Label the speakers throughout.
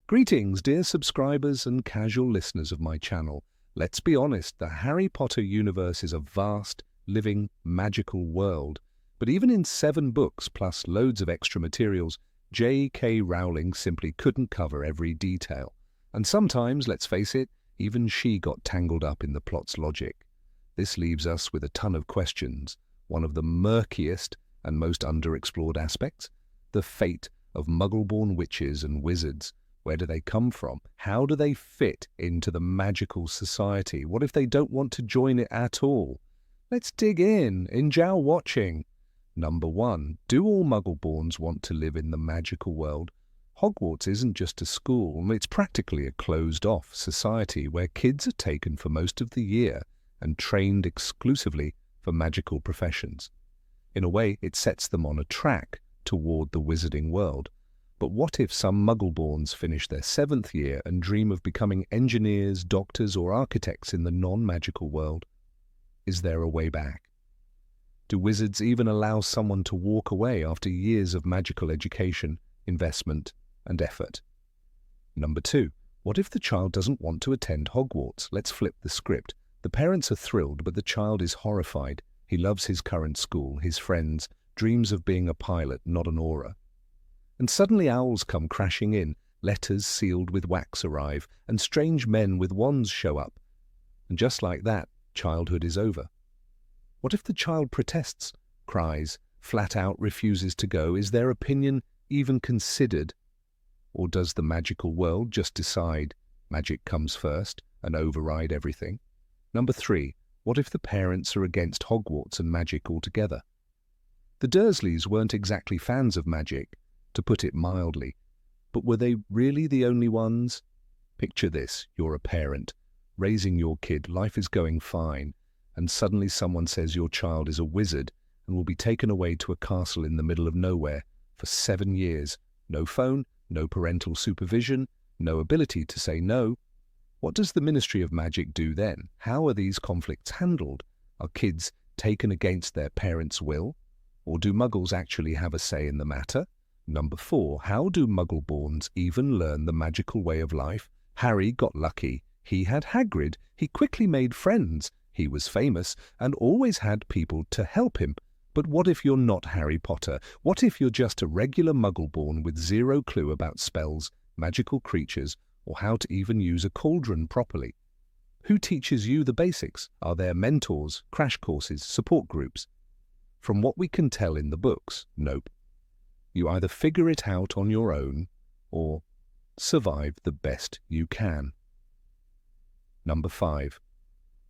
Speaker 1: Greetings, dear subscribers and casual listeners of my channel. Let's be honest, the Harry Potter universe is a vast, living, magical world. But even in 7 books plus loads of extra materials, J.K. Rowling simply couldn't cover every detail. And sometimes, let's face it, even she got tangled up in the plot's logic. This leaves us with a ton of questions. One of the murkiest and most underexplored aspects, the fate of Muggleborn witches and wizards. Where do they come from? How do they fit into the magical society? What if they don't want to join it at all? Let's dig in. Enjoy watching. Number 1. Do all Muggleborns want to live in the magical world? Hogwarts isn't just a school, it's practically a closed-off society where kids are taken for most of the year and trained exclusively for magical professions. In a way, it sets them on a track toward the wizarding world. But what if some Muggleborns finish their 7th year and dream of becoming engineers, doctors, or architects in the non-magical world? Is there a way back? Do wizards even allow someone to walk away after years of magical education, investment, and effort? Number 2. What if the child doesn't want to attend Hogwarts? Let's flip the script. The parents are thrilled, but the child is horrified. He loves his current school, his friends, dreams of being a pilot, not an aura. And suddenly owls come crashing in, letters sealed with wax arrive, and strange men with wands show up. And just like that, childhood is over. What if the child protests, cries, flat out refuses to go? Is their opinion even considered? Or does the magical world just decide magic comes first and override everything? Number 3. What if the parents are against Hogwarts and magic altogether? The Dursleys weren't exactly fans of magic, to put it mildly. But were they really the only ones? Picture this, you're a parent, raising your kid, life is going fine, and suddenly someone says your child is a wizard and will be taken away to a castle in the middle of nowhere for 7 years. No phone, no parental supervision, no ability to say no. What does the Ministry of Magic do then? How are these conflicts handled? Are kids taken against their parents' will? Or do Muggles actually have a say in the matter? Number 4. How do Muggleborns even learn the magical way of life? Harry got lucky. He had Hagrid. He quickly made friends. He was famous and always had people to help him. But what if you're not Harry Potter? What if you're just a regular Muggleborn with zero clue about spells, magical creatures, or how to even use a cauldron properly? Who teaches you the basics? Are there mentors, crash courses, support groups? From what we can tell in the books, nope. You either figure it out on your own or survive the best you can. Number 5.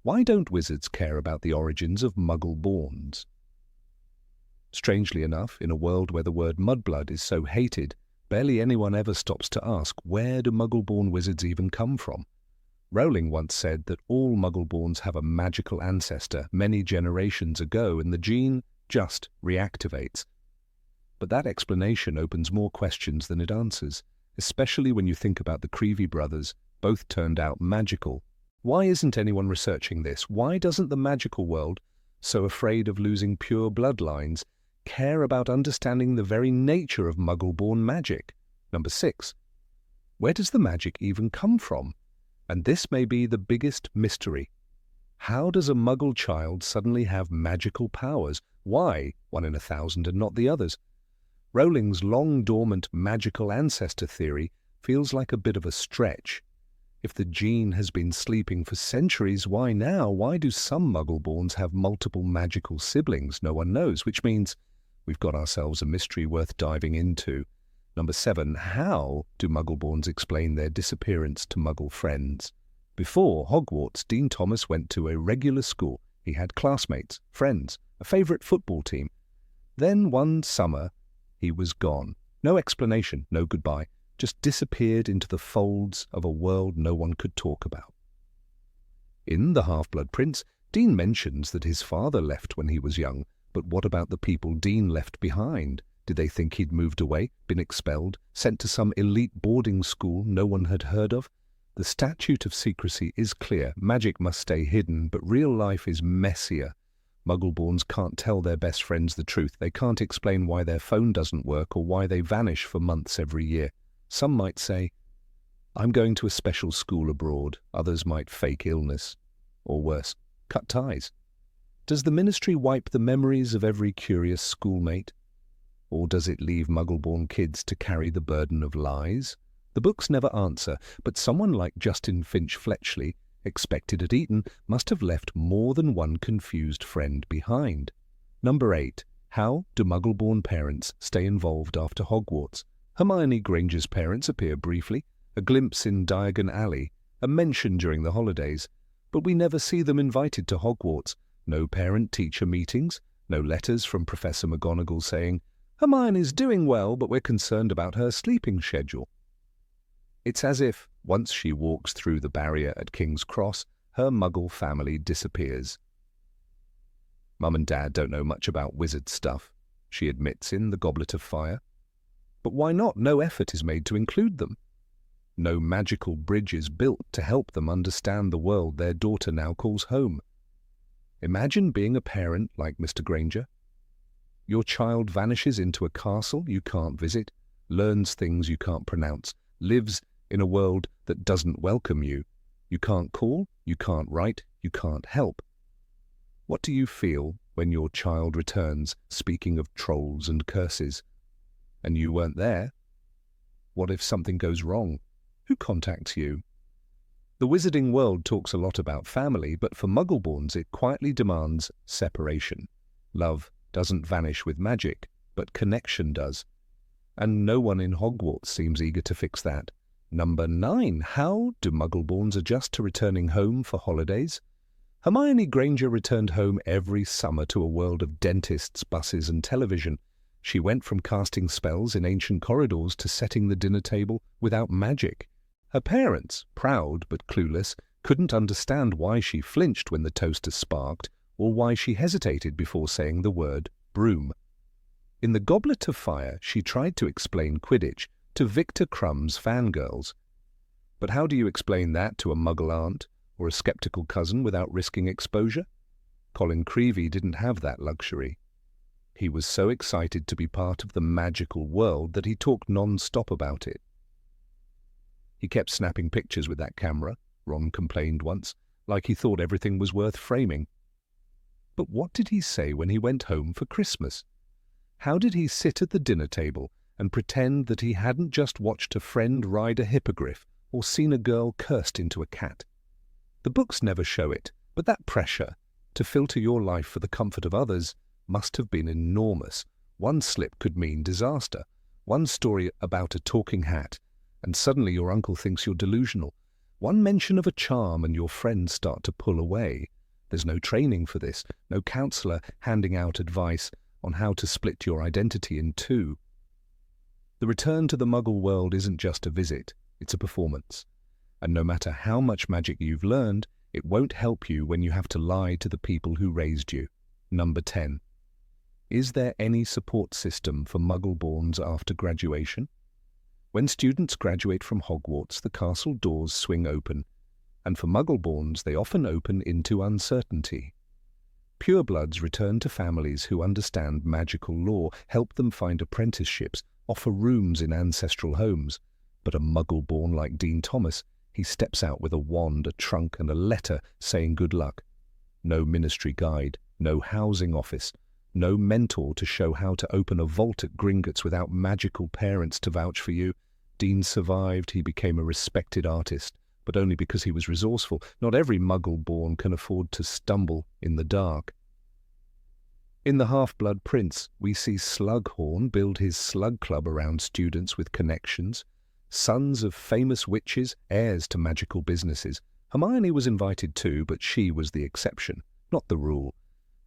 Speaker 1: Why don't wizards care about the origins of Muggleborns? Strangely enough, in a world where the word mudblood is so hated, barely anyone ever stops to ask, where do Muggleborn wizards even come from? Rowling once said that all Muggleborns have a magical ancestor many generations ago, and the gene just reactivates. But that explanation opens more questions than it answers, especially when you think about the Creevy brothers. Both turned out magical. Why isn't anyone researching this? Why doesn't the magical world, so afraid of losing pure bloodlines, care about understanding the very nature of Muggleborn magic? Number 6. Where does the magic even come from? And this may be the biggest mystery. How does a Muggle child suddenly have magical powers? Why 1 in 1,000 and not the others? Rowling's long-dormant magical ancestor theory feels like a bit of a stretch. If the gene has been sleeping for centuries, why now? Why do some Muggleborns have multiple magical siblings? No one knows, which means we've got ourselves a mystery worth diving into. Number 7. How do Muggleborns explain their disappearance to Muggle friends? Before Hogwarts, Dean Thomas went to a regular school. He had classmates, friends, a favourite football team. Then one summer, he was gone. No explanation, no goodbye, just disappeared into the folds of a world no one could talk about. In The Half-Blood Prince, Dean mentions that his father left when he was young, but what about the people Dean left behind? Did they think he'd moved away, been expelled, sent to some elite boarding school no one had heard of? The statute of secrecy is clear. Magic must stay hidden, but real life is messier. Muggleborns can't tell their best friends the truth. They can't explain why their phone doesn't work or why they vanish for months every year. Some might say, I'm going to a special school abroad. Others might fake illness. Or worse, cut ties. Does the ministry wipe the memories of every curious schoolmate? Or does it leave Muggleborn kids to carry the burden of lies? The books never answer, but someone like Justin Finch Fletchley, expected at Eton, must have left more than one confused friend behind. Number 8. How do Muggleborn parents stay involved after Hogwarts? Hermione Granger's parents appear briefly, a glimpse in Diagon Alley, a mention during the holidays, but we never see them invited to Hogwarts. No parent-teacher meetings, no letters from Professor McGonagall saying, "Hermione's doing well, but we're concerned about her sleeping schedule." It's as if, once she walks through the barrier at King's Cross, her Muggle family disappears. Mum and Dad don't know much about wizard stuff, she admits in The Goblet of Fire. But why not? No effort is made to include them. No magical bridge is built to help them understand the world their daughter now calls home. Imagine being a parent like Mr. Granger. Your child vanishes into a castle you can't visit, learns things you can't pronounce, lives in a world that doesn't welcome you. You can't call, you can't write, you can't help. What do you feel when your child returns speaking of trolls and curses? And you weren't there? What if something goes wrong? Who contacts you? The wizarding world talks a lot about family, but for Muggleborns it quietly demands separation. Love doesn't vanish with magic, but connection does. And no one in Hogwarts seems eager to fix that. Number 9. How do Muggleborns adjust to returning home for holidays? Hermione Granger returned home every summer to a world of dentists, buses and television. She went from casting spells in ancient corridors to setting the dinner table without magic. Her parents, proud but clueless, couldn't understand why she flinched when the toaster sparked or why she hesitated before saying the word broom. In The Goblet of Fire, she tried to explain Quidditch to Victor Crumb's fangirls. But how do you explain that to a Muggle aunt or a skeptical cousin without risking exposure? Colin Creevey didn't have that luxury. He was so excited to be part of the magical world that he talked non-stop about it. He kept snapping pictures with that camera, Ron complained once, like he thought everything was worth framing. But what did he say when he went home for Christmas? How did he sit at the dinner table and pretend that he hadn't just watched a friend ride a hippogriff or seen a girl cursed into a cat? The books never show it, but that pressure to filter your life for the comfort of others must have been enormous. One slip could mean disaster. One story about a talking hat, and suddenly your uncle thinks you're delusional. One mention of a charm and your friends start to pull away. There's no training for this, no counsellor handing out advice on how to split your identity in two. The return to the Muggle world isn't just a visit, it's a performance. And no matter how much magic you've learned, it won't help you when you have to lie to the people who raised you. Number 10. Is there any support system for Muggleborns after graduation? When students graduate from Hogwarts, the castle doors swing open, and for Muggleborns they often open into uncertainty. Purebloods return to families who understand magical lore, help them find apprenticeships, offer rooms in ancestral homes. But a Muggleborn like Dean Thomas, he steps out with a wand, a trunk and a letter saying good luck. No ministry guide, no housing office, no mentor to show how to open a vault at Gringotts without magical parents to vouch for you. Dean survived, he became a respected artist, but only because he was resourceful. Not every Muggleborn can afford to stumble in the dark. In The Half-Blood Prince, we see Slughorn build his slug club around students with connections, sons of famous witches, heirs to magical businesses. Hermione was invited too, but she was the exception, not the rule.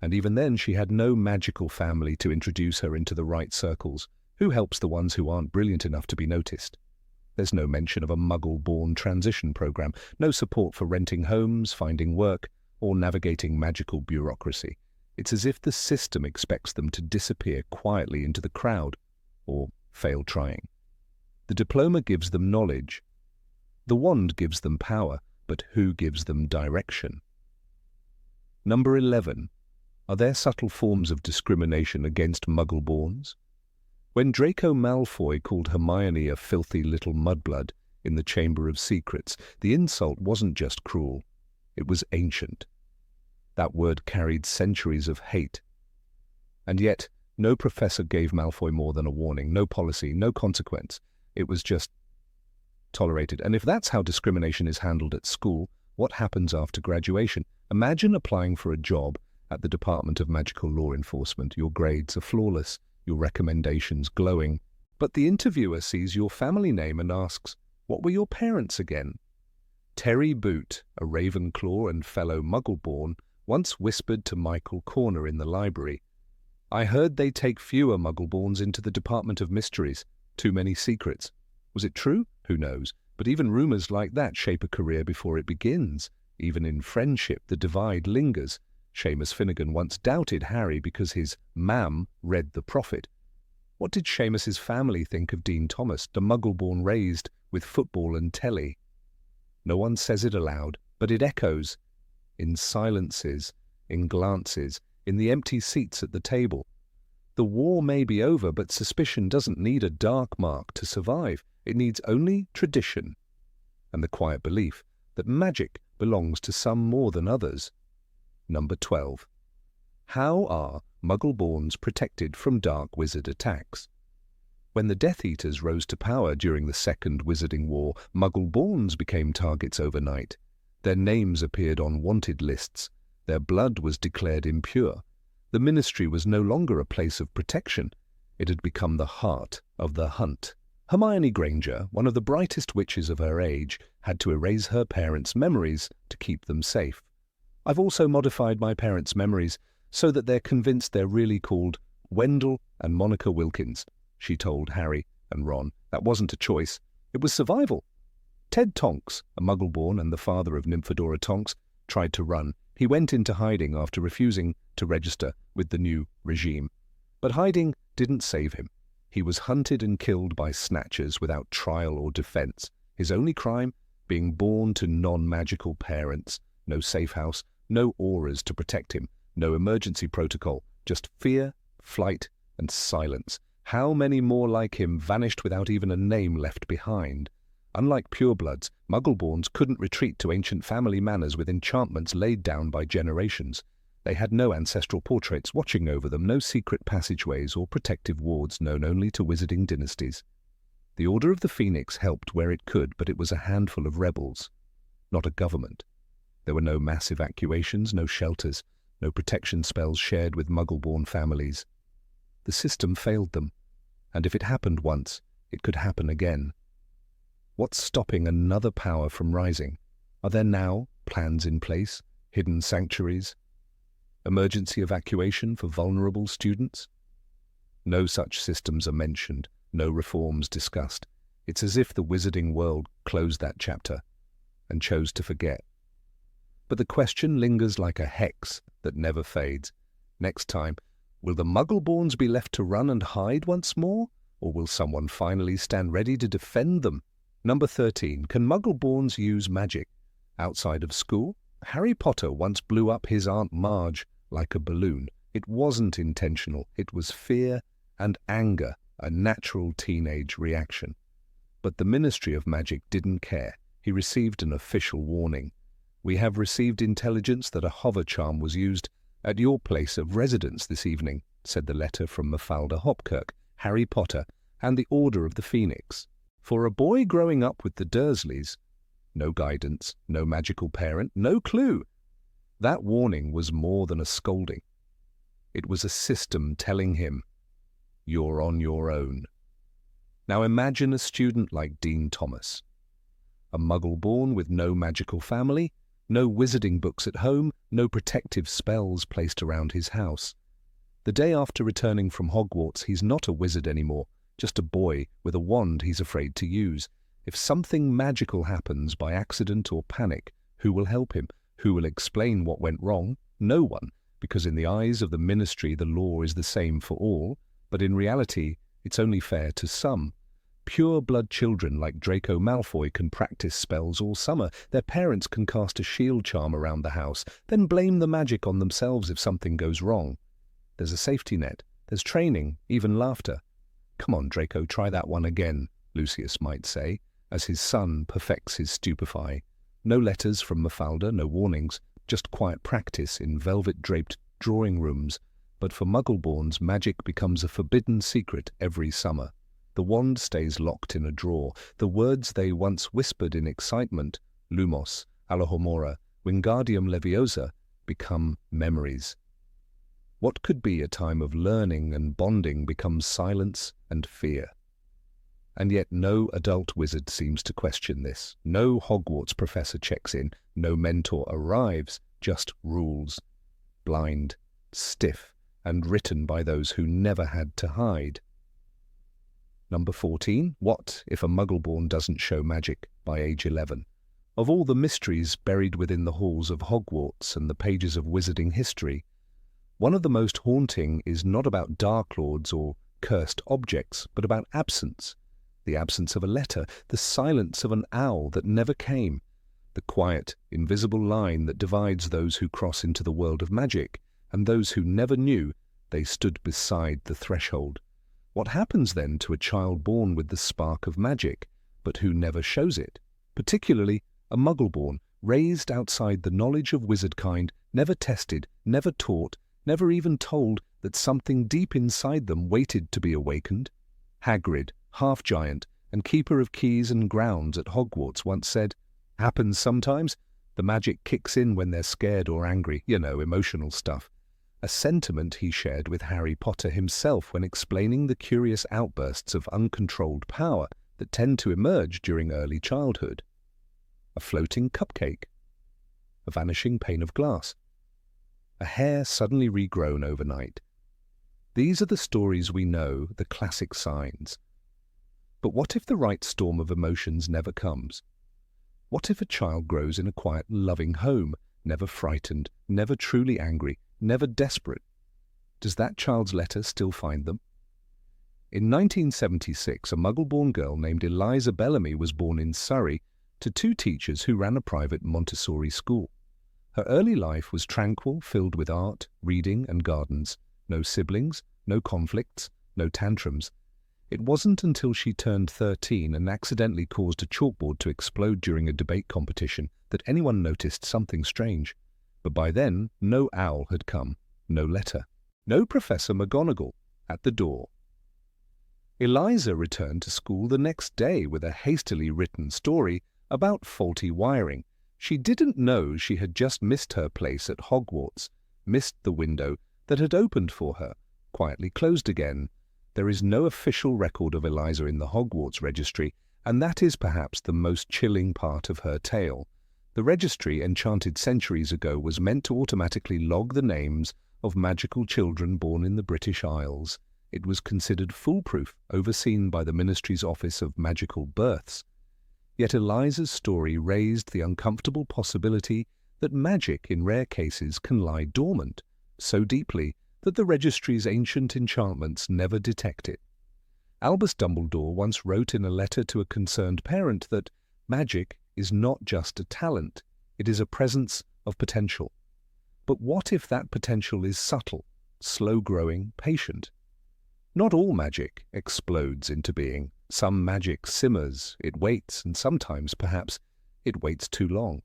Speaker 1: And even then she had no magical family to introduce her into the right circles. Who helps the ones who aren't brilliant enough to be noticed? There's no mention of a Muggle-born transition program, no support for renting homes, finding work, or navigating magical bureaucracy. It's as if the system expects them to disappear quietly into the crowd, or fail trying. The diploma gives them knowledge. The wand gives them power, but who gives them direction? Number 11. Are there subtle forms of discrimination against Muggleborns? When Draco Malfoy called Hermione a filthy little mudblood, in the Chamber of Secrets. The insult wasn't just cruel, it was ancient. That word carried centuries of hate. And yet, no professor gave Malfoy more than a warning, no policy, no consequence. It was just tolerated. And if that's how discrimination is handled at school, what happens after graduation? Imagine applying for a job at the Department of Magical Law Enforcement. Your grades are flawless, your recommendations glowing, but the interviewer sees your family name and asks, "What were your parents again?" Terry Boot, a Ravenclaw and fellow Muggleborn, once whispered to Michael Corner in the library, "I heard they take fewer Muggleborns into the Department of Mysteries. Too many secrets." Was it true? Who knows? But even rumors like that shape a career before it begins. Even in friendship, the divide lingers. Seamus Finnegan once doubted Harry because his mam read The Prophet. What did Seamus's family think of Dean Thomas, the Muggleborn raised with football and telly? No one says it aloud, but it echoes in silences, in glances, in the empty seats at the table. The war may be over, but suspicion doesn't need a dark mark to survive. It needs only tradition and the quiet belief that magic belongs to some more than others. Number 12. How are Muggleborns protected from dark wizard attacks? When the Death Eaters rose to power during the Second Wizarding War, Muggleborns became targets overnight. Their names appeared on wanted lists. Their blood was declared impure. The Ministry was no longer a place of protection. It had become the heart of the hunt. Hermione Granger, one of the brightest witches of her age, had to erase her parents' memories to keep them safe. I've also modified my parents' memories so that they're convinced they're really called Wendell and Monica Wilkins, she told Harry and Ron. That wasn't a choice. It was survival. Ted Tonks, a Muggleborn and the father of Nymphadora Tonks, tried to run. He went into hiding after refusing to register with the new regime. But hiding didn't save him. He was hunted and killed by snatchers without trial or defense. His only crime? Being born to non-magical parents. No safe house, no auras to protect him, no emergency protocol, just fear, flight, and silence. How many more like him vanished without even a name left behind? Unlike purebloods, Muggleborns couldn't retreat to ancient family manors with enchantments laid down by generations. They had no ancestral portraits watching over them, no secret passageways or protective wards known only to wizarding dynasties. The Order of the Phoenix helped where it could, but it was a handful of rebels, not a government. There were no mass evacuations, no shelters, no protection spells shared with Muggleborn families. The system failed them, and if it happened once, it could happen again. What's stopping another power from rising? Are there now plans in place, hidden sanctuaries, emergency evacuation for vulnerable students? No such systems are mentioned, no reforms discussed. It's as if the wizarding world closed that chapter and chose to forget. But the question lingers like a hex that never fades. Next time, will the Muggleborns be left to run and hide once more, or will someone finally stand ready to defend them? Number 13. Can Muggleborns use magic outside of school? Harry Potter once blew up his Aunt Marge like a balloon. It wasn't intentional. It was fear and anger, a natural teenage reaction. But the Ministry of Magic didn't care. He received an official warning. "We have received intelligence that a hover charm was used at your place of residence this evening," said the letter from Mafalda Hopkirk, Harry Potter, and the Order of the Phoenix. For a boy growing up with the Dursleys, no guidance, no magical parent, no clue. That warning was more than a scolding. It was a system telling him, "You're on your own." Now imagine a student like Dean Thomas, a Muggleborn with no magical family, no wizarding books at home, no protective spells placed around his house. The day after returning from Hogwarts, he's not a wizard anymore, just a boy with a wand he's afraid to use. If something magical happens by accident or panic, who will help him? Who will explain what went wrong? No one, because in the eyes of the Ministry the law is the same for all, but in reality it's only fair to some. Pure-blood children like Draco Malfoy can practice spells all summer. Their parents can cast a shield charm around the house, then blame the magic on themselves if something goes wrong. There's a safety net. There's training, even laughter. "Come on, Draco, try that one again," Lucius might say, as his son perfects his stupefy. No letters from Mafalda, no warnings, just quiet practice in velvet-draped drawing rooms. But for Muggleborns, magic becomes a forbidden secret every summer. The wand stays locked in a drawer. The words they once whispered in excitement, Lumos, Alohomora, Wingardium Leviosa, become memories. What could be a time of learning and bonding becomes silence and fear. And yet no adult wizard seems to question this. No Hogwarts professor checks in. No mentor arrives. Just rules. Blind, stiff, and written by those who never had to hide. Number 14. What if a Muggleborn doesn't show magic by age 11? Of all the mysteries buried within the halls of Hogwarts and the pages of wizarding history, one of the most haunting is not about Dark Lords or cursed objects, but about absence. The absence of a letter, the silence of an owl that never came, the quiet, invisible line that divides those who cross into the world of magic and those who never knew they stood beside the threshold. What happens then to a child born with the spark of magic, but who never shows it? Particularly a Muggleborn, raised outside the knowledge of wizardkind, never tested, never taught, never even told that something deep inside them waited to be awakened? Hagrid, half-giant and keeper of keys and grounds at Hogwarts, once said, "Happens sometimes. The magic kicks in when they're scared or angry, emotional stuff." A sentiment he shared with Harry Potter himself when explaining the curious outbursts of uncontrolled power that tend to emerge during early childhood. A floating cupcake. A vanishing pane of glass. A hair suddenly regrown overnight. These are the stories we know, the classic signs. But what if the right storm of emotions never comes? What if a child grows in a quiet, loving home, never frightened, never truly angry, never desperate? Does that child's letter still find them? In 1976, a Muggleborn girl named Eliza Bellamy was born in Surrey to two teachers who ran a private Montessori school. Her early life was tranquil, filled with art, reading and gardens. No siblings, no conflicts, no tantrums. It wasn't until she turned 13 and accidentally caused a chalkboard to explode during a debate competition that anyone noticed something strange. But by then, no owl had come, no letter, no Professor McGonagall at the door. Eliza returned to school the next day with a hastily written story about faulty wiring. She didn't know she had just missed her place at Hogwarts, missed the window that had opened for her, quietly closed again. There is no official record of Eliza in the Hogwarts registry, and that is perhaps the most chilling part of her tale. The registry, enchanted centuries ago, was meant to automatically log the names of magical children born in the British Isles. It was considered foolproof, overseen by the Ministry's Office of Magical Births. Yet Eliza's story raised the uncomfortable possibility that magic, in rare cases, can lie dormant, so deeply that the registry's ancient enchantments never detect it. Albus Dumbledore once wrote in a letter to a concerned parent that magic is not just a talent, it is a presence of potential. But what if that potential is subtle, slow-growing, patient? Not all magic explodes into being. Some magic simmers, it waits, and sometimes, perhaps, it waits too long.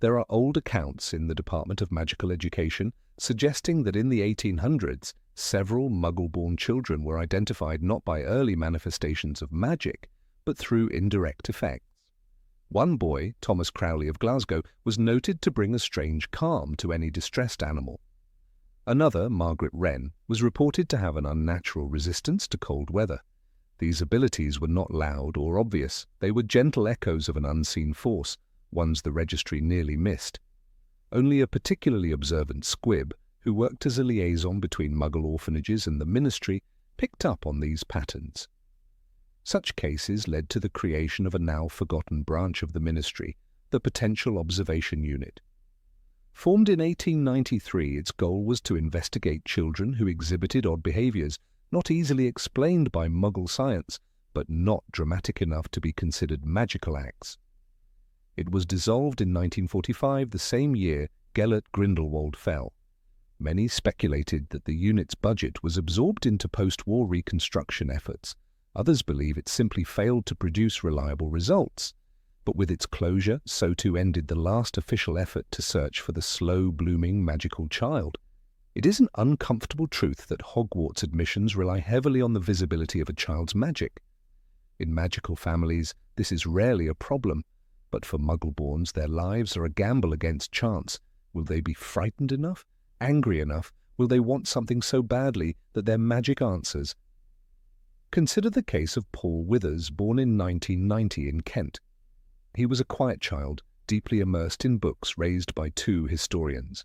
Speaker 1: There are old accounts in the Department of Magical Education suggesting that in the 1800s, several Muggleborn children were identified not by early manifestations of magic, but through indirect effects. One boy, Thomas Crowley of Glasgow, was noted to bring a strange calm to any distressed animal. Another, Margaret Wren, was reported to have an unnatural resistance to cold weather. These abilities were not loud or obvious. They were gentle echoes of an unseen force, ones the registry nearly missed. Only a particularly observant squib, who worked as a liaison between Muggle orphanages and the Ministry, picked up on these patterns. Such cases led to the creation of a now-forgotten branch of the Ministry, the Potential Observation Unit. Formed in 1893, its goal was to investigate children who exhibited odd behaviours, not easily explained by Muggle science, but not dramatic enough to be considered magical acts. It was dissolved in 1945, the same year Gellert Grindelwald fell. Many speculated that the unit's budget was absorbed into post-war reconstruction efforts, Others believe it simply failed to produce reliable results. But with its closure, so too ended the last official effort to search for the slow-blooming magical child. It is an uncomfortable truth that Hogwarts admissions rely heavily on the visibility of a child's magic. In magical families, this is rarely a problem, but for Muggleborns, their lives are a gamble against chance. Will they be frightened enough? Angry enough? Will they want something so badly that their magic answers? Consider the case of Paul Withers, born in 1990 in Kent. He was a quiet child, deeply immersed in books, raised by two historians.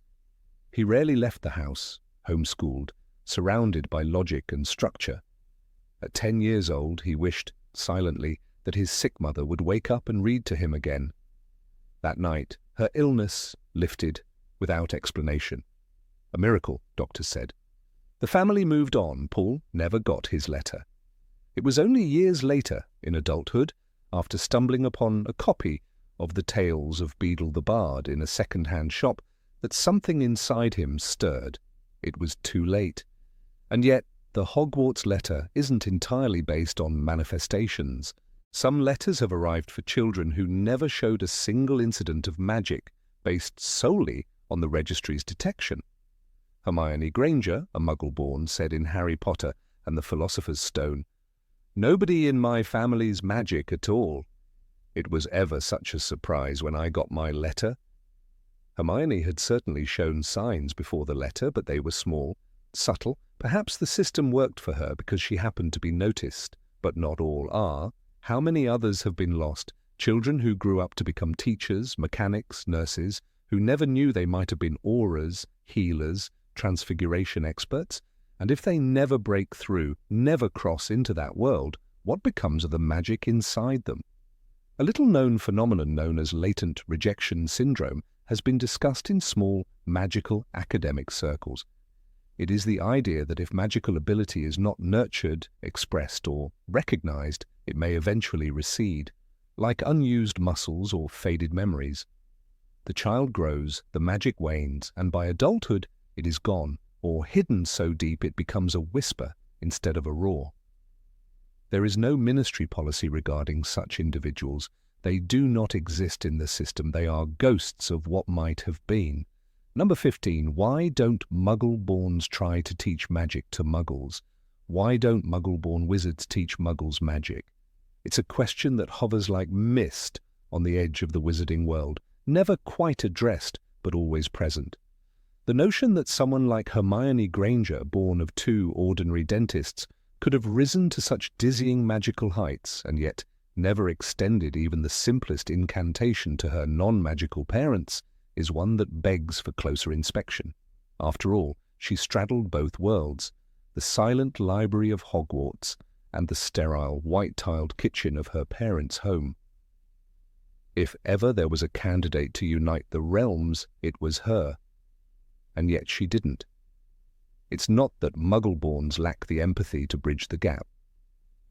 Speaker 1: He rarely left the house, homeschooled, surrounded by logic and structure. At 10 years old, he wished, silently, that his sick mother would wake up and read to him again. That night, her illness lifted without explanation. A miracle, doctors said. The family moved on. Paul never got his letter. It was only years later, in adulthood, after stumbling upon a copy of the Tales of Beadle the Bard in a second-hand shop, that something inside him stirred. It was too late. And yet, the Hogwarts letter isn't entirely based on manifestations. Some letters have arrived for children who never showed a single incident of magic, based solely on the registry's detection. Hermione Granger, a Muggleborn, said in Harry Potter and the Philosopher's Stone, "Nobody in my family's magic at all. It was ever such a surprise when I got my letter." Hermione had certainly shown signs before the letter, but they were small, subtle. Perhaps the system worked for her because she happened to be noticed, but not all are. How many others have been lost? Children who grew up to become teachers, mechanics, nurses, who never knew they might have been auras, healers, transfiguration experts. And if they never break through, never cross into that world, what becomes of the magic inside them? A little-known phenomenon known as latent rejection syndrome has been discussed in small, magical academic circles. It is the idea that if magical ability is not nurtured, expressed, or recognized, it may eventually recede, like unused muscles or faded memories. The child grows, the magic wanes, and by adulthood it is gone, or hidden so deep it becomes a whisper instead of a roar. There is no ministry policy regarding such individuals. They do not exist in the system. They are ghosts of what might have been. Number 15. Why don't Muggleborns try to teach magic to Muggles? Why don't Muggleborn wizards teach Muggles magic? It's a question that hovers like mist on the edge of the wizarding world, never quite addressed, but always present. The notion that someone like Hermione Granger, born of two ordinary dentists, could have risen to such dizzying magical heights, and yet never extended even the simplest incantation to her non-magical parents, is one that begs for closer inspection. After all, she straddled both worlds, the silent library of Hogwarts and the sterile, white-tiled kitchen of her parents' home. If ever there was a candidate to unite the realms, it was her. And yet she didn't. It's not that Muggleborns lack the empathy to bridge the gap.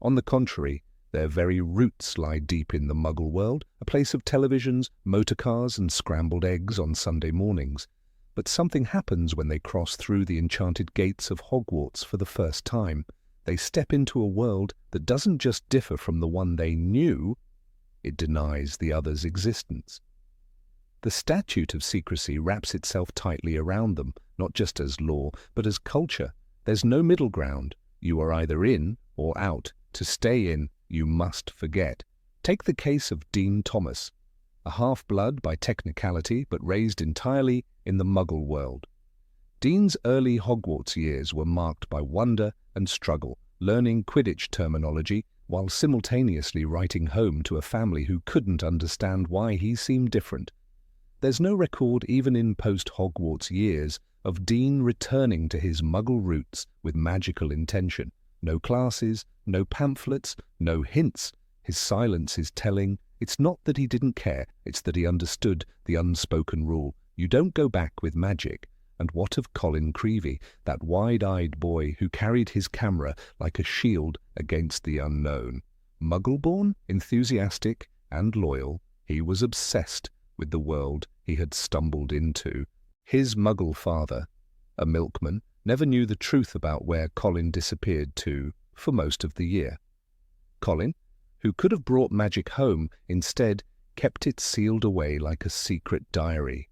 Speaker 1: On the contrary, their very roots lie deep in the Muggle world, a place of televisions, motor cars, and scrambled eggs on Sunday mornings. But something happens when they cross through the enchanted gates of Hogwarts for the first time. They step into a world that doesn't just differ from the one they knew, it denies the other's existence. The statute of secrecy wraps itself tightly around them, not just as law, but as culture. There's no middle ground. You are either in or out. To stay in, you must forget. Take the case of Dean Thomas, a half-blood by technicality, but raised entirely in the Muggle world. Dean's early Hogwarts years were marked by wonder and struggle, learning Quidditch terminology while simultaneously writing home to a family who couldn't understand why he seemed different. There's no record, even in post-Hogwarts years, of Dean returning to his Muggle roots with magical intention. No classes, no pamphlets, no hints. His silence is telling. It's not that he didn't care, it's that he understood the unspoken rule. You don't go back with magic. And what of Colin Creevey, that wide-eyed boy who carried his camera like a shield against the unknown? Muggleborn, enthusiastic and loyal, he was obsessed with the world he had stumbled into. His Muggle father, a milkman, never knew the truth about where Colin disappeared to for most of the year. Colin, who could have brought magic home, instead kept it sealed away like a secret diary.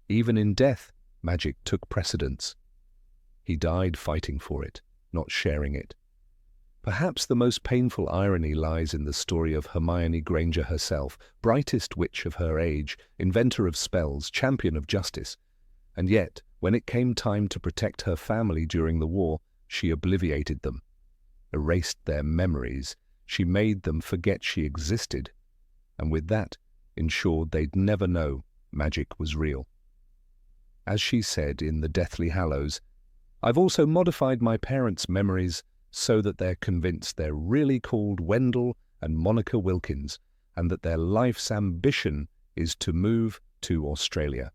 Speaker 1: Even in death, magic took precedence. He died fighting for it, not sharing it. Perhaps the most painful irony lies in the story of Hermione Granger herself, brightest witch of her age, inventor of spells, champion of justice. And yet, when it came time to protect her family during the war, she obliviated them, erased their memories. She made them forget she existed, and with that, ensured they'd never know magic was real. As she said in The Deathly Hallows, "I've also modified my parents' memories so that they're convinced they're really called Wendell and Monica Wilkins, and that their life's ambition is to move to Australia."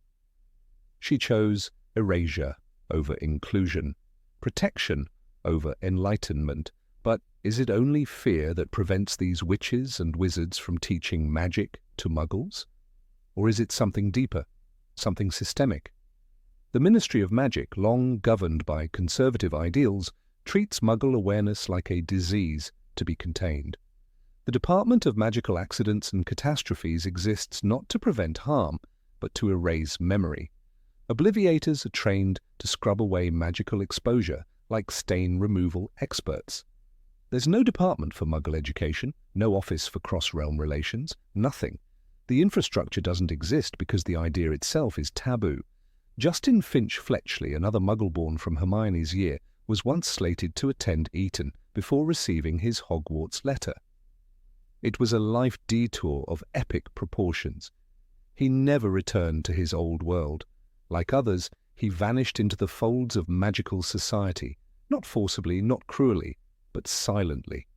Speaker 1: She chose erasure over inclusion, protection over enlightenment. But is it only fear that prevents these witches and wizards from teaching magic to muggles? Or is it something deeper, something systemic? The Ministry of Magic, long governed by conservative ideals, treats Muggle awareness like a disease to be contained. The Department of Magical Accidents and Catastrophes exists not to prevent harm, but to erase memory. Obliviators are trained to scrub away magical exposure like stain removal experts. There's no department for Muggle education, no office for cross-realm relations, nothing. The infrastructure doesn't exist because the idea itself is taboo. Justin Finch-Fletchley, another Muggleborn from Hermione's year, was once slated to attend Eton before receiving his Hogwarts letter. It was a life detour of epic proportions. He never returned to his old world. Like others, he vanished into the folds of magical society, not forcibly, not cruelly, but silently.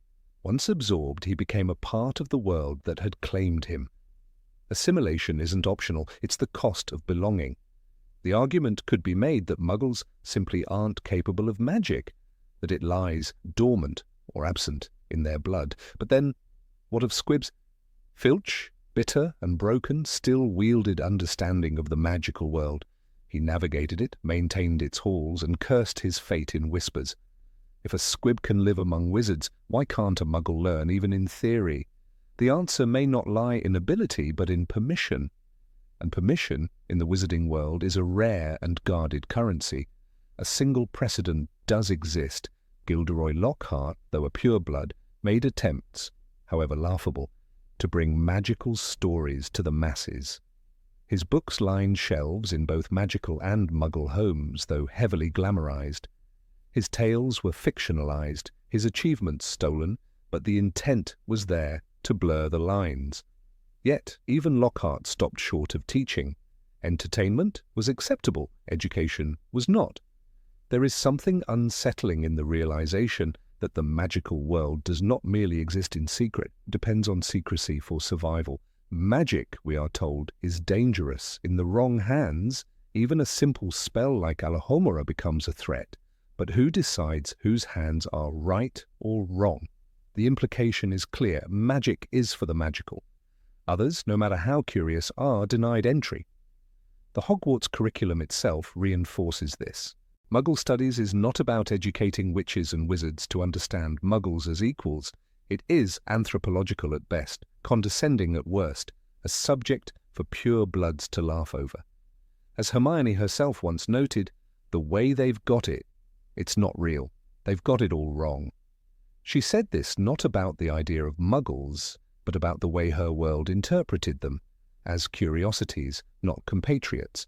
Speaker 1: Once absorbed, he became a part of the world that had claimed him. Assimilation isn't optional, it's the cost of belonging. The argument could be made that Muggles simply aren't capable of magic, that it lies dormant or absent in their blood. But then, what of Squibs? Filch, bitter and broken, still wielded understanding of the magical world. He navigated it, maintained its halls, and cursed his fate in whispers. If a Squib can live among wizards, why can't a Muggle learn, even in theory? The answer may not lie in ability, but in permission. And permission, in the wizarding world, is a rare and guarded currency. A single precedent does exist. Gilderoy Lockhart, though a pureblood, made attempts, however laughable, to bring magical stories to the masses. His books lined shelves in both magical and Muggle homes, though heavily glamorized. His tales were fictionalized, his achievements stolen, but the intent was there to blur the lines. Yet, even Lockhart stopped short of teaching. Entertainment was acceptable, education was not. There is something unsettling in the realization that the magical world does not merely exist in secret, it depends on secrecy for survival. Magic, we are told, is dangerous. In the wrong hands, even a simple spell like Alahomora becomes a threat. But who decides whose hands are right or wrong? The implication is clear. Magic is for the magical. Others, no matter how curious, are denied entry. The Hogwarts curriculum itself reinforces this. Muggle studies is not about educating witches and wizards to understand Muggles as equals. It is anthropological at best, condescending at worst, a subject for pure bloods to laugh over. As Hermione herself once noted, the way they've got it, it's not real. They've got it all wrong. She said this not about the idea of Muggles, but about the way her world interpreted them, as curiosities, not compatriots.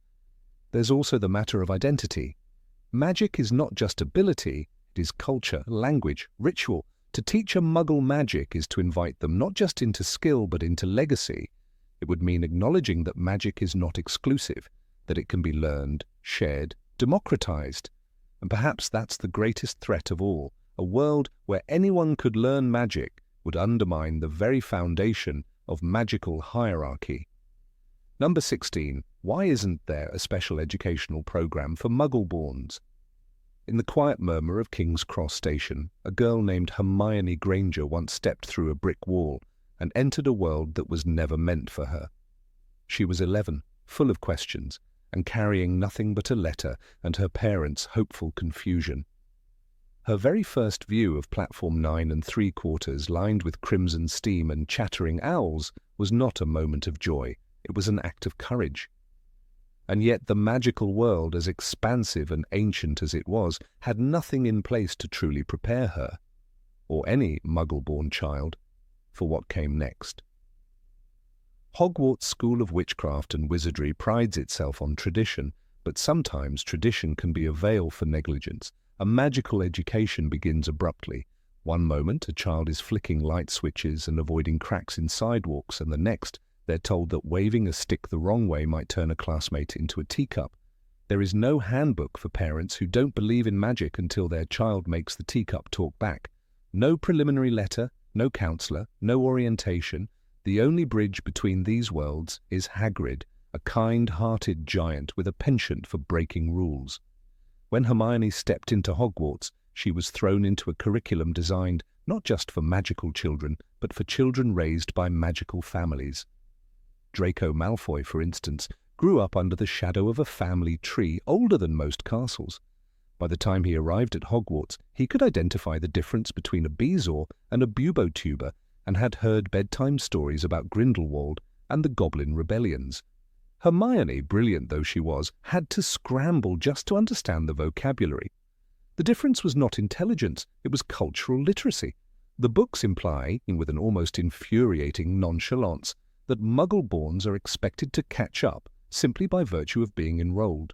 Speaker 1: There's also the matter of identity. Magic is not just ability, it is culture, language, ritual. To teach a Muggle magic is to invite them not just into skill but into legacy. It would mean acknowledging that magic is not exclusive, that it can be learned, shared, democratized. And perhaps that's the greatest threat of all. A world where anyone could learn magic would undermine the very foundation of magical hierarchy. Number 16. Why isn't there a special educational program for Muggleborns? In the quiet murmur of King's Cross Station, a girl named Hermione Granger once stepped through a brick wall and entered a world that was never meant for her. She was 11, full of questions, and carrying nothing but a letter and her parents' hopeful confusion. Her very first view of platform 9 3/4 lined with crimson steam and chattering owls was not a moment of joy, it was an act of courage. And yet the magical world, as expansive and ancient as it was, had nothing in place to truly prepare her, or any Muggle-born child, for what came next. Hogwarts School of Witchcraft and Wizardry prides itself on tradition, but sometimes tradition can be a veil for negligence. A magical education begins abruptly. One moment, a child is flicking light switches and avoiding cracks in sidewalks, and the next, they're told that waving a stick the wrong way might turn a classmate into a teacup. There is no handbook for parents who don't believe in magic until their child makes the teacup talk back. No preliminary letter, no counselor, no orientation. The only bridge between these worlds is Hagrid, a kind-hearted giant with a penchant for breaking rules. When Hermione stepped into Hogwarts, she was thrown into a curriculum designed not just for magical children, but for children raised by magical families. Draco Malfoy, for instance, grew up under the shadow of a family tree older than most castles. By the time he arrived at Hogwarts, he could identify the difference between a Bezoar and a Bubotuber, and had heard bedtime stories about Grindelwald and the Goblin rebellions. Hermione, brilliant though she was, had to scramble just to understand the vocabulary. The difference was not intelligence, it was cultural literacy. The books imply, with an almost infuriating nonchalance, that Muggleborns are expected to catch up simply by virtue of being enrolled.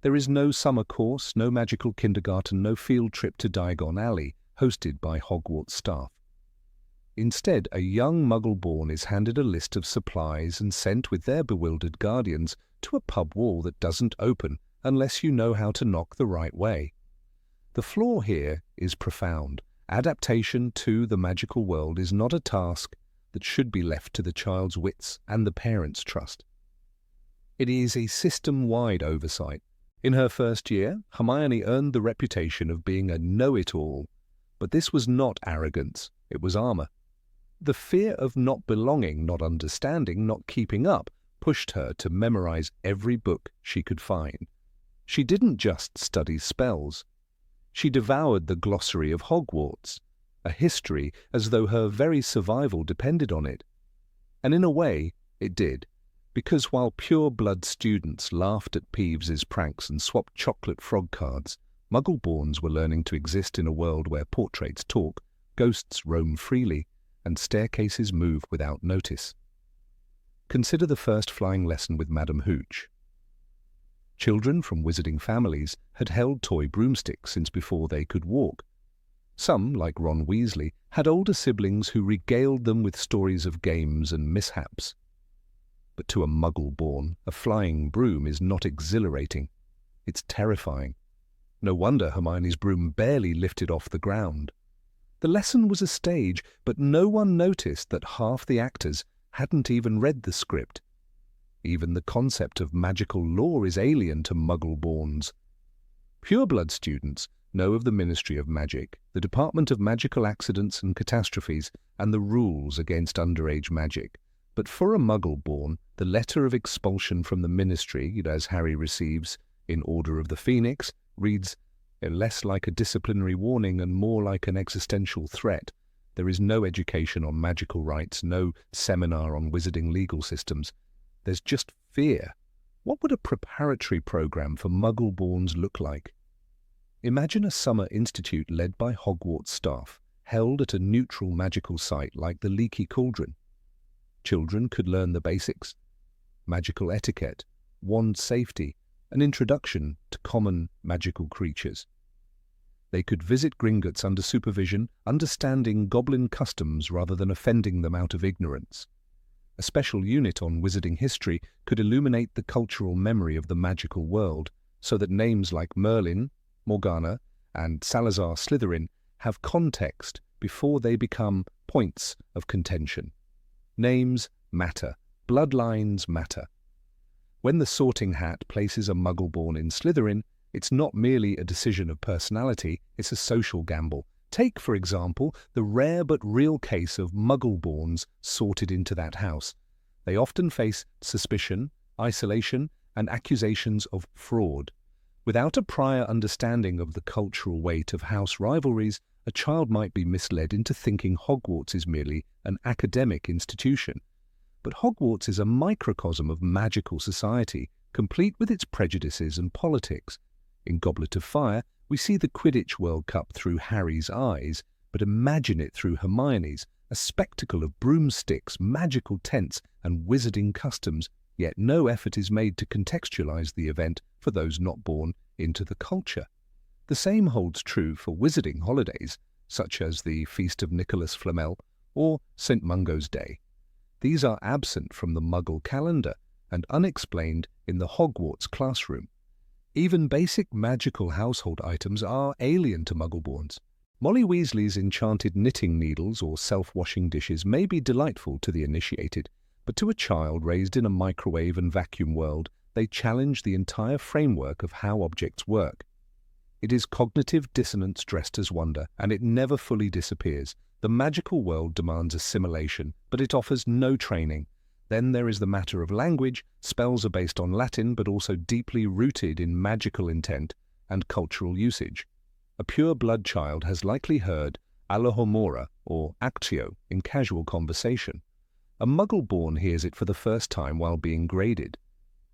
Speaker 1: There is no summer course, no magical kindergarten, no field trip to Diagon Alley, hosted by Hogwarts staff. Instead, a young Muggleborn is handed a list of supplies and sent with their bewildered guardians to a pub wall that doesn't open unless you know how to knock the right way. The flaw here is profound. Adaptation to the magical world is not a task that should be left to the child's wits and the parents' trust. It is a system-wide oversight. In her first year, Hermione earned the reputation of being a know-it-all, but this was not arrogance, it was armor. The fear of not belonging, not understanding, not keeping up, pushed her to memorize every book she could find. She didn't just study spells. She devoured the glossary of Hogwarts, a history as though her very survival depended on it. And in a way, it did, because while pure-blood students laughed at Peeves's pranks and swapped chocolate frog cards, Muggleborns were learning to exist in a world where portraits talk, ghosts roam freely, and staircases move without notice. Consider the first flying lesson with Madam Hooch. Children from wizarding families had held toy broomsticks since before they could walk. Some, like Ron Weasley, had older siblings who regaled them with stories of games and mishaps. But to a Muggleborn, a flying broom is not exhilarating. It's terrifying. No wonder Hermione's broom barely lifted off the ground. The lesson was a stage, but no one noticed that half the actors hadn't even read the script. Even the concept of magical law is alien to Muggleborns. Pureblood students know of the Ministry of Magic, the Department of Magical Accidents and Catastrophes, and the rules against underage magic. But for a Muggleborn, the letter of expulsion from the Ministry, as Harry receives in Order of the Phoenix, reads less like a disciplinary warning and more like an existential threat. There is no education on magical rights, no seminar on wizarding legal systems. There's just fear. What would a preparatory program for Muggleborns look like? Imagine a summer institute led by Hogwarts staff, held at a neutral magical site like the Leaky Cauldron. Children could learn the basics: magical etiquette, wand safety, an introduction to common magical creatures. They could visit Gringotts under supervision, understanding goblin customs rather than offending them out of ignorance. A special unit on wizarding history could illuminate the cultural memory of the magical world, so that names like Merlin, Morgana, and Salazar Slytherin have context before they become points of contention. Names matter. Bloodlines matter. When the Sorting Hat places a Muggleborn in Slytherin, it's not merely a decision of personality, it's a social gamble. Take, for example, the rare but real case of Muggleborns sorted into that house. They often face suspicion, isolation, and accusations of fraud. Without a prior understanding of the cultural weight of house rivalries, a child might be misled into thinking Hogwarts is merely an academic institution. But Hogwarts is a microcosm of magical society, complete with its prejudices and politics. In Goblet of Fire, we see the Quidditch World Cup through Harry's eyes, but imagine it through Hermione's, a spectacle of broomsticks, magical tents, and wizarding customs, yet no effort is made to contextualize the event for those not born into the culture. The same holds true for wizarding holidays, such as the Feast of Nicholas Flamel or St. Mungo's Day. These are absent from the Muggle calendar and unexplained in the Hogwarts classroom. Even basic magical household items are alien to Muggleborns. Molly Weasley's enchanted knitting needles or self-washing dishes may be delightful to the initiated, but to a child raised in a microwave and vacuum world, they challenge the entire framework of how objects work. It is cognitive dissonance dressed as wonder, and it never fully disappears. The magical world demands assimilation, but it offers no training. Then there is the matter of language. Spells are based on Latin, but also deeply rooted in magical intent and cultural usage. A pure-blood child has likely heard Alohomora or Actio in casual conversation. A Muggleborn hears it for the first time while being graded.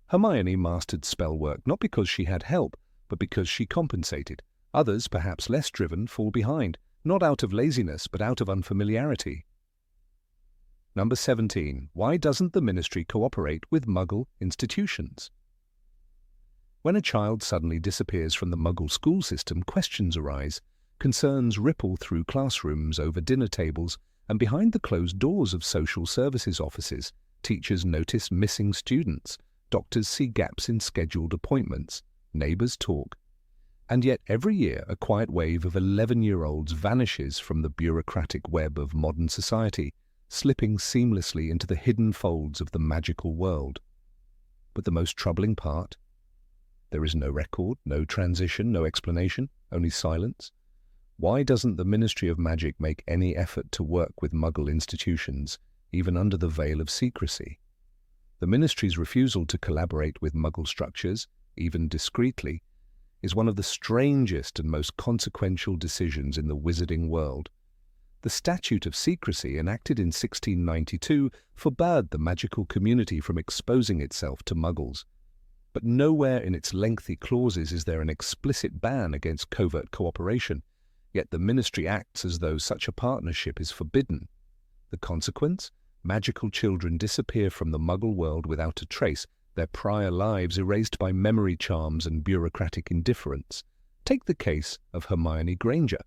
Speaker 1: Hermione mastered spell work not because she had help, but because she compensated. Others, perhaps less driven, fall behind, not out of laziness, but out of unfamiliarity. Number 17. Why doesn't the Ministry cooperate with Muggle institutions? When a child suddenly disappears from the Muggle school system, questions arise. Concerns ripple through classrooms, over dinner tables, and behind the closed doors of social services offices. Teachers notice missing students. Doctors see gaps in scheduled appointments. Neighbors talk. And yet every year a quiet wave of 11-year-olds vanishes from the bureaucratic web of modern society, slipping seamlessly into the hidden folds of the magical world. But the most troubling part? There is no record, no transition, no explanation, only silence. Why doesn't the Ministry of Magic make any effort to work with Muggle institutions, even under the veil of secrecy? The Ministry's refusal to collaborate with Muggle structures, even discreetly, is one of the strangest and most consequential decisions in the wizarding world. The Statute of Secrecy, enacted in 1692, forbade the magical community from exposing itself to Muggles. But nowhere in its lengthy clauses is there an explicit ban against covert cooperation, yet the Ministry acts as though such a partnership is forbidden. The consequence? Magical children disappear from the Muggle world without a trace, their prior lives erased by memory charms and bureaucratic indifference. Take the case of Hermione Granger.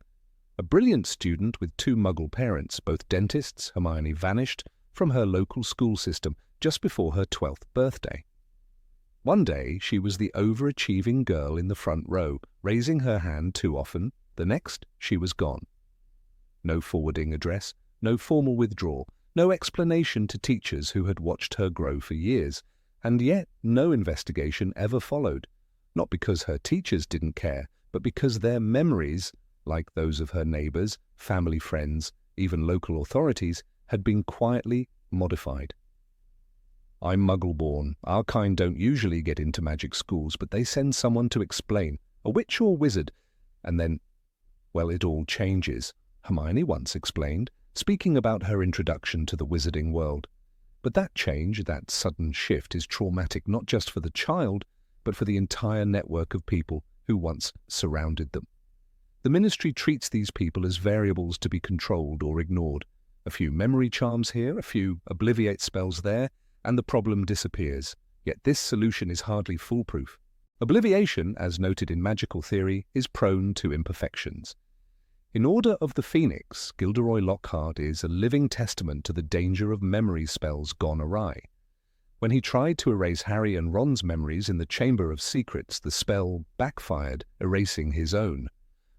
Speaker 1: A brilliant student with two Muggle parents, both dentists, Hermione vanished from her local school system just before her 12th birthday. One day she was the overachieving girl in the front row, raising her hand too often. The next, she was gone. No forwarding address, no formal withdrawal, no explanation to teachers who had watched her grow for years, and yet no investigation ever followed, not because her teachers didn't care, but because their memories, like those of her neighbors, family friends, even local authorities, had been quietly modified. I'm Muggleborn. Our kind don't usually get into magic schools, but they send someone to explain, a witch or wizard, and then, well, it all changes, Hermione once explained, speaking about her introduction to the wizarding world. But that change, that sudden shift, is traumatic not just for the child, but for the entire network of people who once surrounded them. The Ministry treats these people as variables to be controlled or ignored. A few memory charms here, a few obliviate spells there, and the problem disappears. Yet this solution is hardly foolproof. Obliviation, as noted in magical theory, is prone to imperfections. In Order of the Phoenix, Gilderoy Lockhart is a living testament to the danger of memory spells gone awry. When he tried to erase Harry and Ron's memories in the Chamber of Secrets, the spell backfired, erasing his own.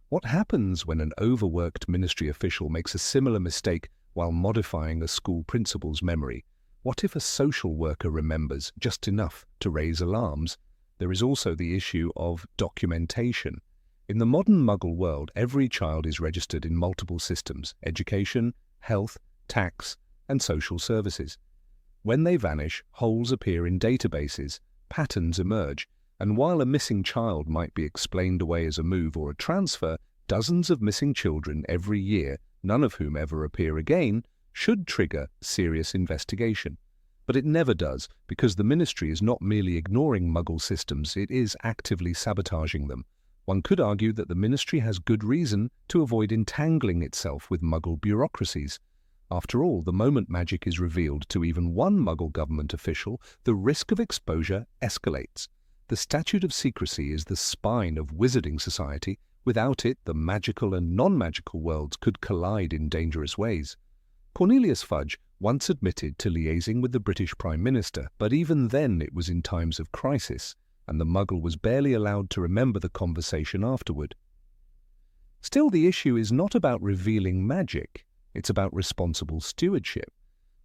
Speaker 1: What happens when an overworked Ministry official makes a similar mistake while modifying a school principal's memory? What if a social worker remembers just enough to raise alarms? There is also the issue of documentation. In the modern Muggle world, every child is registered in multiple systems: education, health, tax, and social services. When they vanish, holes appear in databases, patterns emerge, And while a missing child might be explained away as a move or a transfer, dozens of missing children every year, none of whom ever appear again, should trigger serious investigation. But it never does, because the Ministry is not merely ignoring Muggle systems, it is actively sabotaging them. One could argue that the Ministry has good reason to avoid entangling itself with Muggle bureaucracies. After all, the moment magic is revealed to even one Muggle government official, the risk of exposure escalates. The Statute of Secrecy is the spine of wizarding society. Without it, the magical and non-magical worlds could collide in dangerous ways. Cornelius Fudge once admitted to liaising with the British Prime Minister, but even then it was in times of crisis, and the Muggle was barely allowed to remember the conversation afterward. Still, the issue is not about revealing magic, it's about responsible stewardship.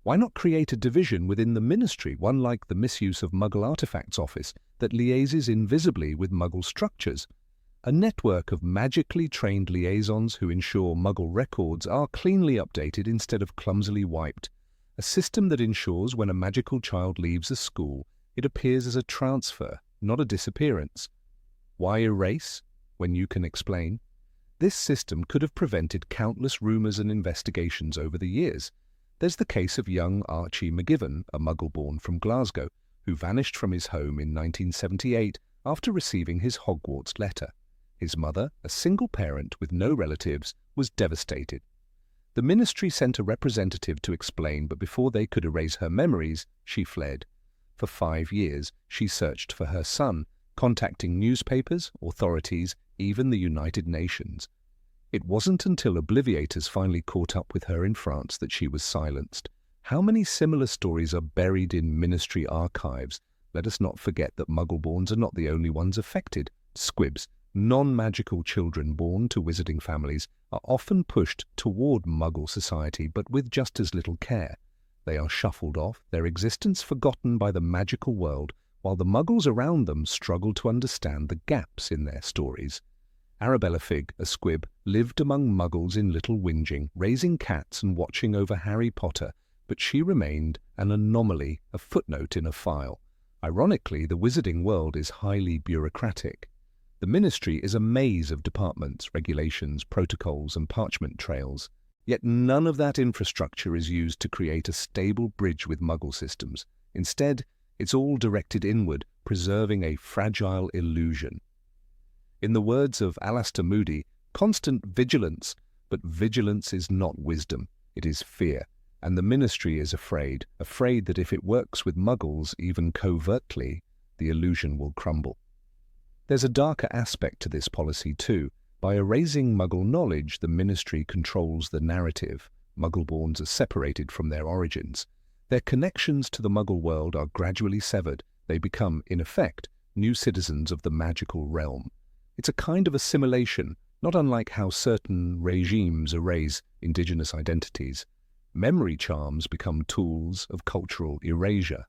Speaker 1: Why not create a division within the Ministry, one like the Misuse of Muggle Artifacts Office, that liaises invisibly with Muggle structures? A network of magically trained liaisons who ensure Muggle records are cleanly updated instead of clumsily wiped. A system that ensures when a magical child leaves a school, it appears as a transfer, not a disappearance. Why erase when you can explain? This system could have prevented countless rumours and investigations over the years. There's the case of young Archie McGiven, a Muggleborn from Glasgow, who vanished from his home in 1978 after receiving his Hogwarts letter. His mother, a single parent with no relatives, was devastated. The Ministry sent a representative to explain, but before they could erase her memories, she fled. For 5 years, she searched for her son, contacting newspapers, authorities, even the United Nations. It wasn't until obliviators finally caught up with her in France that she was silenced. How many similar stories are buried in Ministry archives? Let us not forget that Muggleborns are not the only ones affected. Squibs, non-magical children born to wizarding families, are often pushed toward Muggle society, but with just as little care. They are shuffled off, their existence forgotten by the magical world, while the Muggles around them struggle to understand the gaps in their stories. Arabella Figg, a squib, lived among Muggles in Little Whinging, raising cats and watching over Harry Potter, but she remained an anomaly, a footnote in a file. Ironically, the wizarding world is highly bureaucratic. The Ministry is a maze of departments, regulations, protocols, and parchment trails. Yet none of that infrastructure is used to create a stable bridge with Muggle systems. Instead, it's all directed inward, preserving a fragile illusion. In the words of Alistair Moody, constant vigilance, but vigilance is not wisdom, it is fear. And the Ministry is afraid that if it works with Muggles, even covertly, the illusion will crumble. There's a darker aspect to this policy too. By erasing Muggle knowledge, the Ministry controls the narrative. Muggleborns are separated from their origins. Their connections to the Muggle world are gradually severed. They become, in effect, new citizens of the magical realm. It's a kind of assimilation, not unlike how certain regimes erase indigenous identities. Memory charms become tools of cultural erasure.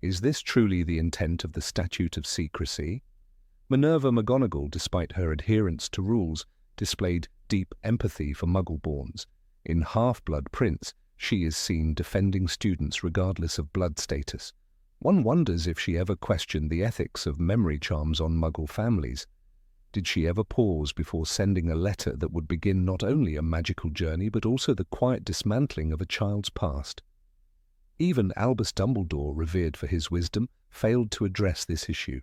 Speaker 1: Is this truly the intent of the Statute of Secrecy? Minerva McGonagall, despite her adherence to rules, displayed deep empathy for Muggleborns. In Half-Blood Prince, she is seen defending students regardless of blood status. One wonders if she ever questioned the ethics of memory charms on Muggle families. Did she ever pause before sending a letter that would begin not only a magical journey but also the quiet dismantling of a child's past? Even Albus Dumbledore, revered for his wisdom, failed to address this issue.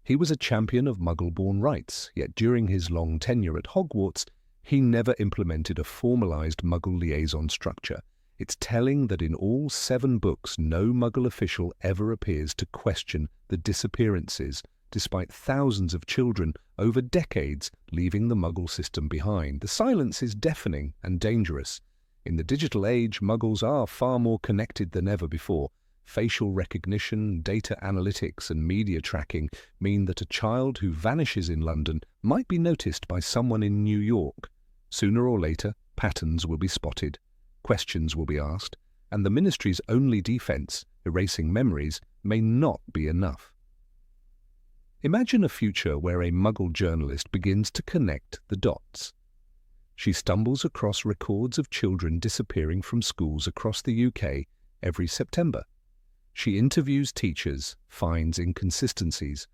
Speaker 1: He was a champion of Muggleborn rights, yet during his long tenure at Hogwarts, he never implemented a formalized Muggle liaison structure. It's telling that in all 7 books, no Muggle official ever appears to question the disappearances, despite thousands of children over decades leaving the Muggle system behind. The silence is deafening and dangerous. In the digital age, Muggles are far more connected than ever before. Facial recognition, data analytics, and media tracking mean that a child who vanishes in London might be noticed by someone in New York. Sooner or later, patterns will be spotted, questions will be asked, and the Ministry's only defense, erasing memories, may not be enough. Imagine a future where a Muggle journalist begins to connect the dots. She stumbles across records of children disappearing from schools across the UK every September. She interviews teachers, finds inconsistencies,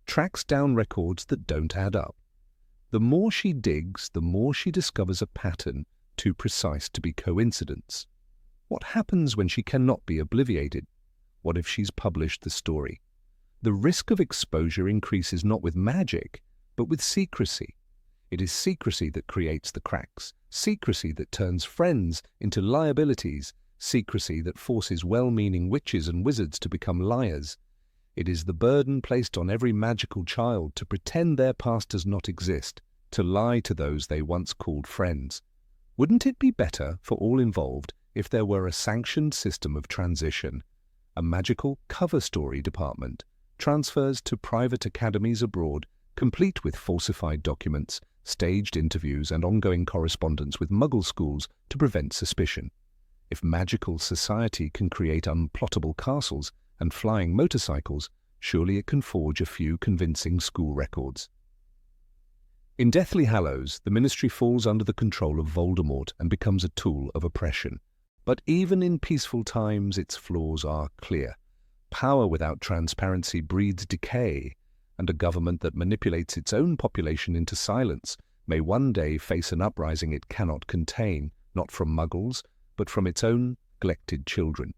Speaker 1: tracks down records that don't add up. The more she digs, the more she discovers a pattern too precise to be coincidence. What happens when she cannot be obliviated? What if she's published the story? The risk of exposure increases not with magic, but with secrecy. It is secrecy that creates the cracks, secrecy that turns friends into liabilities, secrecy that forces well-meaning witches and wizards to become liars. It is the burden placed on every magical child to pretend their past does not exist, to lie to those they once called friends. Wouldn't it be better for all involved if there were a sanctioned system of transition, a magical cover story department, transfers to private academies abroad, complete with falsified documents, staged interviews and ongoing correspondence with Muggle schools to prevent suspicion? If magical society can create unplottable castles and flying motorcycles, surely it can forge a few convincing school records. In Deathly Hallows, the Ministry falls under the control of Voldemort and becomes a tool of oppression. But even in peaceful times, its flaws are clear. Power without transparency breeds decay, and a government that manipulates its own population into silence may one day face an uprising it cannot contain, not from Muggles, but from its own neglected children.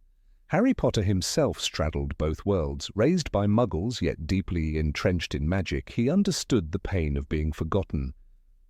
Speaker 1: Harry Potter himself straddled both worlds. Raised by Muggles, yet deeply entrenched in magic, he understood the pain of being forgotten.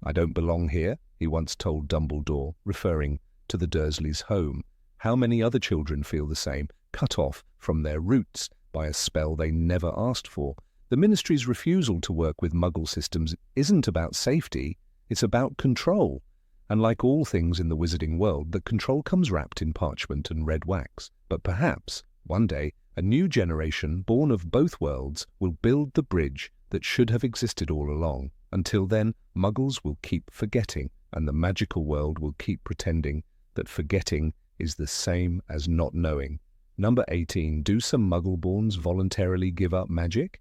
Speaker 1: "I don't belong here," he once told Dumbledore, referring to the Dursleys' home. How many other children feel the same, cut off from their roots by a spell they never asked for? The Ministry's refusal to work with Muggle systems isn't about safety, it's about control. And like all things in the wizarding world, the control comes wrapped in parchment and red wax. But perhaps, one day, a new generation, born of both worlds, will build the bridge that should have existed all along. Until then, Muggles will keep forgetting, and the magical world will keep pretending that forgetting is the same as not knowing. Number 18. Do some Muggleborns voluntarily give up magic?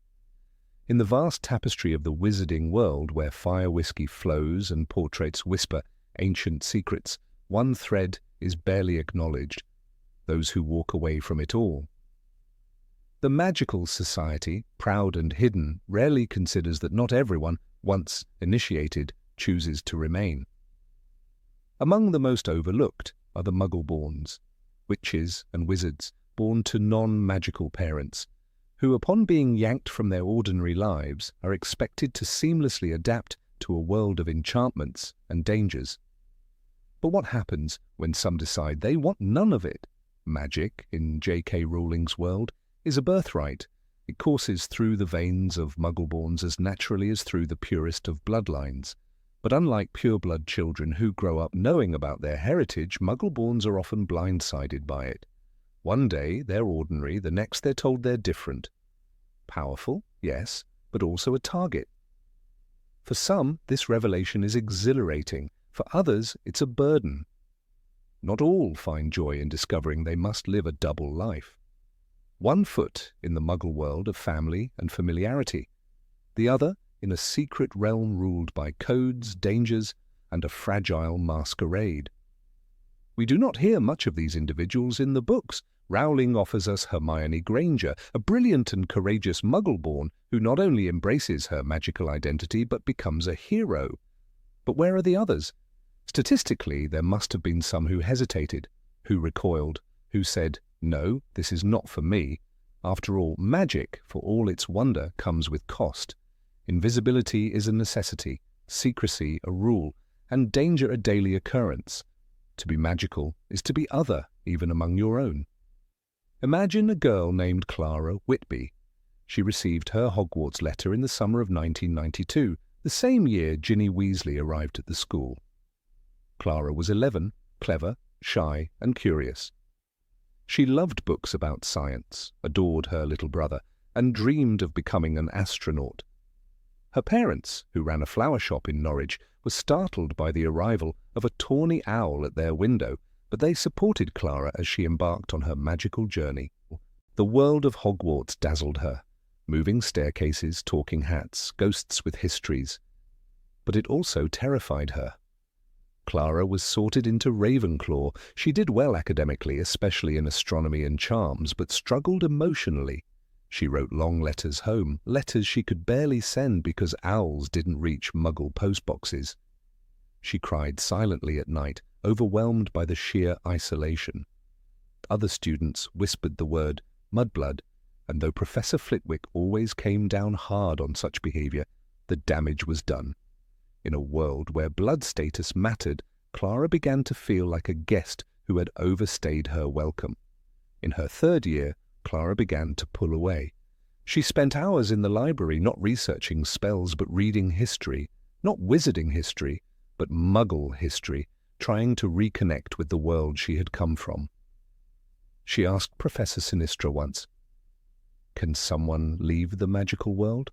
Speaker 1: In the vast tapestry of the wizarding world, where fire whiskey flows and portraits whisper ancient secrets, one thread is barely acknowledged: those who walk away from it all. The magical society, proud and hidden, rarely considers that not everyone, once initiated, chooses to remain. Among the most overlooked are the Muggleborns, witches and wizards born to non-magical parents, who, upon being yanked from their ordinary lives, are expected to seamlessly adapt to a world of enchantments and dangers. But what happens when some decide they want none of it? Magic, in J.K. Rowling's world, is a birthright. It courses through the veins of Muggleborns as naturally as through the purest of bloodlines. But unlike pureblood children who grow up knowing about their heritage, Muggleborns are often blindsided by it. One day they're ordinary, the next they're told they're different. Powerful, yes, but also a target. For some, this revelation is exhilarating. For others, it's a burden. Not all find joy in discovering they must live a double life. One foot in the Muggle world of family and familiarity, the other in a secret realm ruled by codes, dangers, and a fragile masquerade. We do not hear much of these individuals in the books. Rowling offers us Hermione Granger, a brilliant and courageous Muggleborn who not only embraces her magical identity but becomes a hero. But where are the others? Statistically, there must have been some who hesitated, who recoiled, who said, "No, this is not for me." After all, magic, for all its wonder, comes with cost. Invisibility is a necessity, secrecy a rule, and danger a daily occurrence. To be magical is to be other, even among your own. Imagine a girl named Clara Whitby. She received her Hogwarts letter in the summer of 1992, the same year Ginny Weasley arrived at the school. Clara was 11, clever, shy, and curious. She loved books about science, adored her little brother, and dreamed of becoming an astronaut. Her parents, who ran a flower shop in Norwich, were startled by the arrival of a tawny owl at their window, but they supported Clara as she embarked on her magical journey. The world of Hogwarts dazzled her. Moving staircases, talking hats, ghosts with histories. But it also terrified her. Clara was sorted into Ravenclaw. She did well academically, especially in astronomy and charms, but struggled emotionally. She wrote long letters home, letters she could barely send because owls didn't reach Muggle postboxes. She cried silently at night, overwhelmed by the sheer isolation. Other students whispered the word mudblood, and though Professor Flitwick always came down hard on such behaviour, the damage was done. In a world where blood status mattered, Clara began to feel like a guest who had overstayed her welcome. In her third year, Clara began to pull away. She spent hours in the library not researching spells but reading history, not wizarding history, but Muggle history, trying to reconnect with the world she had come from. She asked Professor Sinistra once, "Can someone leave the magical world?"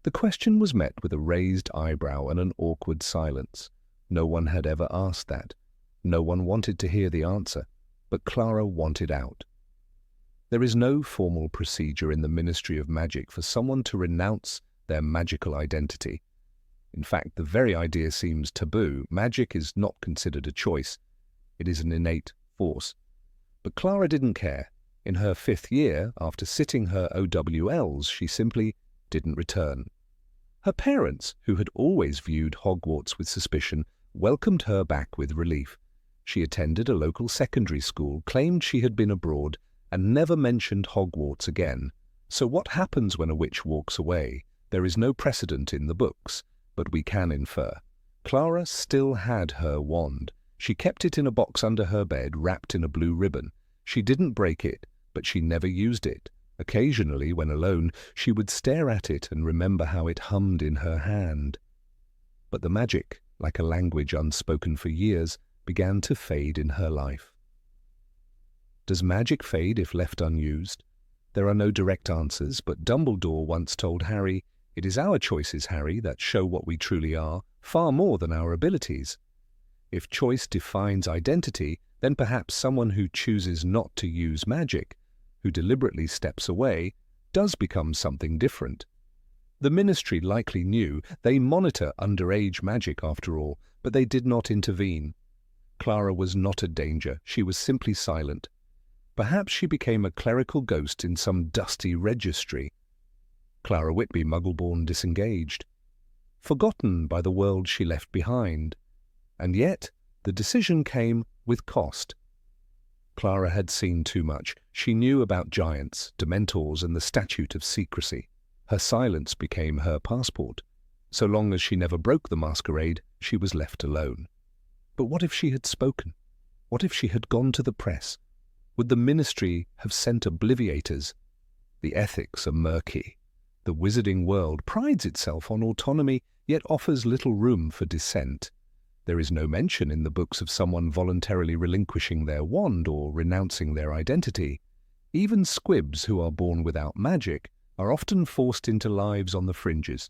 Speaker 1: The question was met with a raised eyebrow and an awkward silence. No one had ever asked that. No one wanted to hear the answer, but Clara wanted out. There is no formal procedure in the Ministry of Magic for someone to renounce their magical identity. In fact, the very idea seems taboo. Magic is not considered a choice. It is an innate force. But Clara didn't care. In her 5th year, after sitting her OWLs, she simply didn't return. Her parents, who had always viewed Hogwarts with suspicion, welcomed her back with relief. She attended a local secondary school, claimed she had been abroad, and never mentioned Hogwarts again. So what happens when a witch walks away? There is no precedent in the books, but we can infer. Clara still had her wand. She kept it in a box under her bed, wrapped in a blue ribbon. She didn't break it, but she never used it. Occasionally, when alone, she would stare at it and remember how it hummed in her hand. But the magic, like a language unspoken for years, began to fade in her life. Does magic fade if left unused? There are no direct answers, but Dumbledore once told Harry, "It is our choices, Harry, that show what we truly are, far more than our abilities." If choice defines identity, then perhaps someone who chooses not to use magic, who deliberately steps away, does become something different. The Ministry likely knew. They monitor underage magic after all, but they did not intervene. Clara was not a danger. She was simply silent. Perhaps she became a clerical ghost in some dusty registry. Clara Whitby, Muggleborn, disengaged, forgotten by the world she left behind. And yet, the decision came with cost. Clara had seen too much. She knew about giants, dementors, and the statute of secrecy. Her silence became her passport. So long as she never broke the masquerade, she was left alone. But what if she had spoken? What if she had gone to the press? Would the Ministry have sent obliviators? The ethics are murky. The wizarding world prides itself on autonomy, yet offers little room for dissent. There is no mention in the books of someone voluntarily relinquishing their wand or renouncing their identity. Even squibs who are born without magic are often forced into lives on the fringes.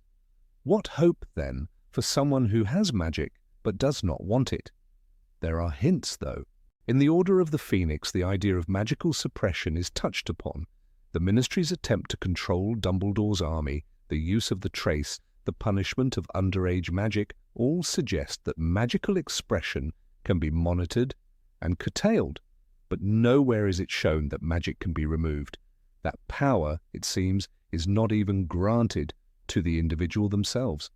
Speaker 1: What hope, then, for someone who has magic but does not want it? There are hints, though. In the Order of the Phoenix, the idea of magical suppression is touched upon. The Ministry's attempt to control Dumbledore's army, the use of the trace, the punishment of underage magic, all suggest that magical expression can be monitored and curtailed, but nowhere is it shown that magic can be removed. That power, it seems, is not even granted to the individual themselves.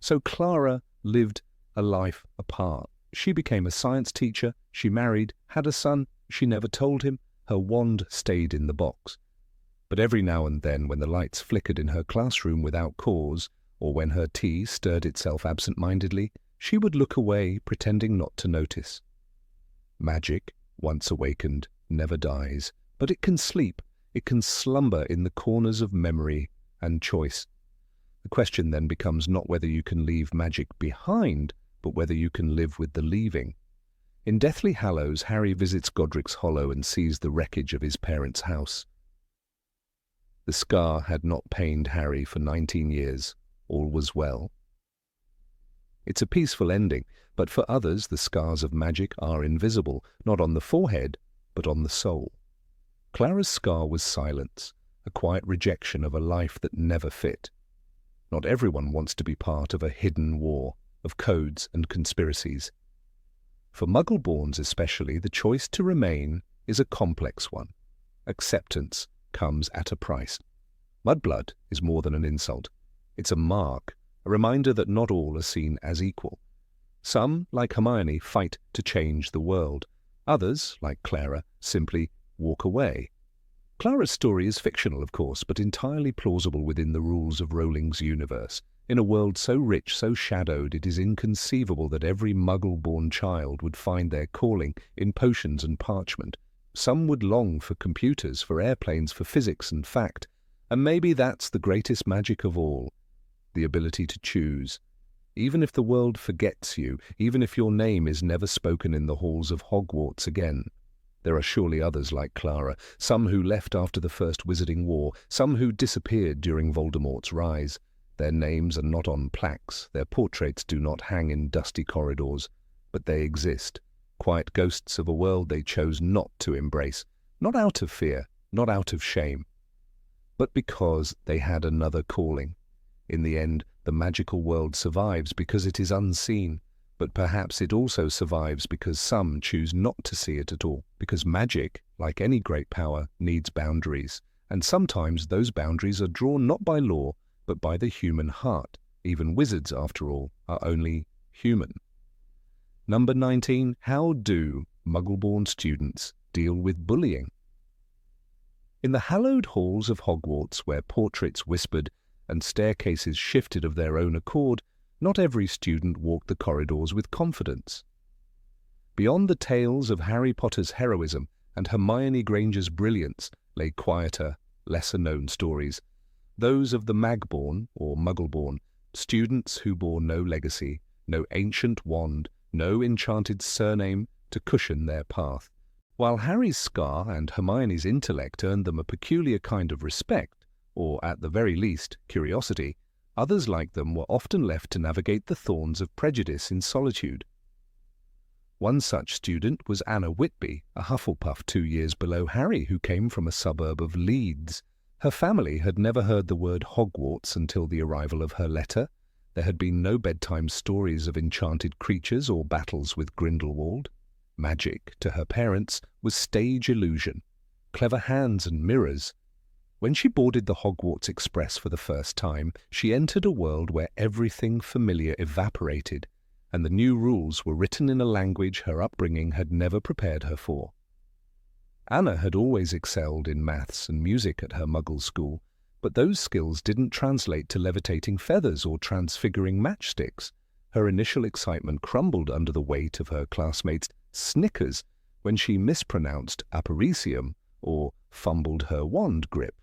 Speaker 1: So Clara lived a life apart. She became a science teacher, she married, had a son, she never told him, her wand stayed in the box. But every now and then, when the lights flickered in her classroom without cause, or when her tea stirred itself absent-mindedly, she would look away, pretending not to notice. Magic, once awakened, never dies, but it can sleep, it can slumber in the corners of memory and choice. The question then becomes not whether you can leave magic behind, but whether you can live with the leaving. In Deathly Hallows, Harry visits Godric's Hollow and sees the wreckage of his parents' house. The scar had not pained Harry for 19 years. All was well. It's a peaceful ending, but for others the scars of magic are invisible, not on the forehead, but on the soul. Clara's scar was silence, a quiet rejection of a life that never fit. Not everyone wants to be part of a hidden war, of codes and conspiracies. For Muggleborns especially, the choice to remain is a complex one. Acceptance comes at a price. Mudblood is more than an insult. It's a mark, a reminder that not all are seen as equal. Some, like Hermione, fight to change the world. Others, like Clara, simply walk away. Clara's story is fictional, of course, but entirely plausible within the rules of Rowling's universe. In a world so rich, so shadowed, it is inconceivable that every Muggle-born child would find their calling in potions and parchment. Some would long for computers, for airplanes, for physics and fact. And maybe that's the greatest magic of all, the ability to choose. Even if the world forgets you, even if your name is never spoken in the halls of Hogwarts again. There are surely others like Clara, some who left after the First Wizarding War, some who disappeared during Voldemort's rise. Their names are not on plaques, their portraits do not hang in dusty corridors, but they exist, quiet ghosts of a world they chose not to embrace, not out of fear, not out of shame, but because they had another calling. In the end, the magical world survives because it is unseen, but perhaps it also survives because some choose not to see it at all, because magic, like any great power, needs boundaries, and sometimes those boundaries are drawn not by law, but by the human heart. Even wizards, after all, are only human. Number 19. How do Muggleborn students deal with bullying? In the hallowed halls of Hogwarts, where portraits whispered and staircases shifted of their own accord, not every student walked the corridors with confidence. Beyond the tales of Harry Potter's heroism and Hermione Granger's brilliance lay quieter, lesser-known stories, those of the Magborn, or Muggleborn, students who bore no legacy, no ancient wand, no enchanted surname to cushion their path. While Harry's scar and Hermione's intellect earned them a peculiar kind of respect, or at the very least, curiosity, others like them were often left to navigate the thorns of prejudice in solitude. One such student was Anna Whitby, a Hufflepuff 2 years below Harry, who came from a suburb of Leeds. Her family had never heard the word Hogwarts until the arrival of her letter. There had been no bedtime stories of enchanted creatures or battles with Grindelwald. Magic, to her parents, was stage illusion, clever hands and mirrors. When she boarded the Hogwarts Express for the first time, she entered a world where everything familiar evaporated, and the new rules were written in a language her upbringing had never prepared her for. Anna had always excelled in maths and music at her Muggle school, but those skills didn't translate to levitating feathers or transfiguring matchsticks. Her initial excitement crumbled under the weight of her classmates' snickers when she mispronounced Aparecium or fumbled her wand grip.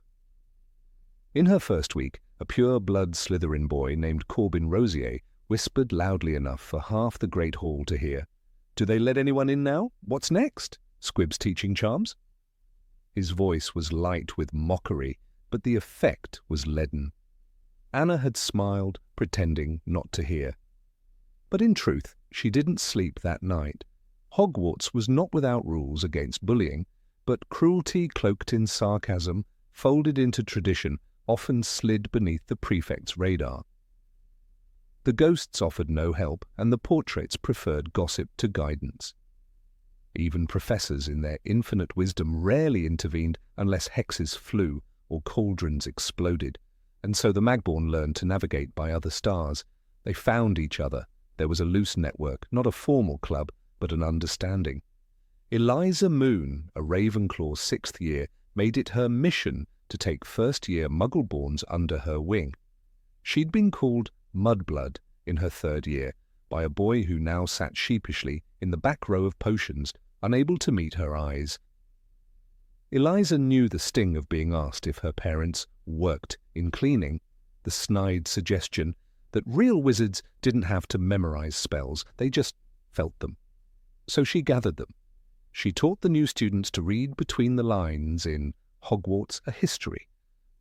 Speaker 1: In her first week, a pure-blood Slytherin boy named Corbin Rosier whispered loudly enough for half the Great Hall to hear, "Do they let anyone in now? What's next? Squib's teaching charms?" His voice was light with mockery, but the effect was leaden. Anna had smiled, pretending not to hear. But in truth, she didn't sleep that night. Hogwarts was not without rules against bullying, but cruelty cloaked in sarcasm, folded into tradition, often slid beneath the prefect's radar. The ghosts offered no help, and the portraits preferred gossip to guidance. Even professors in their infinite wisdom rarely intervened unless hexes flew or cauldrons exploded, and so the Magborn learned to navigate by other stars. They found each other. There was a loose network, not a formal club, but an understanding. Eliza Moon, a Ravenclaw 6th year, made it her mission to take first-year Muggleborns under her wing. She'd been called Mudblood in her 3rd year by a boy who now sat sheepishly in the back row of potions, unable to meet her eyes. Eliza knew the sting of being asked if her parents worked in cleaning, the snide suggestion that real wizards didn't have to memorize spells, they just felt them. So she gathered them. She taught the new students to read between the lines in Hogwarts a History,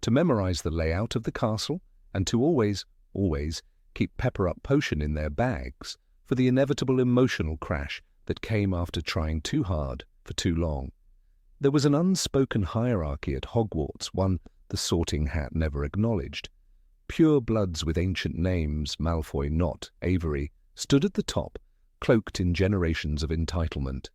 Speaker 1: to memorize the layout of the castle, and to always keep pepper-up potion in their bags for the inevitable emotional crash that came after trying too hard for too long. There was an unspoken hierarchy at Hogwarts, one the Sorting Hat never acknowledged. Pure bloods with ancient names, Malfoy not, Avery, stood at the top, cloaked in generations of entitlement.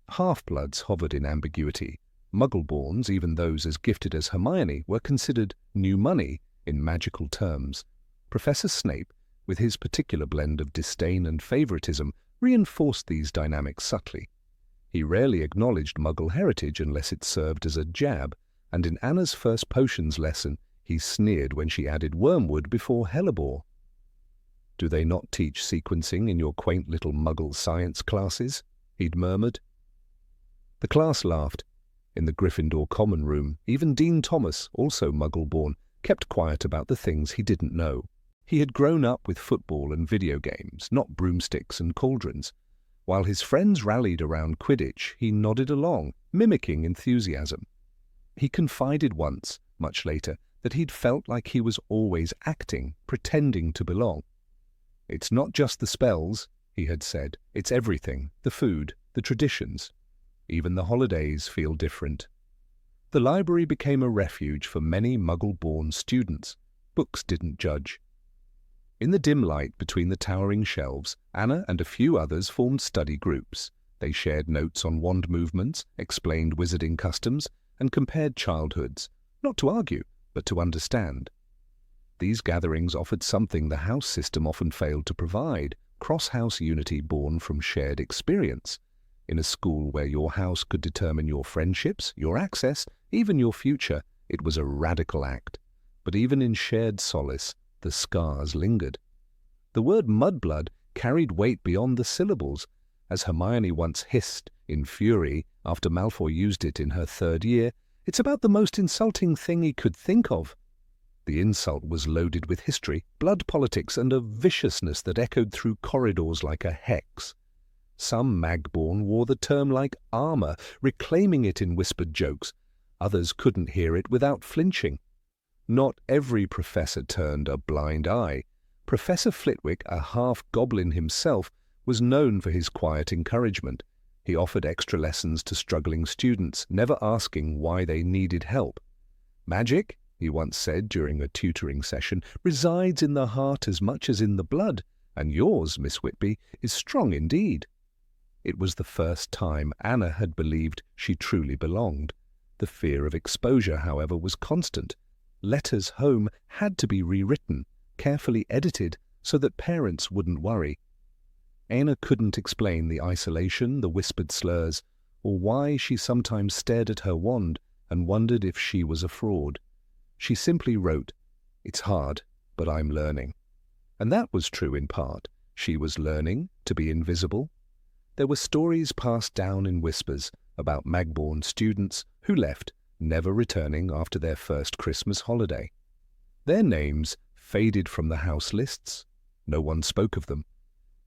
Speaker 1: Half-bloods hovered in ambiguity. Muggleborns, even those as gifted as Hermione, were considered new money in magical terms. Professor Snape, with his particular blend of disdain and favoritism, reinforced these dynamics subtly. He rarely acknowledged Muggle heritage unless it served as a jab, and in Anna's first potions lesson, he sneered when she added wormwood before hellebore. "Do they not teach sequencing in your quaint little Muggle science classes?" he'd murmured. The class laughed. In the Gryffindor common room, even Dean Thomas, also Muggleborn, kept quiet about the things he didn't know. He had grown up with football and video games, not broomsticks and cauldrons. While his friends rallied around Quidditch, he nodded along, mimicking enthusiasm. He confided once, much later, that he'd felt like he was always acting, pretending to belong. "It's not just the spells," he had said. "It's everything, the food, the traditions. Even the holidays feel different." The library became a refuge for many Muggle-born students. Books didn't judge. In the dim light between the towering shelves, Anna and a few others formed study groups. They shared notes on wand movements, explained wizarding customs, and compared childhoods, not to argue, but to understand. These gatherings offered something the house system often failed to provide, cross-house unity born from shared experience. In a school where your house could determine your friendships, your access, even your future, it was a radical act. But even in shared solace, the scars lingered. The word mudblood carried weight beyond the syllables, as Hermione once hissed in fury after Malfoy used it in her third year. "It's about the most insulting thing he could think of." The insult was loaded with history, blood politics, and a viciousness that echoed through corridors like a hex. Some Magborn wore the term like armor, reclaiming it in whispered jokes. Others couldn't hear it without flinching. Not every professor turned a blind eye. Professor Flitwick, a half-goblin himself, was known for his quiet encouragement. He offered extra lessons to struggling students, never asking why they needed help. "Magic," he once said during a tutoring session, "resides in the heart as much as in the blood, and yours, Miss Whitby, is strong indeed." It was the first time Anna had believed she truly belonged. The fear of exposure, however, was constant. Letters home had to be rewritten, carefully edited, so that parents wouldn't worry. Anna couldn't explain the isolation, the whispered slurs, or why she sometimes stared at her wand and wondered if she was a fraud. She simply wrote, "It's hard, but I'm learning." And that was true in part. She was learning to be invisible. There were stories passed down in whispers about Magborn students who left, never returning after their first Christmas holiday. Their names faded from the house lists. No one spoke of them.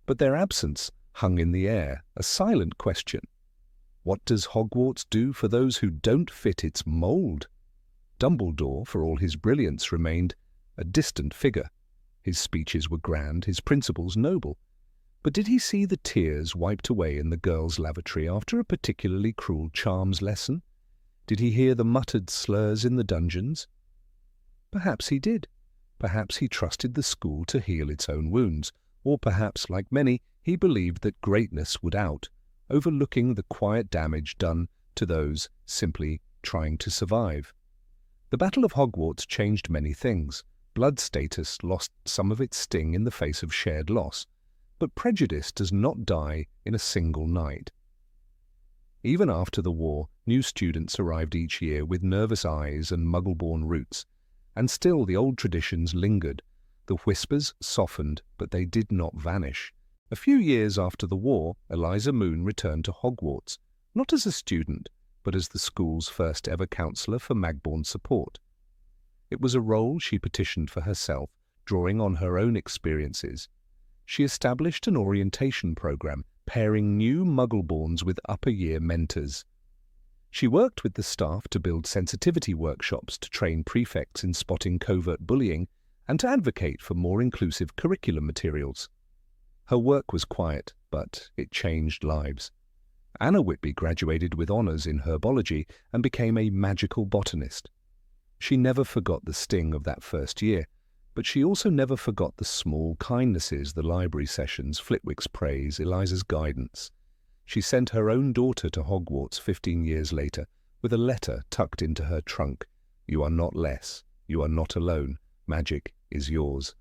Speaker 1: But their absence hung in the air, a silent question. What does Hogwarts do for those who don't fit its mould? Dumbledore, for all his brilliance, remained a distant figure. His speeches were grand, his principles noble. But did he see the tears wiped away in the girls' lavatory after a particularly cruel charms lesson? Did he hear the muttered slurs in the dungeons? Perhaps he did. Perhaps he trusted the school to heal its own wounds, or perhaps, like many, he believed that greatness would out, overlooking the quiet damage done to those simply trying to survive. The Battle of Hogwarts changed many things. Blood status lost some of its sting in the face of shared loss, but prejudice does not die in a single night. Even after the war, new students arrived each year with nervous eyes and Muggleborn roots, and still the old traditions lingered. The whispers softened, but they did not vanish. A few years after the war, Eliza Moon returned to Hogwarts, not as a student, but as the school's first ever counsellor for Magborn support. It was a role she petitioned for herself, drawing on her own experiences. She established an orientation program, pairing new Muggleborns with upper-year mentors. She worked with the staff to build sensitivity workshops to train prefects in spotting covert bullying and to advocate for more inclusive curriculum materials. Her work was quiet, but it changed lives. Anna Whitby graduated with honours in herbology and became a magical botanist. She never forgot the sting of that first year, But she also never forgot the small kindnesses, the library sessions, Flitwick's praise, Eliza's guidance. She sent her own daughter to Hogwarts 15 years later with a letter tucked into her trunk. "You are not less. You are not alone. Magic is yours."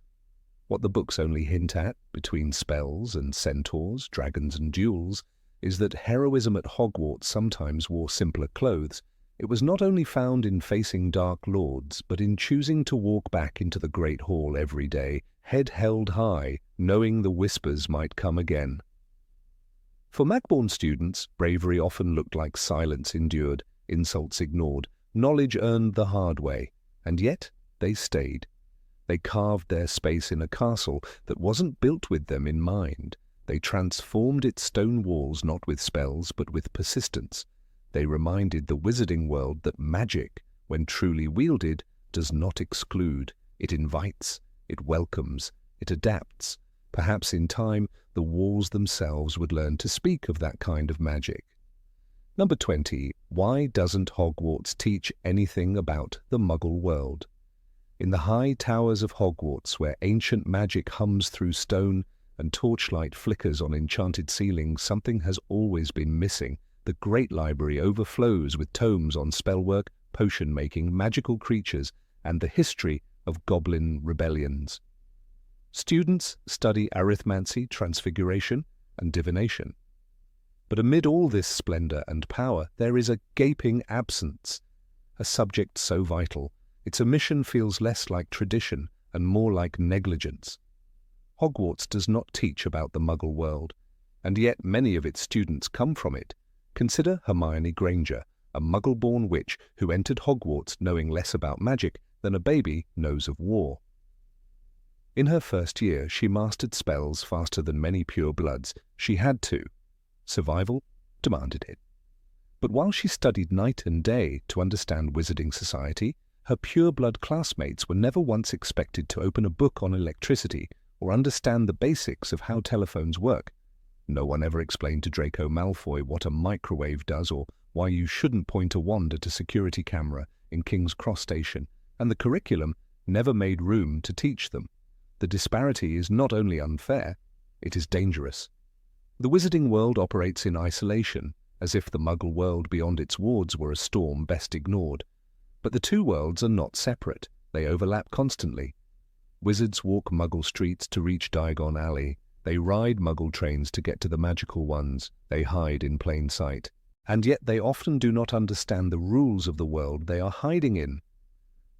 Speaker 1: What the books only hint at, between spells and centaurs, dragons and duels, is that heroism at Hogwarts sometimes wore simpler clothes. It was not only found in facing dark lords, but in choosing to walk back into the Great Hall every day, head held high, knowing the whispers might come again. For Muggleborn students, bravery often looked like silence endured, insults ignored, knowledge earned the hard way, and yet they stayed. They carved their space in a castle that wasn't built with them in mind. They transformed its stone walls not with spells, but with persistence. They reminded the wizarding world that magic, when truly wielded, does not exclude. It invites, it welcomes, it adapts. Perhaps in time, the walls themselves would learn to speak of that kind of magic. Number 20. Why doesn't Hogwarts teach anything about the Muggle world? In the high towers of Hogwarts, where ancient magic hums through stone and torchlight flickers on enchanted ceilings, something has always been missing. The great library overflows with tomes on spellwork, potion-making, magical creatures, and the history of goblin rebellions. Students study arithmancy, transfiguration, and divination. But amid all this splendor and power, there is a gaping absence. A subject so vital, its omission feels less like tradition and more like negligence. Hogwarts does not teach about the Muggle world, and yet many of its students come from it. Consider Hermione Granger, a Muggleborn witch who entered Hogwarts knowing less about magic than a baby knows of war. In her first year, she mastered spells faster than many purebloods. She had to. Survival demanded it. But while she studied night and day to understand wizarding society, her pureblood classmates were never once expected to open a book on electricity or understand the basics of how telephones work. No one ever explained to Draco Malfoy what a microwave does or why you shouldn't point a wand at a security camera in King's Cross Station, and the curriculum never made room to teach them. The disparity is not only unfair, it is dangerous. The wizarding world operates in isolation, as if the Muggle world beyond its wards were a storm best ignored. But the two worlds are not separate, they overlap constantly. Wizards walk Muggle streets to reach Diagon Alley. They ride Muggle trains to get to the magical ones. They hide in plain sight. And yet they often do not understand the rules of the world they are hiding in.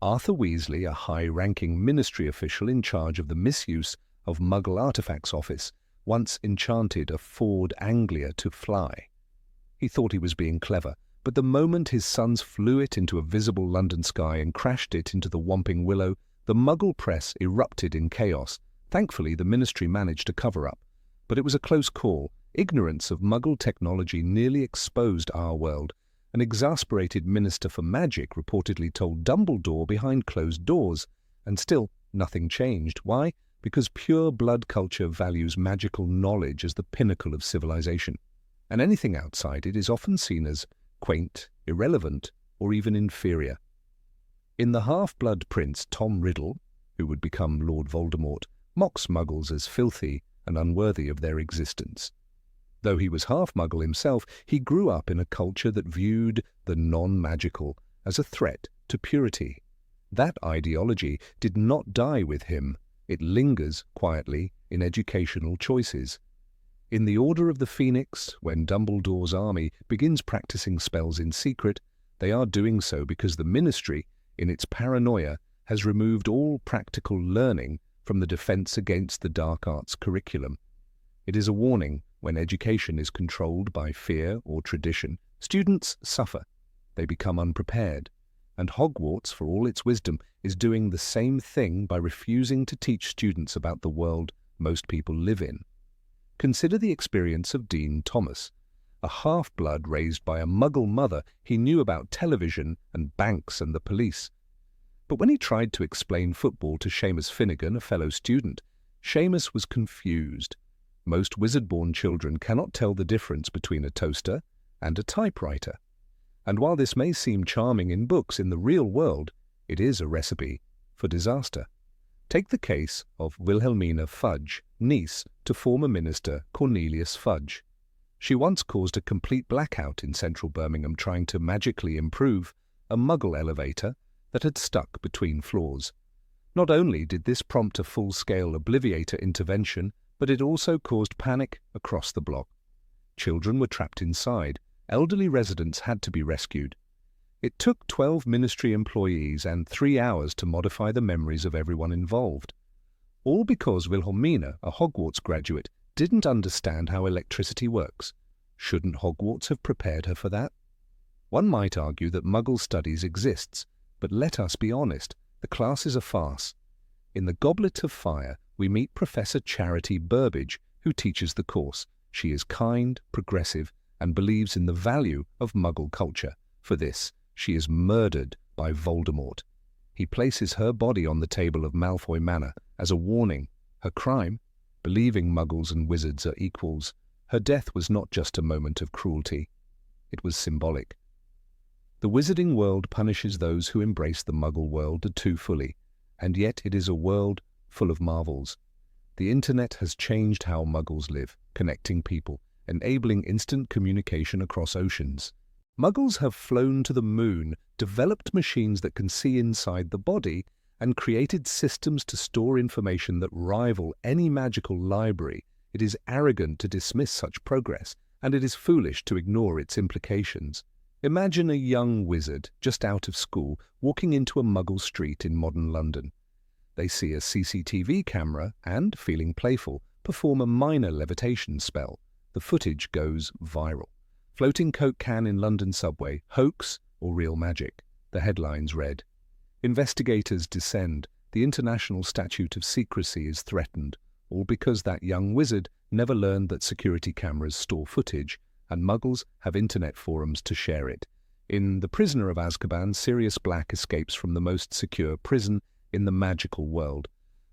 Speaker 1: Arthur Weasley, a high-ranking ministry official in charge of the misuse of Muggle artifacts office, once enchanted a Ford Anglia to fly. He thought he was being clever, but the moment his sons flew it into a visible London sky and crashed it into the Whomping Willow, the Muggle press erupted in chaos. Thankfully, the ministry managed to cover up. But it was a close call. Ignorance of Muggle technology nearly exposed our world. An exasperated Minister for Magic reportedly told Dumbledore behind closed doors. And still, nothing changed. Why? Because pure blood culture values magical knowledge as the pinnacle of civilization. And anything outside it is often seen as quaint, irrelevant, or even inferior. In The Half-Blood Prince, Tom Riddle, who would become Lord Voldemort, mocks Muggles as filthy and unworthy of their existence. Though he was half-Muggle himself, he grew up in a culture that viewed the non-magical as a threat to purity. That ideology did not die with him. It lingers quietly in educational choices. In the Order of the Phoenix, when Dumbledore's army begins practicing spells in secret, they are doing so because the Ministry, in its paranoia, has removed all practical learning from the Defense Against the Dark Arts curriculum. It is a warning. When education is controlled by fear or tradition, students suffer. They become unprepared. And Hogwarts, for all its wisdom, is doing the same thing by refusing to teach students about the world most people live in. Consider the experience of Dean Thomas. A half-blood raised by a Muggle mother, he knew about television and banks and the police. But when he tried to explain football to Seamus Finnegan, a fellow student, Seamus was confused. Most wizard-born children cannot tell the difference between a toaster and a typewriter. And while this may seem charming in books, in the real world, it is a recipe for disaster. Take the case of Wilhelmina Fudge, niece to former minister Cornelius Fudge. She once caused a complete blackout in central Birmingham trying to magically improve a Muggle elevator that had stuck between floors. Not only did this prompt a full-scale obliviator intervention, but it also caused panic across the block. Children were trapped inside. Elderly residents had to be rescued. It took 12 ministry employees and 3 hours to modify the memories of everyone involved. All because Wilhelmina, a Hogwarts graduate, didn't understand how electricity works. Shouldn't Hogwarts have prepared her for that? One might argue that Muggle studies exists, but let us be honest, the class is a farce. In the Goblet of Fire, we meet Professor Charity Burbage, who teaches the course. She is kind, progressive, and believes in the value of Muggle culture. For this, she is murdered by Voldemort. He places her body on the table of Malfoy Manor as a warning. Her crime? Believing Muggles and wizards are equals. Her death was not just a moment of cruelty. It was symbolic. The wizarding world punishes those who embrace the Muggle world too fully, and yet it is a world full of marvels. The internet has changed how Muggles live, connecting people, enabling instant communication across oceans. Muggles have flown to the moon, developed machines that can see inside the body, and created systems to store information that rival any magical library. It is arrogant to dismiss such progress, and it is foolish to ignore its implications. Imagine a young wizard, just out of school, walking into a Muggle street in modern London. They see a CCTV camera and, feeling playful, perform a minor levitation spell. The footage goes viral. Floating Coke can in London subway, hoax or real magic? The headlines read. Investigators descend. The international statute of secrecy is threatened, all because that young wizard never learned that security cameras store footage, and Muggles have internet forums to share it. In The Prisoner of Azkaban, Sirius Black escapes from the most secure prison in the magical world.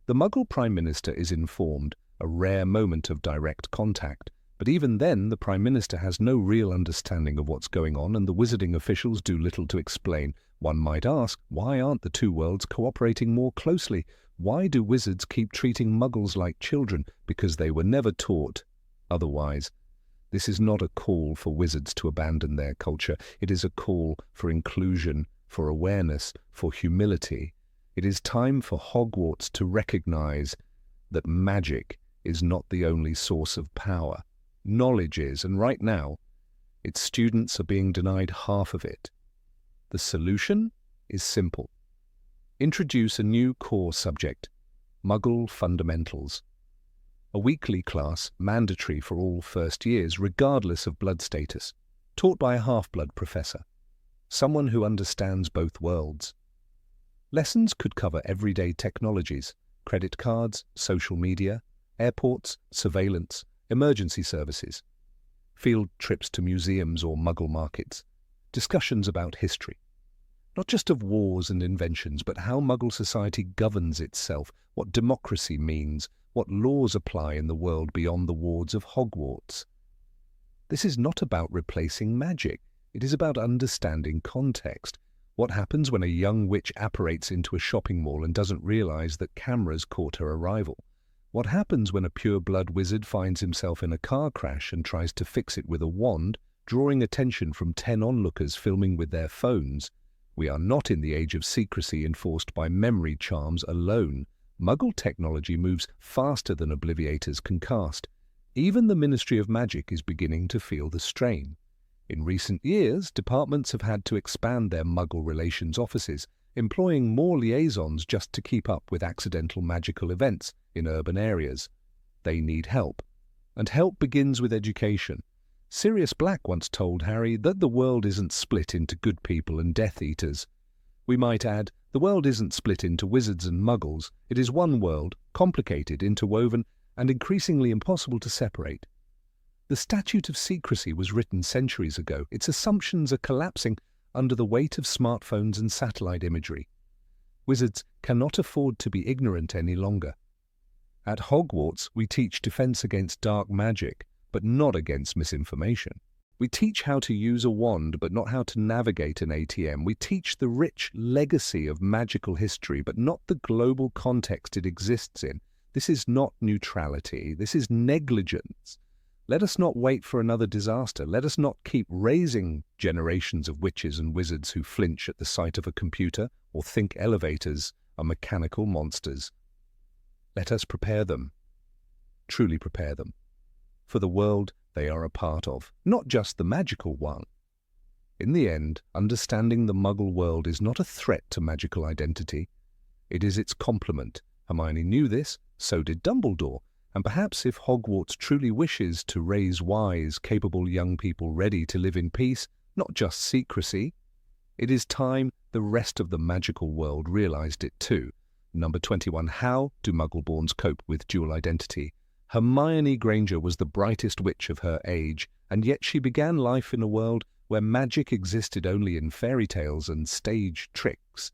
Speaker 1: The Muggle Prime Minister is informed, a rare moment of direct contact. But even then, the Prime Minister has no real understanding of what's going on, and the wizarding officials do little to explain. One might ask, why aren't the two worlds cooperating more closely? Why do wizards keep treating Muggles like children? Because they were never taught otherwise. This is not a call for wizards to abandon their culture. It is a call for inclusion, for awareness, for humility. It is time for Hogwarts to recognize that magic is not the only source of power. Knowledge is, and right now, its students are being denied half of it. The solution is simple. Introduce a new core subject, Muggle Fundamentals. A weekly class, mandatory for all first years, regardless of blood status, taught by a half-blood professor, someone who understands both worlds. Lessons could cover everyday technologies, credit cards, social media, airports, surveillance, emergency services, field trips to museums or Muggle markets, discussions about history, not just of wars and inventions, but how Muggle society governs itself, what democracy means, what laws apply in the world beyond the wards of Hogwarts. This is not about replacing magic. It is about understanding context. What happens when a young witch apparates into a shopping mall and doesn't realize that cameras caught her arrival? What happens when a pure-blood wizard finds himself in a car crash and tries to fix it with a wand, drawing attention from 10 onlookers filming with their phones? We are not in the age of secrecy enforced by memory charms alone. Muggle technology moves faster than obliviators can cast. Even the Ministry of Magic is beginning to feel the strain. In recent years, departments have had to expand their Muggle relations offices, employing more liaisons just to keep up with accidental magical events in urban areas. They need help, and help begins with education. Sirius Black once told Harry that the world isn't split into good people and Death Eaters. We might add, the world isn't split into wizards and Muggles. It is one world, complicated, interwoven, and increasingly impossible to separate. The Statute of Secrecy was written centuries ago. Its assumptions are collapsing under the weight of smartphones and satellite imagery. Wizards cannot afford to be ignorant any longer. At Hogwarts, we teach defense against dark magic, but not against misinformation. We teach how to use a wand, but not how to navigate an ATM. We teach the rich legacy of magical history, but not the global context it exists in. This is not neutrality. This is negligence. Let us not wait for another disaster. Let us not keep raising generations of witches and wizards who flinch at the sight of a computer or think elevators are mechanical monsters. Let us prepare them, truly prepare them, for the world they are a part of, not just the magical one. In the end, understanding the Muggle world is not a threat to magical identity. It is its complement. Hermione knew this, so did Dumbledore, and perhaps if Hogwarts truly wishes to raise wise, capable young people ready to live in peace, not just secrecy, it is time the rest of the magical world realized it too. Number 21. How do Muggleborns cope with dual identity? Hermione Granger was the brightest witch of her age, and yet she began life in a world where magic existed only in fairy tales and stage tricks.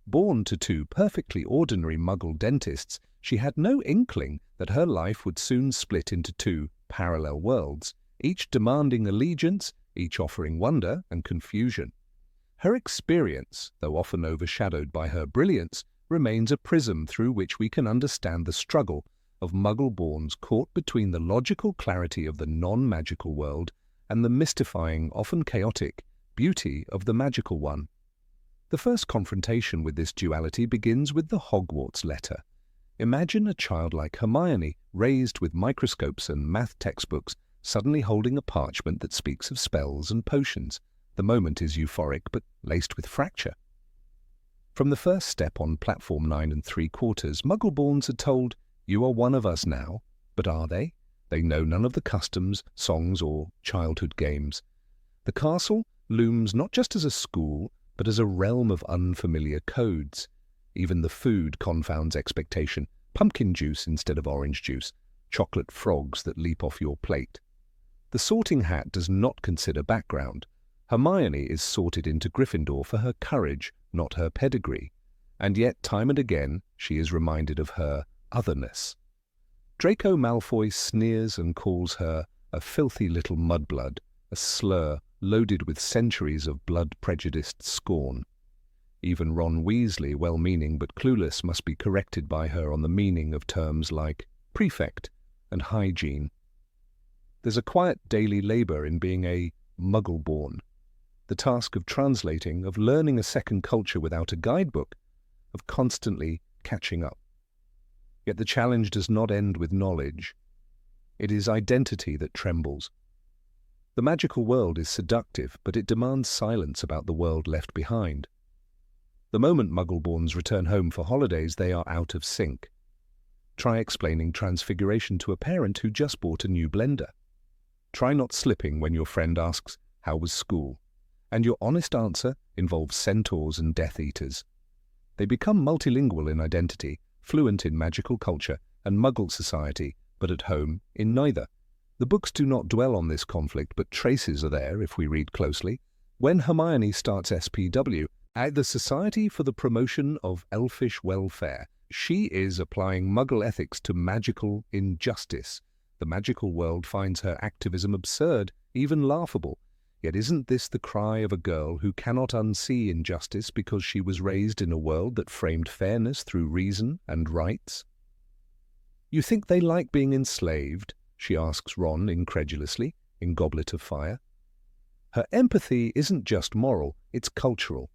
Speaker 1: Born to two perfectly ordinary Muggle dentists, she had no inkling that her life would soon split into two parallel worlds, each demanding allegiance, each offering wonder and confusion. Her experience, though often overshadowed by her brilliance, remains a prism through which we can understand the struggle of Muggleborns caught between the logical clarity of the non-magical world and the mystifying, often chaotic, beauty of the magical one. The first confrontation with this duality begins with the Hogwarts letter. Imagine a child like Hermione, raised with microscopes and math textbooks, suddenly holding a parchment that speaks of spells and potions. The moment is euphoric, but laced with fracture. From the first step on platform 9 3/4, Muggleborns are told, "You are one of us now," but are they? They know none of the customs, songs, or childhood games. The castle looms not just as a school, but as a realm of unfamiliar codes. Even the food confounds expectation. Pumpkin juice instead of orange juice, chocolate frogs that leap off your plate. The sorting hat does not consider background. Hermione is sorted into Gryffindor for her courage, not her pedigree. And yet, time and again, she is reminded of her otherness. Draco Malfoy sneers and calls her a filthy little mudblood, a slur loaded with centuries of blood-prejudiced scorn. Even Ron Weasley, well-meaning but clueless, must be corrected by her on the meaning of terms like prefect and hygiene. There's a quiet daily labour in being a Muggleborn, the task of translating, of learning a second culture without a guidebook, of constantly catching up. Yet the challenge does not end with knowledge. It is identity that trembles. The magical world is seductive, but it demands silence about the world left behind. The moment Muggleborns return home for holidays, they are out of sync. Try explaining Transfiguration to a parent who just bought a new blender. Try not slipping when your friend asks, "How was school?" and your honest answer involves centaurs and Death Eaters. They become multilingual in identity, fluent in magical culture and Muggle society, but at home in neither. The books do not dwell on this conflict, but traces are there if we read closely. When Hermione starts SPW, at the Society for the Promotion of Elfish Welfare, she is applying Muggle ethics to magical injustice. The magical world finds her activism absurd, even laughable. Yet isn't this the cry of a girl who cannot unsee injustice because she was raised in a world that framed fairness through reason and rights? "You think they like being enslaved?" she asks Ron incredulously in Goblet of Fire. Her empathy isn't just moral, it's cultural.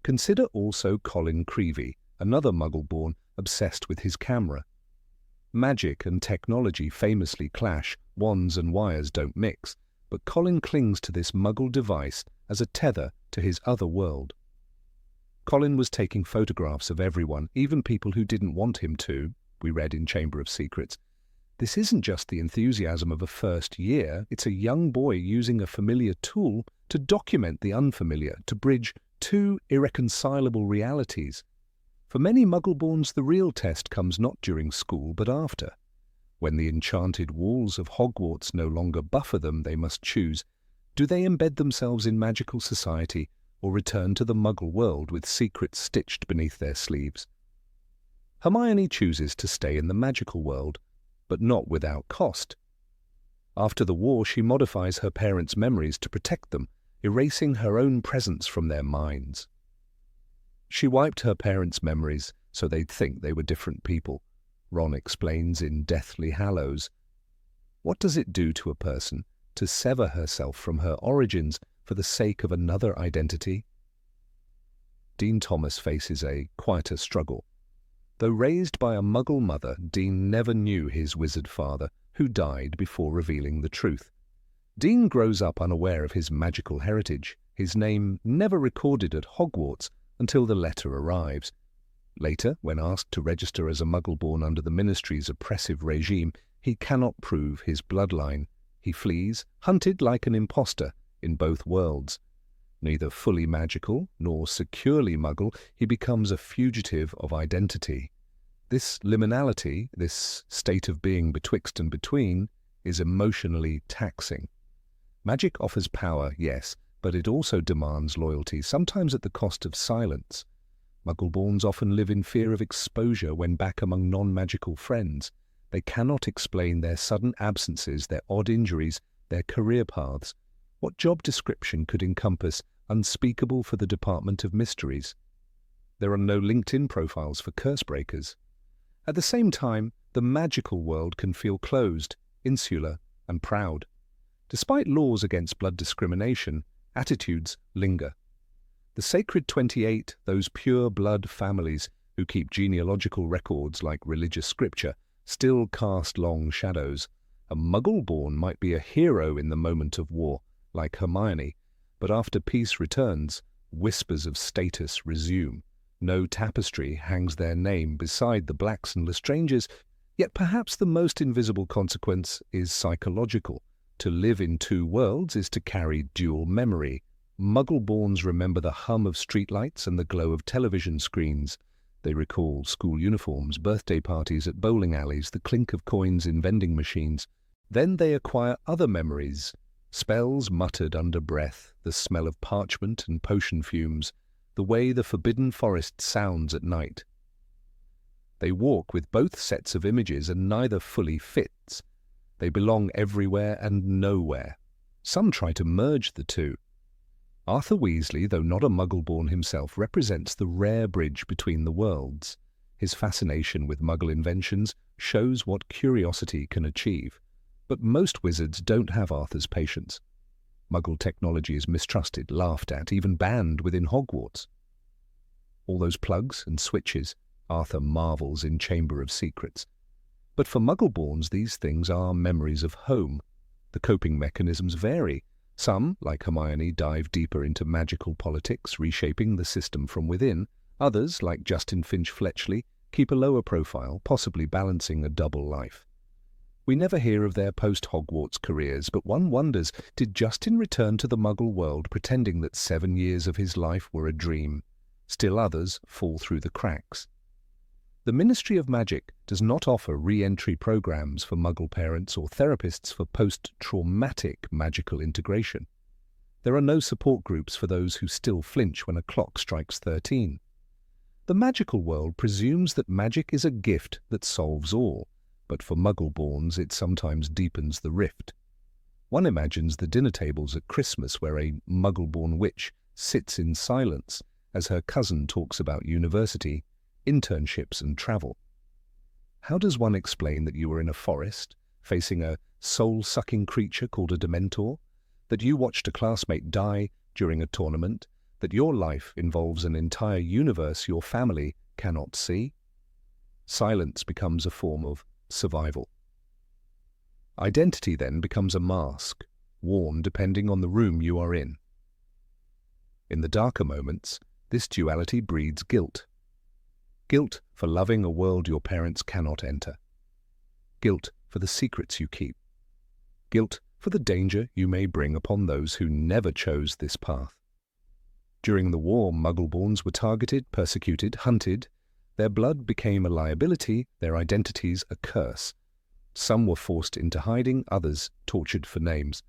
Speaker 1: Consider also Colin Creevey, another Muggleborn obsessed with his camera. Magic and technology famously clash, wands and wires don't mix, but Colin clings to this Muggle device as a tether to his other world. Colin was taking photographs of everyone, even people who didn't want him to, we read in Chamber of Secrets. This isn't just the enthusiasm of a first year, it's a young boy using a familiar tool to document the unfamiliar, to bridge two irreconcilable realities. For many Muggleborns, the real test comes not during school, but after. When the enchanted walls of Hogwarts no longer buffer them, they must choose. Do they embed themselves in magical society, or return to the Muggle world with secrets stitched beneath their sleeves? Hermione chooses to stay in the magical world, but not without cost. After the war, she modifies her parents' memories to protect them, erasing her own presence from their minds. She wiped her parents' memories so they'd think they were different people, Ron explains in Deathly Hallows. What does it do to a person to sever herself from her origins for the sake of another identity? Dean Thomas faces a quieter struggle. Though raised by a Muggle mother, Dean never knew his wizard father, who died before revealing the truth. Dean grows up unaware of his magical heritage, his name never recorded at Hogwarts until the letter arrives. Later, when asked to register as a Muggleborn under the Ministry's oppressive regime, he cannot prove his bloodline. He flees, hunted like an imposter in both worlds. Neither fully magical nor securely Muggle, he becomes a fugitive of identity. This liminality, this state of being betwixt and between, is emotionally taxing. Magic offers power, yes, but it also demands loyalty, sometimes at the cost of silence. Muggleborns often live in fear of exposure when back among non-magical friends. They cannot explain their sudden absences, their odd injuries, their career paths. What job description could encompass unspeakable for the Department of Mysteries? There are no LinkedIn profiles for curse breakers. At the same time, the magical world can feel closed, insular, and proud. Despite laws against blood discrimination, attitudes linger. The Sacred 28, those pure blood families who keep genealogical records like religious scripture, still cast long shadows. A Muggleborn might be a hero in the moment of war, like Hermione, but after peace returns, whispers of status resume. No tapestry hangs their name beside the Blacks and Lestranges, yet perhaps the most invisible consequence is psychological. To live in two worlds is to carry dual memory. Muggleborns remember the hum of streetlights and the glow of television screens. They recall school uniforms, birthday parties at bowling alleys, the clink of coins in vending machines. Then they acquire other memories, spells muttered under breath, the smell of parchment and potion fumes, the way the forbidden forest sounds at night. They walk with both sets of images and neither fully fits. They belong everywhere and nowhere. Some try to merge the two. Arthur Weasley, though not a Muggleborn himself, represents the rare bridge between the worlds. His fascination with Muggle inventions shows what curiosity can achieve. But most wizards don't have Arthur's patience. Muggle technology is mistrusted, laughed at, even banned within Hogwarts. All those plugs and switches, Arthur marvels in Chamber of Secrets. But for Muggleborns, these things are memories of home. The coping mechanisms vary. Some, like Hermione, dive deeper into magical politics, reshaping the system from within. Others, like Justin Finch-Fletchley, keep a lower profile, possibly balancing a double life. We never hear of their post-Hogwarts careers, but one wonders, did Justin return to the Muggle world pretending that 7 years of his life were a dream? Still others fall through the cracks. The Ministry of Magic does not offer re-entry programs for Muggle parents or therapists for post-traumatic magical integration. There are no support groups for those who still flinch when a clock strikes 13. The magical world presumes that magic is a gift that solves all, but for Muggleborns it sometimes deepens the rift. One imagines the dinner tables at Christmas where a Muggleborn witch sits in silence as her cousin talks about university, internships and travel. How does one explain that you were in a forest, facing a soul-sucking creature called a Dementor, that you watched a classmate die during a tournament, that your life involves an entire universe your family cannot see? Silence becomes a form of survival. Identity then becomes a mask, worn depending on the room you are in. In the darker moments, this duality breeds guilt. Guilt for loving a world your parents cannot enter. Guilt for the secrets you keep. Guilt for the danger you may bring upon those who never chose this path. During the war, Muggleborns were targeted, persecuted, hunted. Their blood became a liability, their identities a curse. Some were forced into hiding, others tortured for names.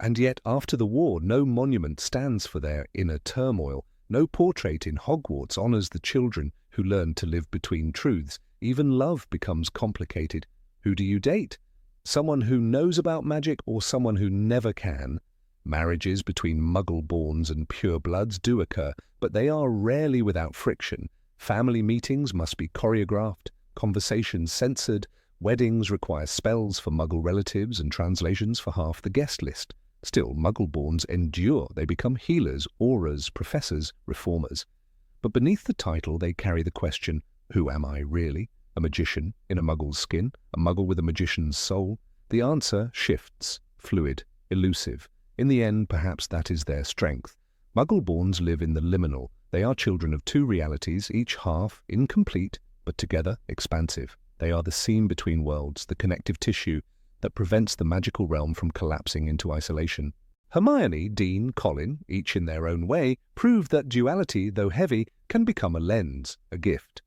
Speaker 1: And yet, after the war, no monument stands for their inner turmoil. No portrait in Hogwarts honors the children who learn to live between truths. Even love becomes complicated. Who do you date? Someone who knows about magic or someone who never can. Marriages between Muggleborns and purebloods do occur, but they are rarely without friction. Family meetings must be choreographed, conversations censored, weddings require spells for Muggle relatives and translations for half the guest list. Still, Muggleborns endure. They become healers, auras, professors, reformers. But beneath the title they carry the question, who am I really? A magician in a Muggle's skin? A Muggle with a magician's soul? The answer shifts, fluid, elusive. In the end, perhaps that is their strength. Muggleborns live in the liminal. They are children of two realities, each half incomplete, but together expansive. They are the seam between worlds, the connective tissue that prevents the magical realm from collapsing into isolation. Hermione, Dean, Colin, each in their own way, prove that duality, though heavy, can become a lens, a gift.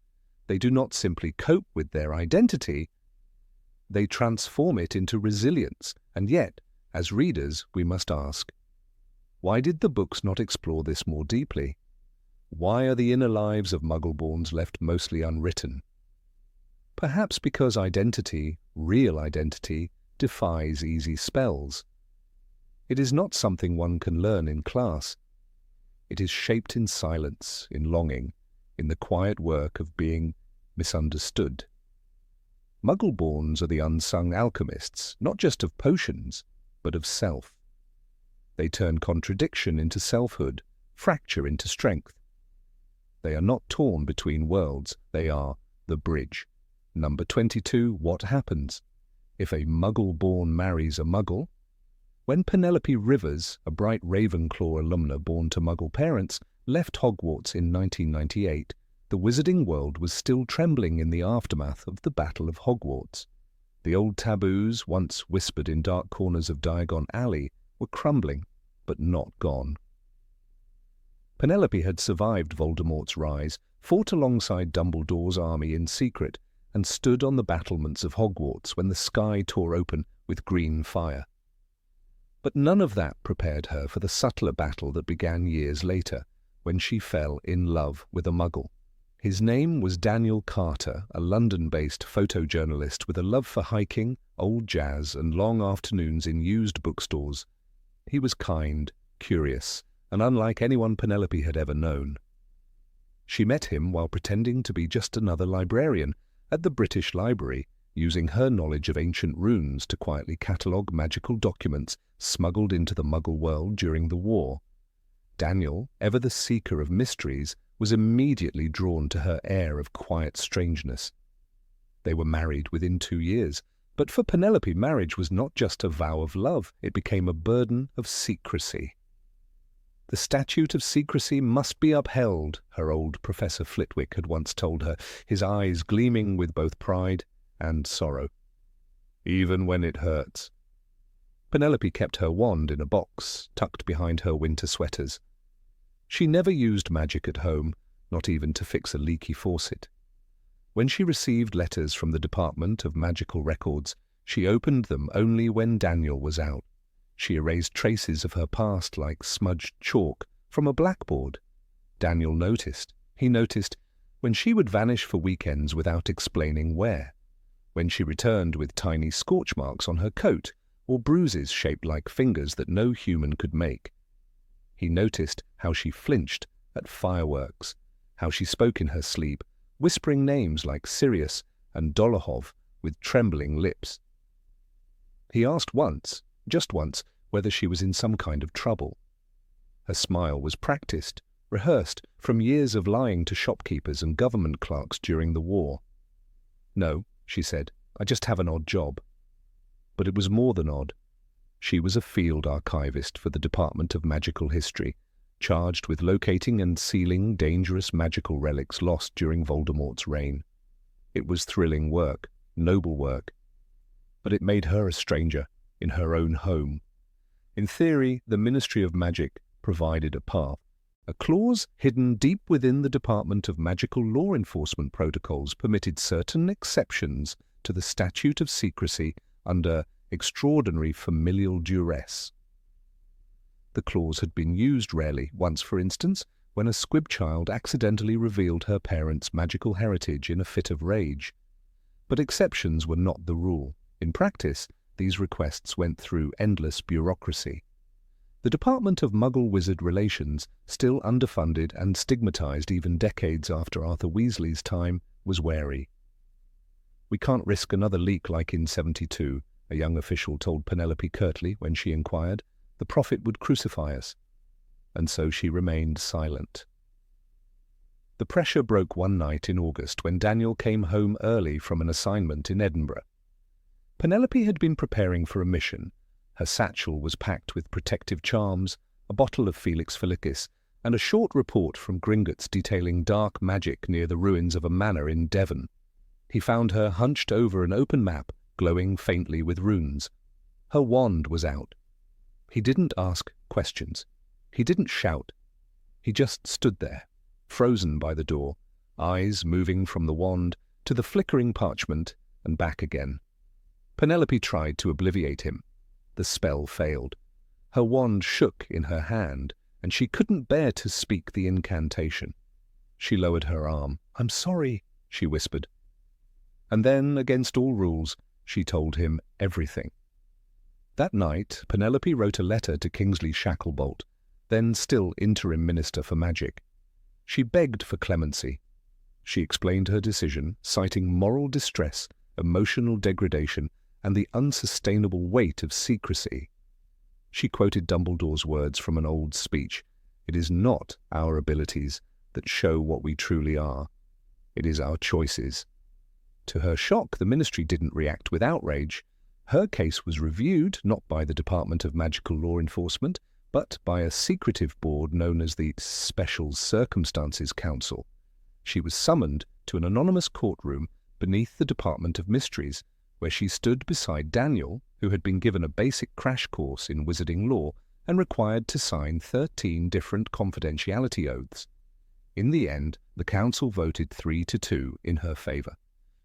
Speaker 1: They do not simply cope with their identity, they transform it into resilience. And yet, as readers, we must ask, why did the books not explore this more deeply? Why are the inner lives of Muggleborns left mostly unwritten? Perhaps because identity, real identity, defies easy spells. It is not something one can learn in class. It is shaped in silence, in longing, in the quiet work of being misunderstood. Muggleborns are the unsung alchemists, not just of potions, but of self. They turn contradiction into selfhood, fracture into strength. They are not torn between worlds, they are the bridge. Number 22, what happens? If a Muggleborn marries a Muggle? When Penelope Rivers, a bright Ravenclaw alumna born to Muggle parents, left Hogwarts in 1998, the wizarding world was still trembling in the aftermath of the Battle of Hogwarts. The old taboos, once whispered in dark corners of Diagon Alley, were crumbling, but not gone. Penelope had survived Voldemort's rise, fought alongside Dumbledore's army in secret, and stood on the battlements of Hogwarts when the sky tore open with green fire. But none of that prepared her for the subtler battle that began years later, when she fell in love with a Muggle. His name was Daniel Carter, a London-based photojournalist with a love for hiking, old jazz, and long afternoons in used bookstores. He was kind, curious, and unlike anyone Penelope had ever known. She met him while pretending to be just another librarian at the British Library, using her knowledge of ancient runes to quietly catalogue magical documents smuggled into the Muggle world during the war. Daniel, ever the seeker of mysteries, was immediately drawn to her air of quiet strangeness. They were married within 2 years, but for Penelope, marriage was not just a vow of love, it became a burden of secrecy. The statute of secrecy must be upheld, her old Professor Flitwick had once told her, his eyes gleaming with both pride and sorrow. Even when it hurts. Penelope kept her wand in a box, tucked behind her winter sweaters. She never used magic at home, not even to fix a leaky faucet. When she received letters from the Department of Magical Records, she opened them only when Daniel was out. She erased traces of her past like smudged chalk from a blackboard. Daniel noticed. He noticed when she would vanish for weekends without explaining where, when she returned with tiny scorch marks on her coat or bruises shaped like fingers that no human could make. He noticed how she flinched at fireworks, how she spoke in her sleep, whispering names like Sirius and Dolohov with trembling lips. He asked once, just once, whether she was in some kind of trouble. Her smile was practiced, rehearsed from years of lying to shopkeepers and government clerks during the war. "No," she said, "I just have an odd job." But it was more than odd. She was a field archivist for the Department of Magical History, charged with locating and sealing dangerous magical relics lost during Voldemort's reign. It was thrilling work, noble work, but it made her a stranger in her own home. In theory, the Ministry of Magic provided a path, a clause hidden deep within the Department of Magical Law Enforcement protocols permitted certain exceptions to the statute of secrecy under extraordinary familial duress. The clause had been used rarely, once for instance, when a squib child accidentally revealed her parents' magical heritage in a fit of rage. But exceptions were not the rule. In practice, these requests went through endless bureaucracy. The Department of Muggle-Wizard Relations, still underfunded and stigmatized even decades after Arthur Weasley's time, was wary. "We can't risk another leak like in 72, a young official told Penelope curtly when she inquired. "The Prophet would crucify us." And so she remained silent. The pressure broke one night in August when Daniel came home early from an assignment in Edinburgh. Penelope had been preparing for a mission. Her satchel was packed with protective charms, a bottle of Felix Felicis, and a short report from Gringotts detailing dark magic near the ruins of a manor in Devon. He found her hunched over an open map, glowing faintly with runes. Her wand was out. He didn't ask questions. He didn't shout. He just stood there, frozen by the door, eyes moving from the wand to the flickering parchment and back again. Penelope tried to obliviate him. The spell failed. Her wand shook in her hand, and she couldn't bear to speak the incantation. She lowered her arm. "I'm sorry," she whispered. And then, against all rules, she told him everything. That night, Penelope wrote a letter to Kingsley Shacklebolt, then still interim Minister for Magic. She begged for clemency. She explained her decision, citing moral distress, emotional degradation, and the unsustainable weight of secrecy. She quoted Dumbledore's words from an old speech. "It is not our abilities that show what we truly are. It is our choices." To her shock, the Ministry didn't react with outrage. Her case was reviewed not by the Department of Magical Law Enforcement, but by a secretive board known as the Special Circumstances Council. She was summoned to an anonymous courtroom beneath the Department of Mysteries, where she stood beside Daniel, who had been given a basic crash course in wizarding law and required to sign 13 different confidentiality oaths. In the end, the council voted 3-2 in her favor.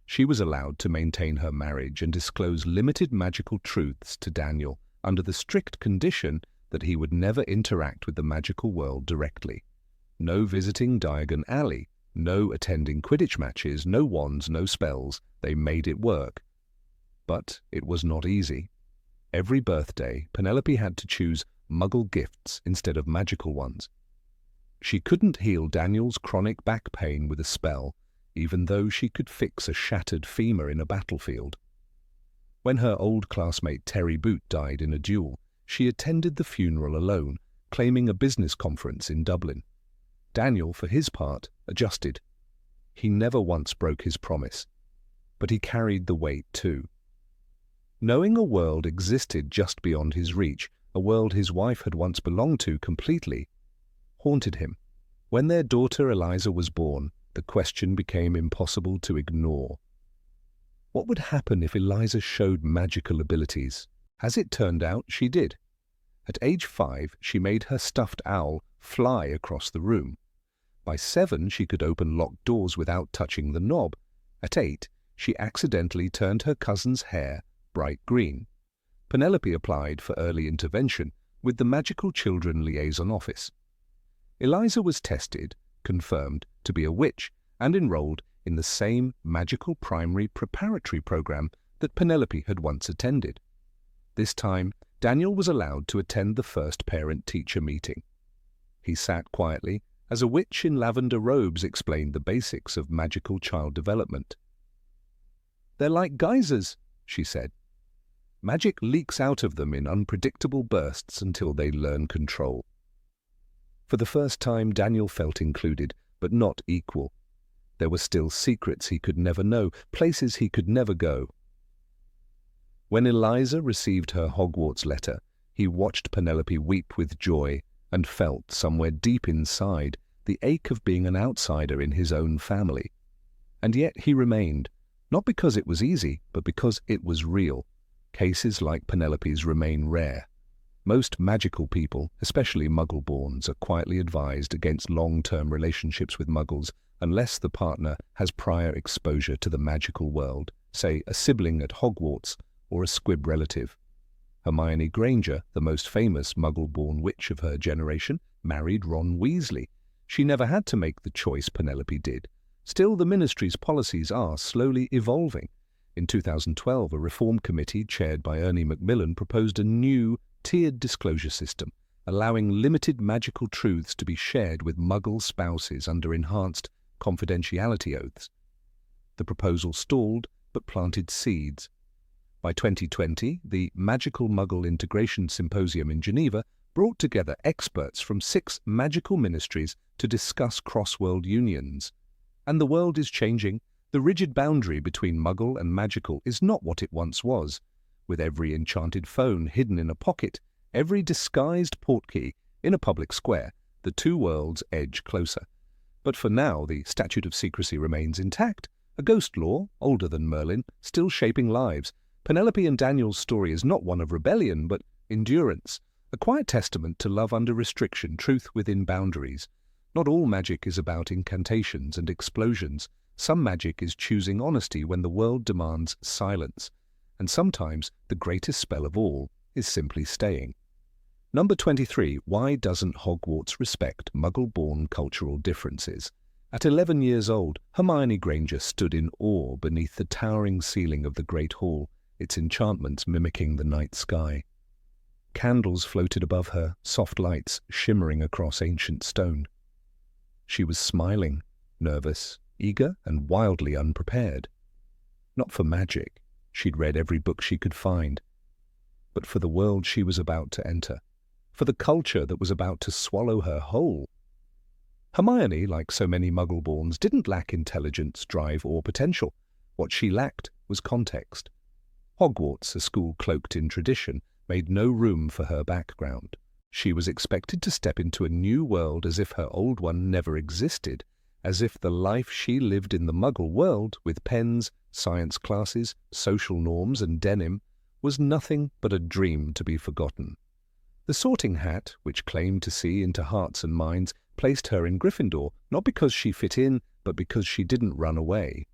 Speaker 1: She was allowed to maintain her marriage and disclose limited magical truths to Daniel under the strict condition that he would never interact with the magical world directly. No visiting Diagon Alley, no attending Quidditch matches, no wands, no spells. They made it work. But it was not easy. Every birthday, Penelope had to choose Muggle gifts instead of magical ones. She couldn't heal Daniel's chronic back pain with a spell, even though she could fix a shattered femur in a battlefield. When her old classmate Terry Boot died in a duel, she attended the funeral alone, claiming a business conference in Dublin. Daniel, for his part, adjusted. He never once broke his promise, but he carried the weight too. Knowing a world existed just beyond his reach, a world his wife had once belonged to completely, haunted him. When their daughter Eliza was born, the question became impossible to ignore. What would happen if Eliza showed magical abilities? As it turned out, she did. At age 5, she made her stuffed owl fly across the room. By 7, she could open locked doors without touching the knob. At 8, she accidentally turned her cousin's hair bright green. Penelope applied for early intervention with the Magical Children Liaison Office. Eliza was tested, confirmed to be a witch, and enrolled in the same magical primary preparatory program that Penelope had once attended. This time, Daniel was allowed to attend the first parent-teacher meeting. He sat quietly as a witch in lavender robes explained the basics of magical child development. "They're like geysers," she said. "Magic leaks out of them in unpredictable bursts until they learn control." For the first time, Daniel felt included, but not equal. There were still secrets he could never know, places he could never go. When Eliza received her Hogwarts letter, he watched Penelope weep with joy and felt, somewhere deep inside, the ache of being an outsider in his own family. And yet he remained, not because it was easy, but because it was real. Cases like Penelope's remain rare. Most magical people, especially Muggleborns, are quietly advised against long-term relationships with Muggles unless the partner has prior exposure to the magical world, say a sibling at Hogwarts or a squib relative. Hermione Granger, the most famous Muggle-born witch of her generation, married Ron Weasley. She never had to make the choice Penelope did. Still, the Ministry's policies are slowly evolving. In 2012, a reform committee chaired by Ernie Macmillan proposed a new, tiered disclosure system, allowing limited magical truths to be shared with Muggle spouses under enhanced confidentiality oaths. The proposal stalled, but planted seeds. By 2020, the Magical Muggle Integration Symposium in Geneva brought together experts from 6 magical ministries to discuss cross-world unions. And the world is changing. The rigid boundary between Muggle and magical is not what it once was. With every enchanted phone hidden in a pocket, every disguised portkey in a public square, the two worlds edge closer. But for now, the statute of secrecy remains intact, a ghost law, older than Merlin, still shaping lives. Penelope and Daniel's story is not one of rebellion, but endurance, a quiet testament to love under restriction, truth within boundaries. Not all magic is about incantations and explosions. Some magic is choosing honesty when the world demands silence. And sometimes the greatest spell of all is simply staying. Number 23. Why doesn't Hogwarts respect Muggleborn cultural differences? At 11 years old, Hermione Granger stood in awe beneath the towering ceiling of the Great Hall, its enchantments mimicking the night sky. Candles floated above her, soft lights shimmering across ancient stone. She was smiling, nervous, eager, and wildly unprepared. Not for magic. She'd read every book she could find. But for the world she was about to enter. For the culture that was about to swallow her whole. Hermione, like so many Muggleborns, didn't lack intelligence, drive, or potential. What she lacked was context. Hogwarts, a school cloaked in tradition, made no room for her background. She was expected to step into a new world as if her old one never existed, as if the life she lived in the Muggle world, with pens, science classes, social norms, and denim, was nothing but a dream to be forgotten. The sorting hat, which claimed to see into hearts and minds, placed her in Gryffindor, not because she fit in, but because she didn't run away.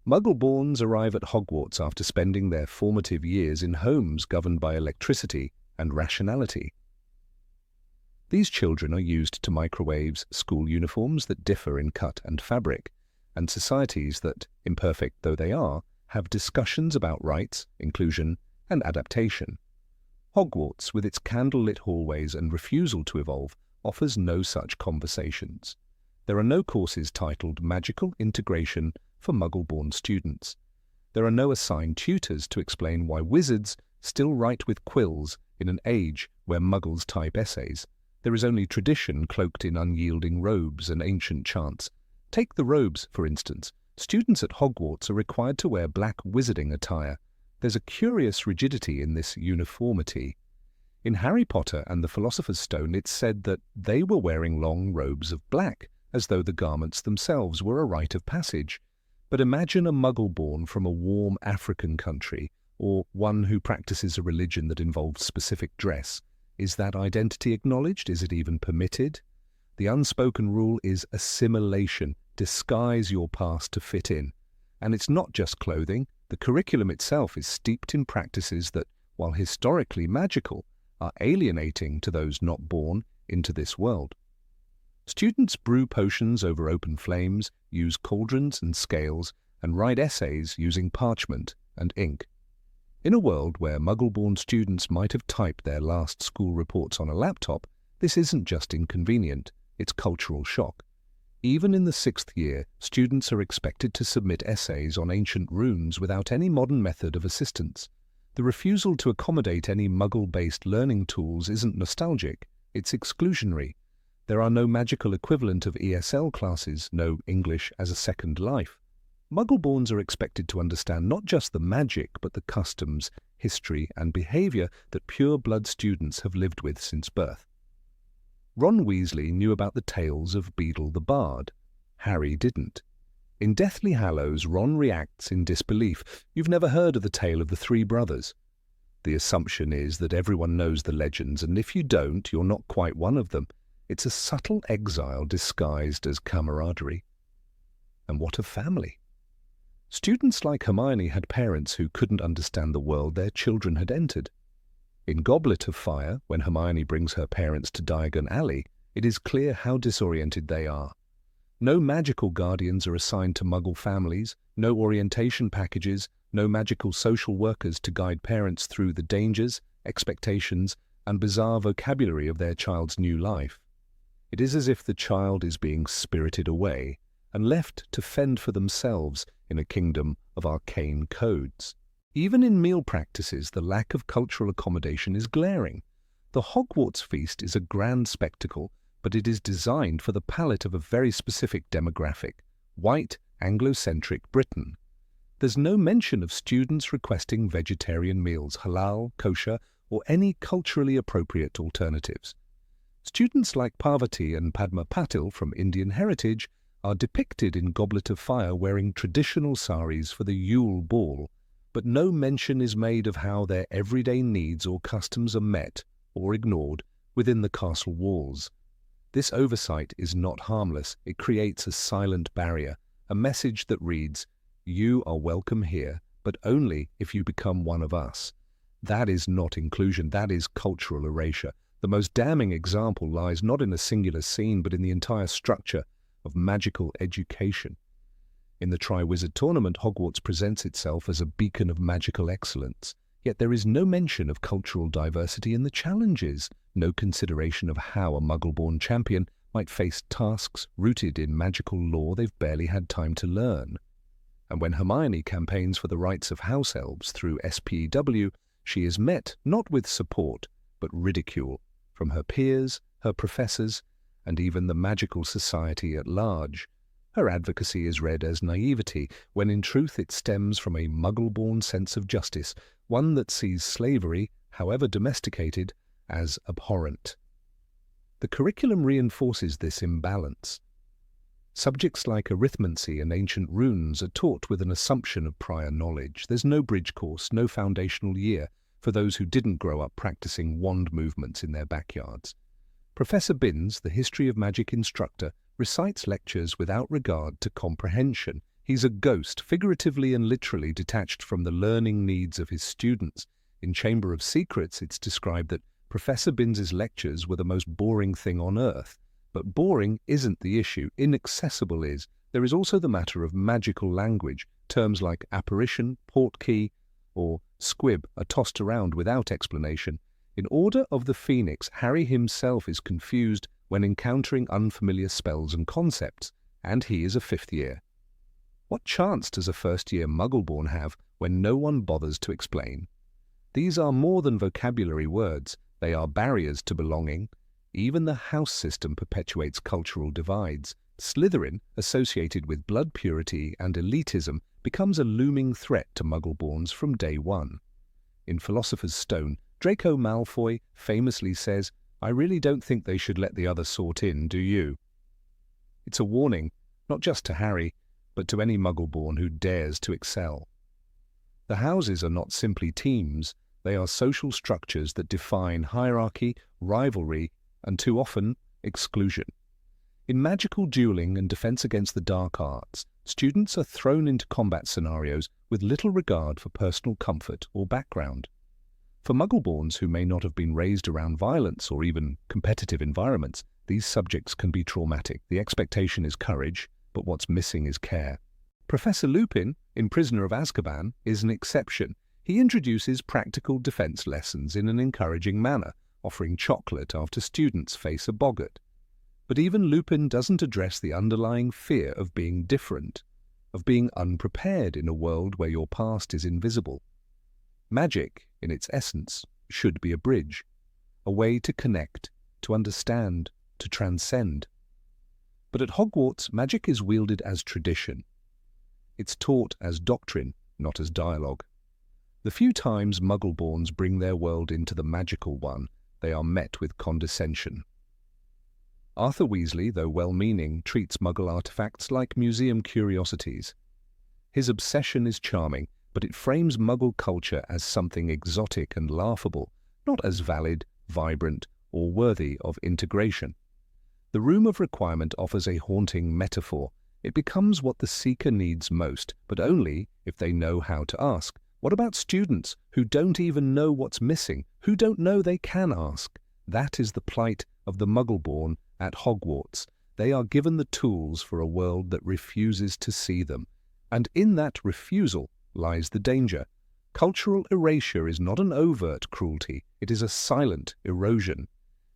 Speaker 1: Muggleborns arrive at Hogwarts after spending their formative years in homes governed by electricity and rationality. These children are used to microwaves, school uniforms that differ in cut and fabric, and societies that, imperfect though they are, have discussions about rights, inclusion, and adaptation. Hogwarts, with its candlelit hallways and refusal to evolve, offers no such conversations. There are no courses titled Magical Integration for Muggleborn students. There are no assigned tutors to explain why wizards still write with quills in an age where Muggles type essays. There is only tradition cloaked in unyielding robes and ancient chants. Take the robes, for instance. Students at Hogwarts are required to wear black wizarding attire. There's a curious rigidity in this uniformity. In Harry Potter and the Philosopher's Stone, it's said that they were wearing long robes of black, as though the garments themselves were a rite of passage. But imagine a Muggleborn from a warm African country, or one who practices a religion that involves specific dress. Is that identity acknowledged? Is it even permitted? The unspoken rule is assimilation. Disguise your past to fit in. And it's not just clothing. The curriculum itself is steeped in practices that, while historically magical, are alienating to those not born into this world. Students brew potions over open flames, use cauldrons and scales, and write essays using parchment and ink. In a world where Muggleborn students might have typed their last school reports on a laptop, this isn't just inconvenient, it's cultural shock. Even in the 6th year, students are expected to submit essays on ancient runes without any modern method of assistance. The refusal to accommodate any Muggle-based learning tools isn't nostalgic, it's exclusionary. There are no magical equivalent of ESL classes, no English as a second life. Muggleborns are expected to understand not just the magic, but the customs, history, and behavior that pure-blood students have lived with since birth. Ron Weasley knew about the tales of Beedle the Bard. Harry didn't. In Deathly Hallows, Ron reacts in disbelief. You've never heard of the tale of the three brothers. The assumption is that everyone knows the legends, and if you don't, you're not quite one of them. It's a subtle exile disguised as camaraderie. And what of family? Students like Hermione had parents who couldn't understand the world their children had entered. In Goblet of Fire, when Hermione brings her parents to Diagon Alley, it is clear how disoriented they are. No magical guardians are assigned to Muggle families, no orientation packages, no magical social workers to guide parents through the dangers, expectations, and bizarre vocabulary of their child's new life. It is as if the child is being spirited away and left to fend for themselves in a kingdom of arcane codes. Even in meal practices, the lack of cultural accommodation is glaring. The Hogwarts feast is a grand spectacle, but it is designed for the palate of a very specific demographic, white, Anglo-centric Britain. There's no mention of students requesting vegetarian meals, halal, kosher, or any culturally appropriate alternatives. Students like Parvati and Padma Patil from Indian heritage are depicted in Goblet of Fire wearing traditional saris for the Yule Ball, but no mention is made of how their everyday needs or customs are met or ignored within the castle walls. This oversight is not harmless. It creates a silent barrier, a message that reads, "You are welcome here, but only if you become one of us." That is not inclusion, that is cultural erasure. The most damning example lies not in a singular scene, but in the entire structure of magical education. In the Triwizard Tournament, Hogwarts presents itself as a beacon of magical excellence, yet there is no mention of cultural diversity in the challenges, no consideration of how a Muggleborn champion might face tasks rooted in magical lore they've barely had time to learn. And when Hermione campaigns for the rights of house elves through SPEW, she is met not with support, but ridicule from her peers, her professors, and even the magical society at large. Her advocacy is read as naivety, when in truth it stems from a Muggleborn sense of justice, one that sees slavery, however domesticated, as abhorrent. The curriculum reinforces this imbalance. Subjects like arithmancy and ancient runes are taught with an assumption of prior knowledge. There's no bridge course, no foundational year for those who didn't grow up practicing wand movements in their backyards. Professor Binns, the history of magic instructor, recites lectures without regard to comprehension. He's a ghost, figuratively and literally detached from the learning needs of his students. In Chamber of Secrets, it's described that Professor Binns's lectures were the most boring thing on earth. But boring isn't the issue, inaccessible is. There is also the matter of magical language. Terms like apparition, portkey, or squib are tossed around without explanation. In Order of the Phoenix, Harry himself is confused when encountering unfamiliar spells and concepts, and he is a fifth year. What chance does a first-year Muggleborn have when no one bothers to explain? These are more than vocabulary words, they are barriers to belonging. Even the house system perpetuates cultural divides. Slytherin, associated with blood purity and elitism, becomes a looming threat to Muggleborns from day one. In Philosopher's Stone, Draco Malfoy famously says, "I really don't think they should let the other sort in, do you?" It's a warning, not just to Harry, but to any Muggleborn who dares to excel. The houses are not simply teams, they are social structures that define hierarchy, rivalry, and too often, exclusion. In magical dueling and defense against the dark arts, students are thrown into combat scenarios with little regard for personal comfort or background. For Muggleborns who may not have been raised around violence or even competitive environments, these subjects can be traumatic. The expectation is courage, but what's missing is care. Professor Lupin, in Prisoner of Azkaban, is an exception. He introduces practical defense lessons in an encouraging manner, offering chocolate after students face a boggart. But even Lupin doesn't address the underlying fear of being different, of being unprepared in a world where your past is invisible. Magic, in its essence, should be a bridge, a way to connect, to understand, to transcend. But at Hogwarts, magic is wielded as tradition. It's taught as doctrine, not as dialogue. The few times Muggleborns bring their world into the magical one, they are met with condescension. Arthur Weasley, though well-meaning, treats Muggle artifacts like museum curiosities. His obsession is charming, but it frames Muggle culture as something exotic and laughable, not as valid, vibrant, or worthy of integration. The Room of Requirement offers a haunting metaphor. It becomes what the seeker needs most, but only if they know how to ask. What about students who don't even know what's missing, who don't know they can ask? That is the plight of the Muggleborn at Hogwarts. They are given the tools for a world that refuses to see them. And in that refusal lies the danger. Cultural erasure is not an overt cruelty, it is a silent erosion.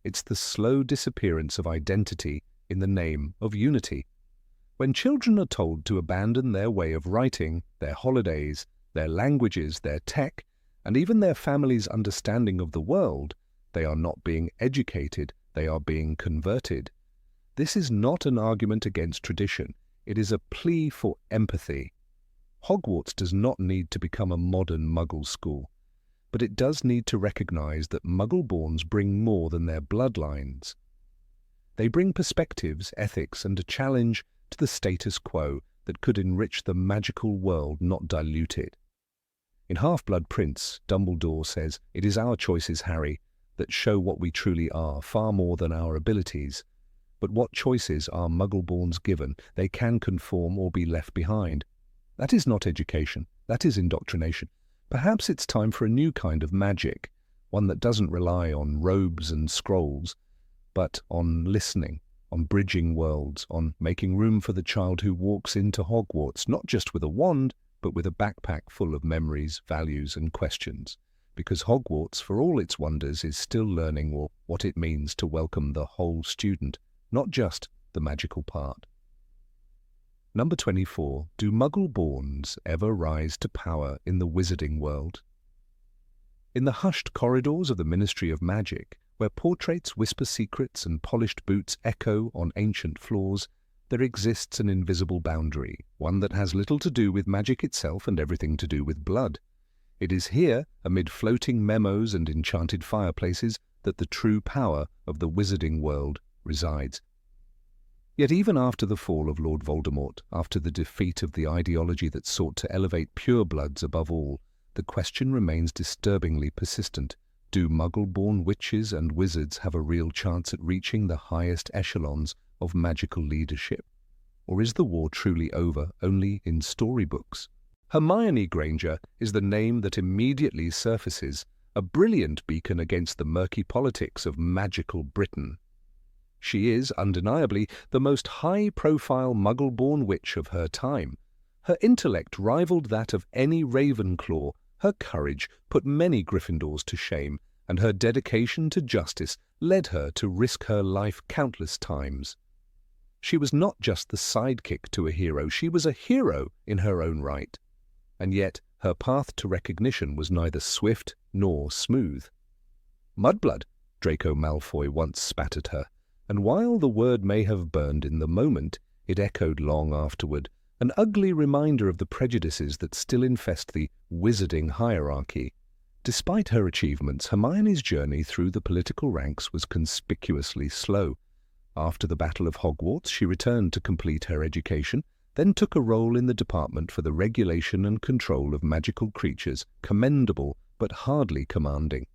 Speaker 1: It's the slow disappearance of identity in the name of unity. When children are told to abandon their way of writing, their holidays, their languages, their tech, and even their family's understanding of the world, they are not being educated, they are being converted. This is not an argument against tradition, it is a plea for empathy. Hogwarts does not need to become a modern Muggle school, but it does need to recognize that Muggleborns bring more than their bloodlines. They bring perspectives, ethics, and a challenge to the status quo that could enrich the magical world, not dilute it. In Half-Blood Prince, Dumbledore says, "It is our choices, Harry, that show what we truly are, far more than our abilities. But what choices are Muggleborns given? They can conform or be left behind." That is not education, that is indoctrination. Perhaps it's time for a new kind of magic, one that doesn't rely on robes and scrolls, but on listening, on bridging worlds, on making room for the child who walks into Hogwarts, not just with a wand, but with a backpack full of memories, values, and questions. Because Hogwarts, for all its wonders, is still learning what it means to welcome the whole student, not just the magical part. Number 24. Do Muggleborns ever rise to power in the wizarding world? In the hushed corridors of the Ministry of Magic, where portraits whisper secrets and polished boots echo on ancient floors, there exists an invisible boundary, one that has little to do with magic itself and everything to do with blood. It is here, amid floating memos and enchanted fireplaces, that the true power of the wizarding world resides. Yet even after the fall of Lord Voldemort, after the defeat of the ideology that sought to elevate purebloods above all, the question remains disturbingly persistent. Do Muggleborn witches and wizards have a real chance at reaching the highest echelons of magical leadership? Or is the war truly over only in storybooks? Hermione Granger is the name that immediately surfaces, a brilliant beacon against the murky politics of magical Britain. She is, undeniably, the most high-profile Muggleborn witch of her time. Her intellect rivaled that of any Ravenclaw, her courage put many Gryffindors to shame, and her dedication to justice led her to risk her life countless times. She was not just the sidekick to a hero, she was a hero in her own right. And yet her path to recognition was neither swift nor smooth. "Mudblood," Draco Malfoy once spat at her, and while the word may have burned in the moment, it echoed long afterward, an ugly reminder of the prejudices that still infest the wizarding hierarchy. Despite her achievements, Hermione's journey through the political ranks was conspicuously slow. After the Battle of Hogwarts, she returned to complete her education, then took a role in the Department for the Regulation and Control of Magical Creatures, commendable but hardly commanding.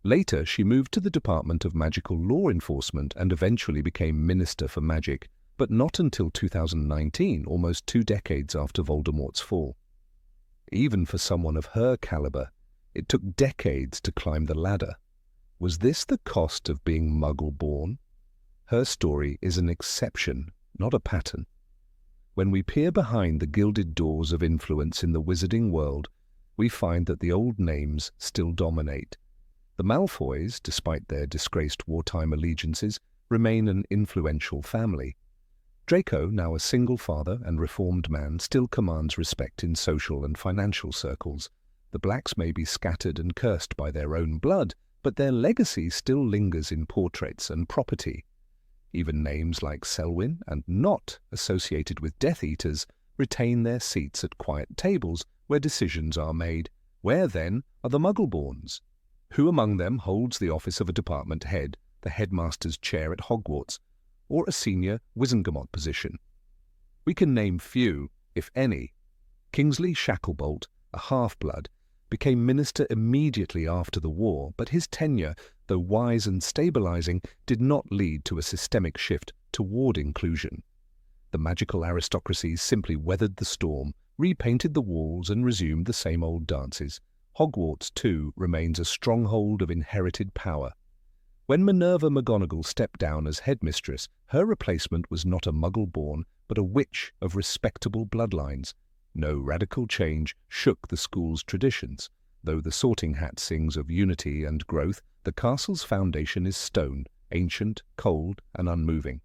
Speaker 1: Later, she moved to the Department of Magical Law Enforcement and eventually became Minister for Magic, but not until 2019, almost 2 decades after Voldemort's fall. Even for someone of her caliber, it took decades to climb the ladder. Was this the cost of being Muggleborn? Her story is an exception, not a pattern. When we peer behind the gilded doors of influence in the wizarding world, we find that the old names still dominate. The Malfoys, despite their disgraced wartime allegiances, remain an influential family. Draco, now a single father and reformed man, still commands respect in social and financial circles. The Blacks may be scattered and cursed by their own blood, but their legacy still lingers in portraits and property. Even names like Selwyn, and not associated with Death Eaters, retain their seats at quiet tables where decisions are made. Where, then, are the Muggleborns? Who among them holds the office of a department head, the headmaster's chair at Hogwarts, or a senior Wizengamot position? We can name few, if any. Kingsley Shacklebolt, a half-blood, became minister immediately after the war, but his tenure, though wise and stabilizing, did not lead to a systemic shift toward inclusion. The magical aristocracy simply weathered the storm, repainted the walls, and resumed the same old dances. Hogwarts, too, remains a stronghold of inherited power. When Minerva McGonagall stepped down as headmistress, her replacement was not a Muggleborn, but a witch of respectable bloodlines. No radical change shook the school's traditions. Though the Sorting Hat sings of unity and growth, the castle's foundation is stone, ancient, cold, and unmoving.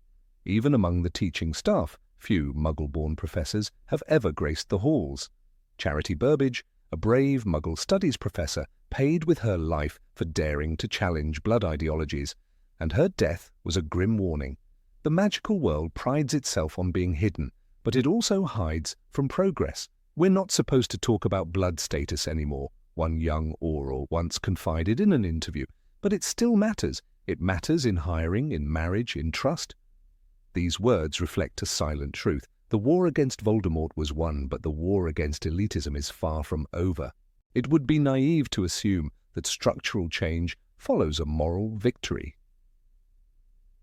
Speaker 1: Even among the teaching staff, few Muggleborn professors have ever graced the halls. Charity Burbage, a brave Muggle studies professor, paid with her life for daring to challenge blood ideologies, and her death was a grim warning. The magical world prides itself on being hidden, but it also hides from progress. We're not supposed to talk about blood status anymore, one young Auror once confided in an interview, but it still matters. It matters in hiring, in marriage, in trust. These words reflect a silent truth. The war against Voldemort was won, but the war against elitism is far from over. It would be naive to assume that structural change follows a moral victory.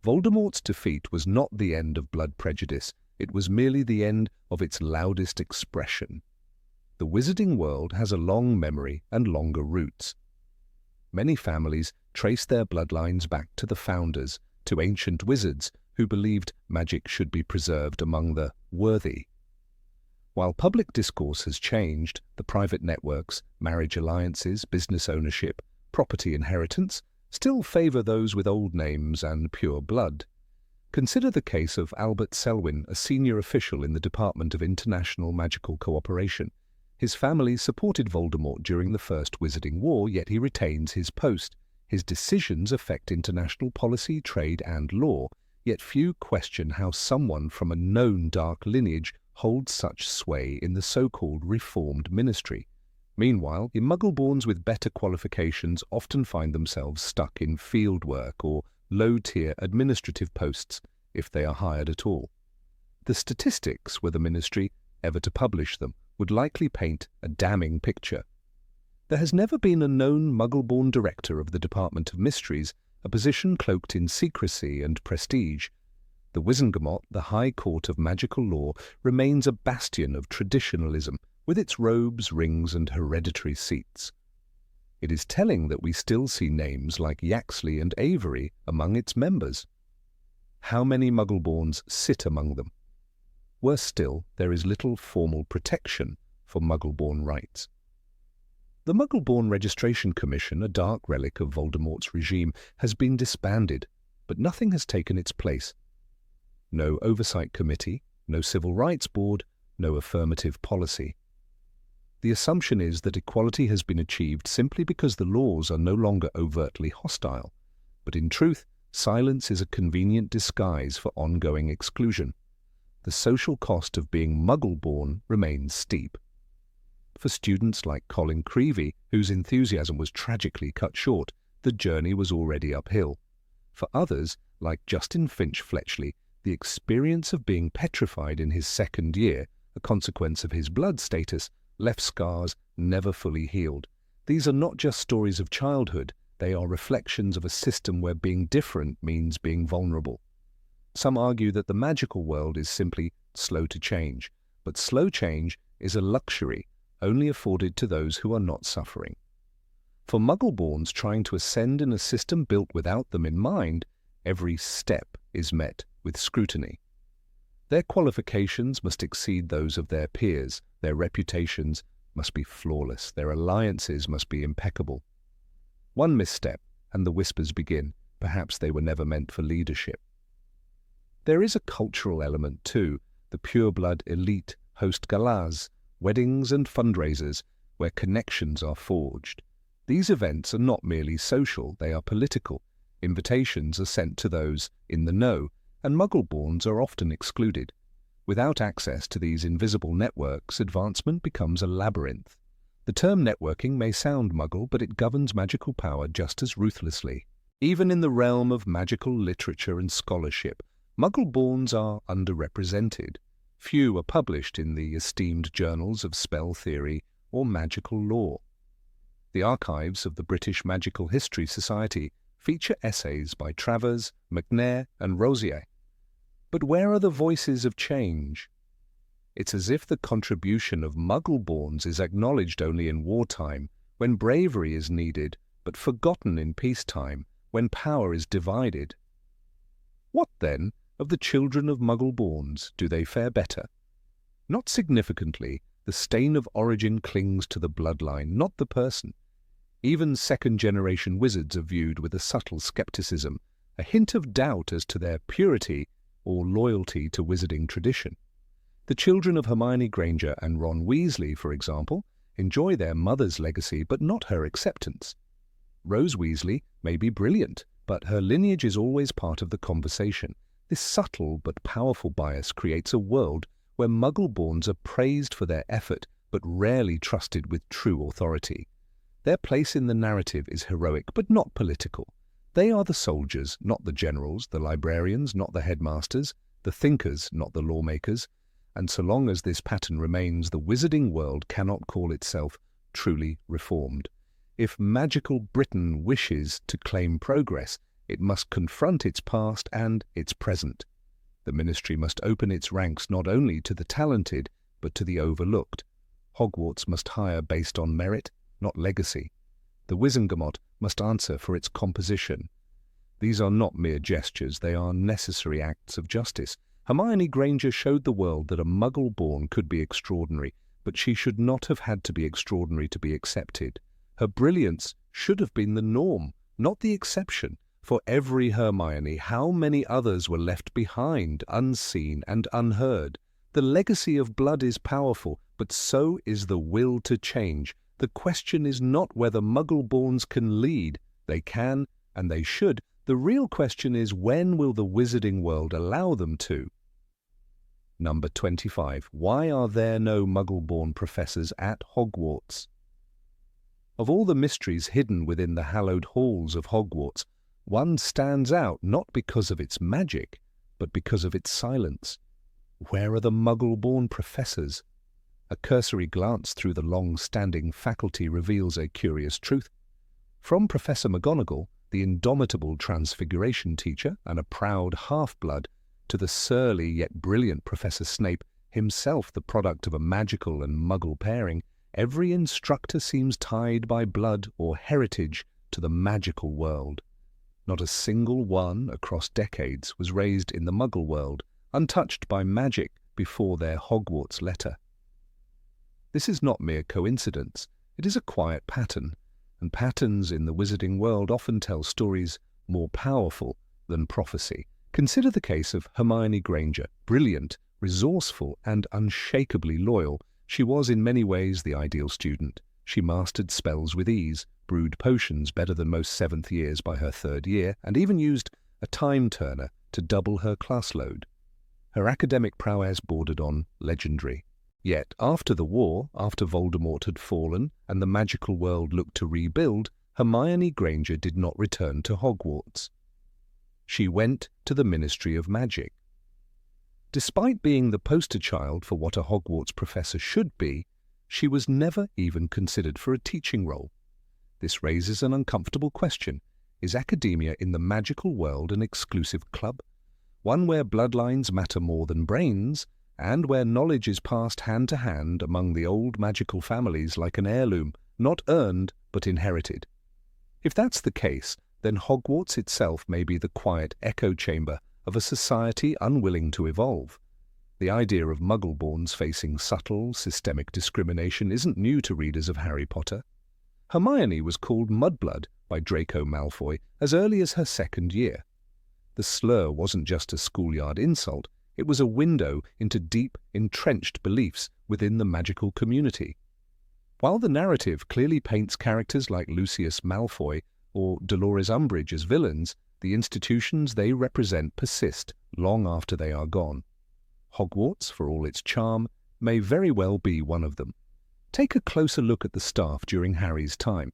Speaker 1: Voldemort's defeat was not the end of blood prejudice. It was merely the end of its loudest expression. The wizarding world has a long memory and longer roots. Many families trace their bloodlines back to the founders, to ancient wizards who believed magic should be preserved among the worthy. While public discourse has changed, the private networks, marriage alliances, business ownership, property inheritance still favor those with old names and pure blood. Consider the case of Albert Selwyn, a senior official in the Department of International Magical Cooperation. His family supported Voldemort during the First Wizarding War, yet he retains his post. His decisions affect international policy, trade, and law, yet few question how someone from a known dark lineage holds such sway in the so-called reformed ministry. Meanwhile, the Muggleborns with better qualifications often find themselves stuck in fieldwork or low-tier administrative posts, if they are hired at all. The statistics, were the ministry ever to publish them, would likely paint a damning picture. There has never been a known Muggleborn director of the Department of Mysteries, a position cloaked in secrecy and prestige. The Wizengamot, the High Court of Magical Law, remains a bastion of traditionalism, with its robes, rings, and hereditary seats. It is telling that we still see names like Yaxley and Avery among its members. How many Muggleborns sit among them? Worse still, there is little formal protection for Muggleborn rights. The Muggleborn Registration Commission, a dark relic of Voldemort's regime, has been disbanded, but nothing has taken its place. No oversight committee, no civil rights board, no affirmative policy. The assumption is that equality has been achieved simply because the laws are no longer overtly hostile, but in truth, silence is a convenient disguise for ongoing exclusion. The social cost of being Muggleborn remains steep. For students like Colin Creevey, whose enthusiasm was tragically cut short, the journey was already uphill. For others, like Justin Finch-Fletchley, the experience of being petrified in his second year, a consequence of his blood status, left scars never fully healed. These are not just stories of childhood, they are reflections of a system where being different means being vulnerable. Some argue that the magical world is simply slow to change, but slow change is a luxury only afforded to those who are not suffering. For Muggleborns trying to ascend in a system built without them in mind, every step is met with scrutiny. Their qualifications must exceed those of their peers, their reputations must be flawless, their alliances must be impeccable. One misstep, and the whispers begin, perhaps they were never meant for leadership. There is a cultural element too. The pureblood elite host galas, weddings and fundraisers where connections are forged. These events are not merely social, they are political. Invitations are sent to those in the know, and Muggleborns are often excluded. Without access to these invisible networks, advancement becomes a labyrinth. The term networking may sound Muggle, but it governs magical power just as ruthlessly. Even in the realm of magical literature and scholarship, Muggleborns are underrepresented. Few are published in the esteemed journals of spell theory or magical lore. The archives of the British Magical History Society feature essays by Travers, McNair, and Rosier. But where are the voices of change? It's as if the contribution of Muggleborns is acknowledged only in wartime, when bravery is needed, but forgotten in peacetime, when power is divided. What, then, of the children of Muggleborns? Do they fare better? Not significantly. The stain of origin clings to the bloodline, not the person. Even second-generation wizards are viewed with a subtle skepticism, a hint of doubt as to their purity or loyalty to wizarding tradition. The children of Hermione Granger and Ron Weasley, for example, enjoy their mother's legacy but not her acceptance. Rose Weasley may be brilliant, but her lineage is always part of the conversation. This subtle but powerful bias creates a world where Muggleborns are praised for their effort but rarely trusted with true authority. Their place in the narrative is heroic but not political. They are the soldiers, not the generals, the librarians, not the headmasters, the thinkers, not the lawmakers, and so long as this pattern remains, the wizarding world cannot call itself truly reformed. If magical Britain wishes to claim progress, it must confront its past and its present. The ministry must open its ranks not only to the talented, but to the overlooked. Hogwarts must hire based on merit, not legacy. The Wizengamot must answer for its composition. These are not mere gestures, they are necessary acts of justice. Hermione Granger showed the world that a Muggleborn could be extraordinary, but she should not have had to be extraordinary to be accepted. Her brilliance should have been the norm, not the exception. For every Hermione, how many others were left behind, unseen and unheard? The legacy of blood is powerful, but so is the will to change. The question is not whether Muggleborns can lead. They can, and they should. The real question is, when will the wizarding world allow them to? Number 25. Why are there no Muggleborn professors at Hogwarts? Of all the mysteries hidden within the hallowed halls of Hogwarts, one stands out not because of its magic, but because of its silence. Where are the Muggleborn professors? A cursory glance through the long-standing faculty reveals a curious truth. From Professor McGonagall, the indomitable Transfiguration teacher and a proud half-blood, to the surly yet brilliant Professor Snape, himself the product of a magical and Muggle pairing, every instructor seems tied by blood or heritage to the magical world. Not a single one across decades was raised in the Muggle world, untouched by magic before their Hogwarts letter. This is not mere coincidence, it is a quiet pattern, and patterns in the wizarding world often tell stories more powerful than prophecy. Consider the case of Hermione Granger, brilliant, resourceful, and unshakably loyal. She was in many ways the ideal student. She mastered spells with ease, brewed potions better than most seventh years by her third year, and even used a time-turner to double her class load. Her academic prowess bordered on legendary. Yet, after the war, after Voldemort had fallen and the magical world looked to rebuild, Hermione Granger did not return to Hogwarts. She went to the Ministry of Magic. Despite being the poster child for what a Hogwarts professor should be, she was never even considered for a teaching role. This raises an uncomfortable question. Is academia in the magical world an exclusive club? One where bloodlines matter more than brains, and where knowledge is passed hand to hand among the old magical families like an heirloom, not earned but inherited? If that's the case, then Hogwarts itself may be the quiet echo chamber of a society unwilling to evolve. The idea of Muggleborns facing subtle, systemic discrimination isn't new to readers of Harry Potter. Hermione was called Mudblood by Draco Malfoy as early as her second year. The slur wasn't just a schoolyard insult, it was a window into deep, entrenched beliefs within the magical community. While the narrative clearly paints characters like Lucius Malfoy or Dolores Umbridge as villains, the institutions they represent persist long after they are gone. Hogwarts, for all its charm, may very well be one of them. Take a closer look at the staff during Harry's time.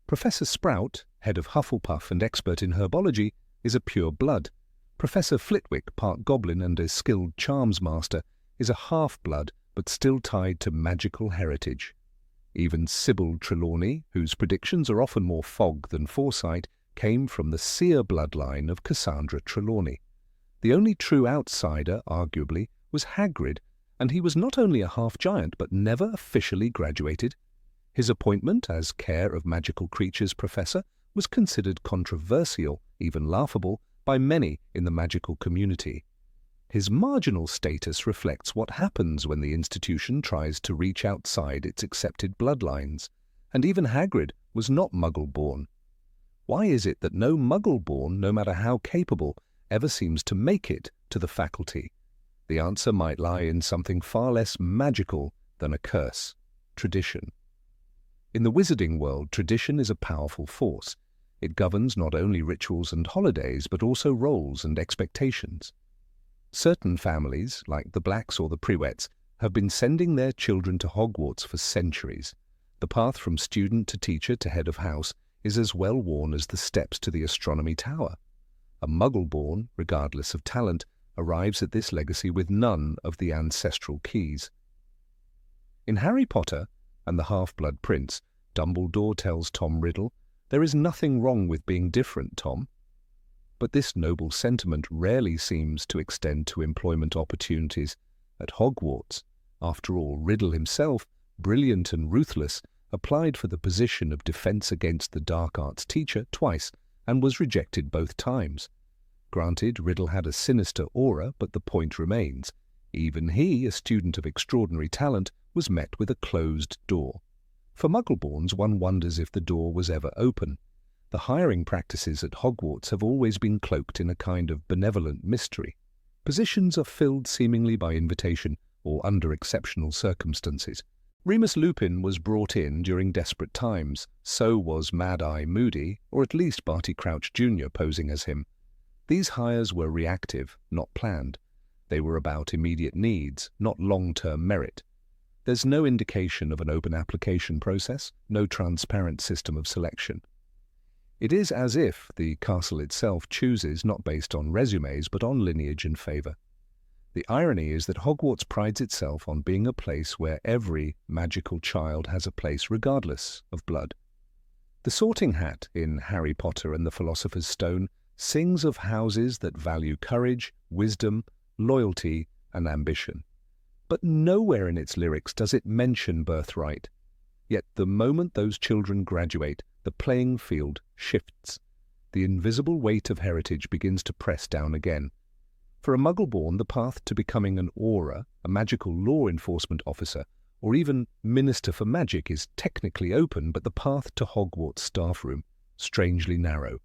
Speaker 1: Professor Sprout, head of Hufflepuff and expert in herbology, is a pure blood. Professor Flitwick, part goblin and a skilled charms master, is a half-blood but still tied to magical heritage. Even Sybil Trelawney, whose predictions are often more fog than foresight, came from the seer bloodline of Cassandra Trelawney. The only true outsider, arguably, was Hagrid, and he was not only a half-giant but never officially graduated. His appointment as Care of Magical Creatures professor was considered controversial, even laughable, by many in the magical community. His marginal status reflects what happens when the institution tries to reach outside its accepted bloodlines, and even Hagrid was not Muggleborn. Why is it that no Muggleborn, no matter how capable, ever seems to make it to the faculty? The answer might lie in something far less magical than a curse: tradition. In the wizarding world, tradition is a powerful force. It governs not only rituals and holidays, but also roles and expectations. Certain families, like the Blacks or the Prewetts, have been sending their children to Hogwarts for centuries. The path from student to teacher to head of house is as well worn as the steps to the astronomy tower. A Muggleborn, regardless of talent, arrives at this legacy with none of the ancestral keys. In Harry Potter and the Half-Blood Prince, Dumbledore tells Tom Riddle, "There is nothing wrong with being different, Tom." But this noble sentiment rarely seems to extend to employment opportunities at Hogwarts. After all, Riddle himself, brilliant and ruthless, applied for the position of Defense Against the Dark Arts teacher twice and was rejected both times. Granted, Riddle had a sinister aura, but the point remains. Even he, a student of extraordinary talent, was met with a closed door. For Muggleborns, one wonders if the door was ever open. The hiring practices at Hogwarts have always been cloaked in a kind of benevolent mystery. Positions are filled seemingly by invitation or under exceptional circumstances. Remus Lupin was brought in during desperate times. So was Mad-Eye Moody, or at least Barty Crouch Jr. posing as him. These hires were reactive, not planned. They were about immediate needs, not long-term merit. There's no indication of an open application process, no transparent system of selection. It is as if the castle itself chooses not based on resumes but on lineage and favour. The irony is that Hogwarts prides itself on being a place where every magical child has a place regardless of blood. The Sorting Hat in Harry Potter and the Philosopher's Stone sings of houses that value courage, wisdom, loyalty, and ambition. But nowhere in its lyrics does it mention birthright. Yet the moment those children graduate, the playing field shifts. The invisible weight of heritage begins to press down again. For a Muggleborn, the path to becoming an aura, a magical law enforcement officer, or even Minister for Magic is technically open, but the path to Hogwarts staff room, strangely narrow.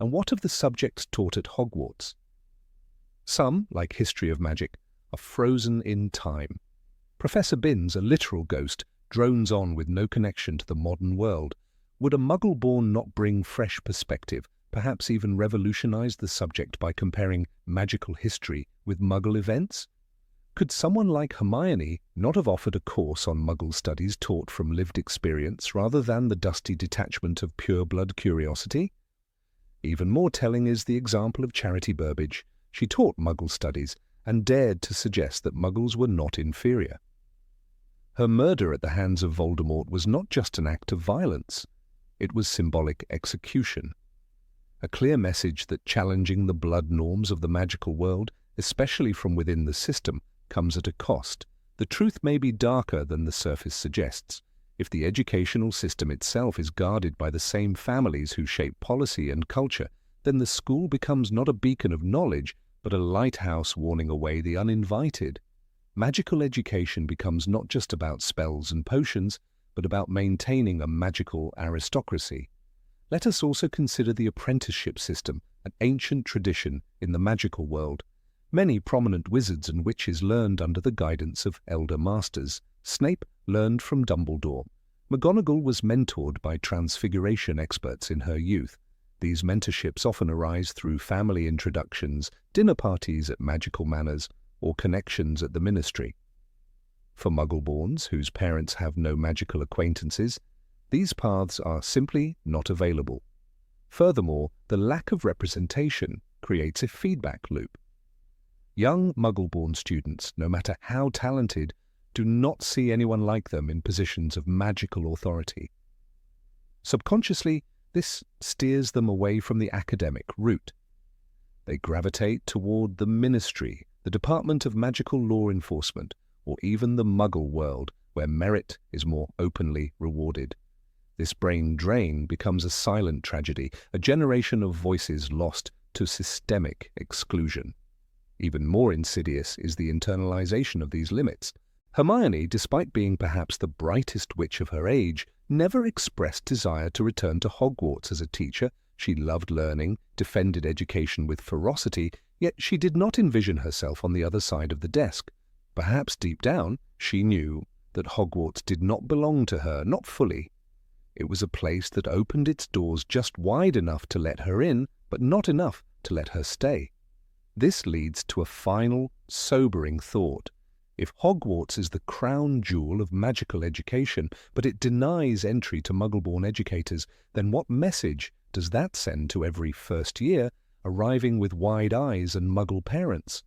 Speaker 1: And what of the subjects taught at Hogwarts? Some, like History of Magic, are frozen in time. Professor Binns, a literal ghost, drones on with no connection to the modern world. Would a Muggleborn not bring fresh perspective, perhaps even revolutionize the subject by comparing magical history with Muggle events? Could someone like Hermione not have offered a course on Muggle studies taught from lived experience rather than the dusty detachment of pure-blood curiosity? Even more telling is the example of Charity Burbage. She taught Muggle studies and dared to suggest that Muggles were not inferior. Her murder at the hands of Voldemort was not just an act of violence. It was symbolic execution. A clear message that challenging the blood norms of the magical world, especially from within the system, comes at a cost. The truth may be darker than the surface suggests. If the educational system itself is guarded by the same families who shape policy and culture, then the school becomes not a beacon of knowledge, but a lighthouse warning away the uninvited. Magical education becomes not just about spells and potions, but about maintaining a magical aristocracy. Let us also consider the apprenticeship system, an ancient tradition in the magical world. Many prominent wizards and witches learned under the guidance of elder masters. Snape learned from Dumbledore. McGonagall was mentored by transfiguration experts in her youth. These mentorships often arise through family introductions, dinner parties at magical manors, or connections at the ministry. For Muggleborns, whose parents have no magical acquaintances, these paths are simply not available. Furthermore, the lack of representation creates a feedback loop. Young Muggleborn students, no matter how talented, do not see anyone like them in positions of magical authority. Subconsciously, this steers them away from the academic route. They gravitate toward the ministry, the Department of Magical Law Enforcement, or even the Muggle world, where merit is more openly rewarded. This brain drain becomes a silent tragedy, a generation of voices lost to systemic exclusion. Even more insidious is the internalization of these limits. Hermione, despite being perhaps the brightest witch of her age, never expressed desire to return to Hogwarts as a teacher. She loved learning, defended education with ferocity, yet she did not envision herself on the other side of the desk. Perhaps deep down, she knew that Hogwarts did not belong to her, not fully. It was a place that opened its doors just wide enough to let her in, but not enough to let her stay. This leads to a final, sobering thought. If Hogwarts is the crown jewel of magical education, but it denies entry to Muggleborn educators, then what message does that send to every first year arriving with wide eyes and Muggle parents?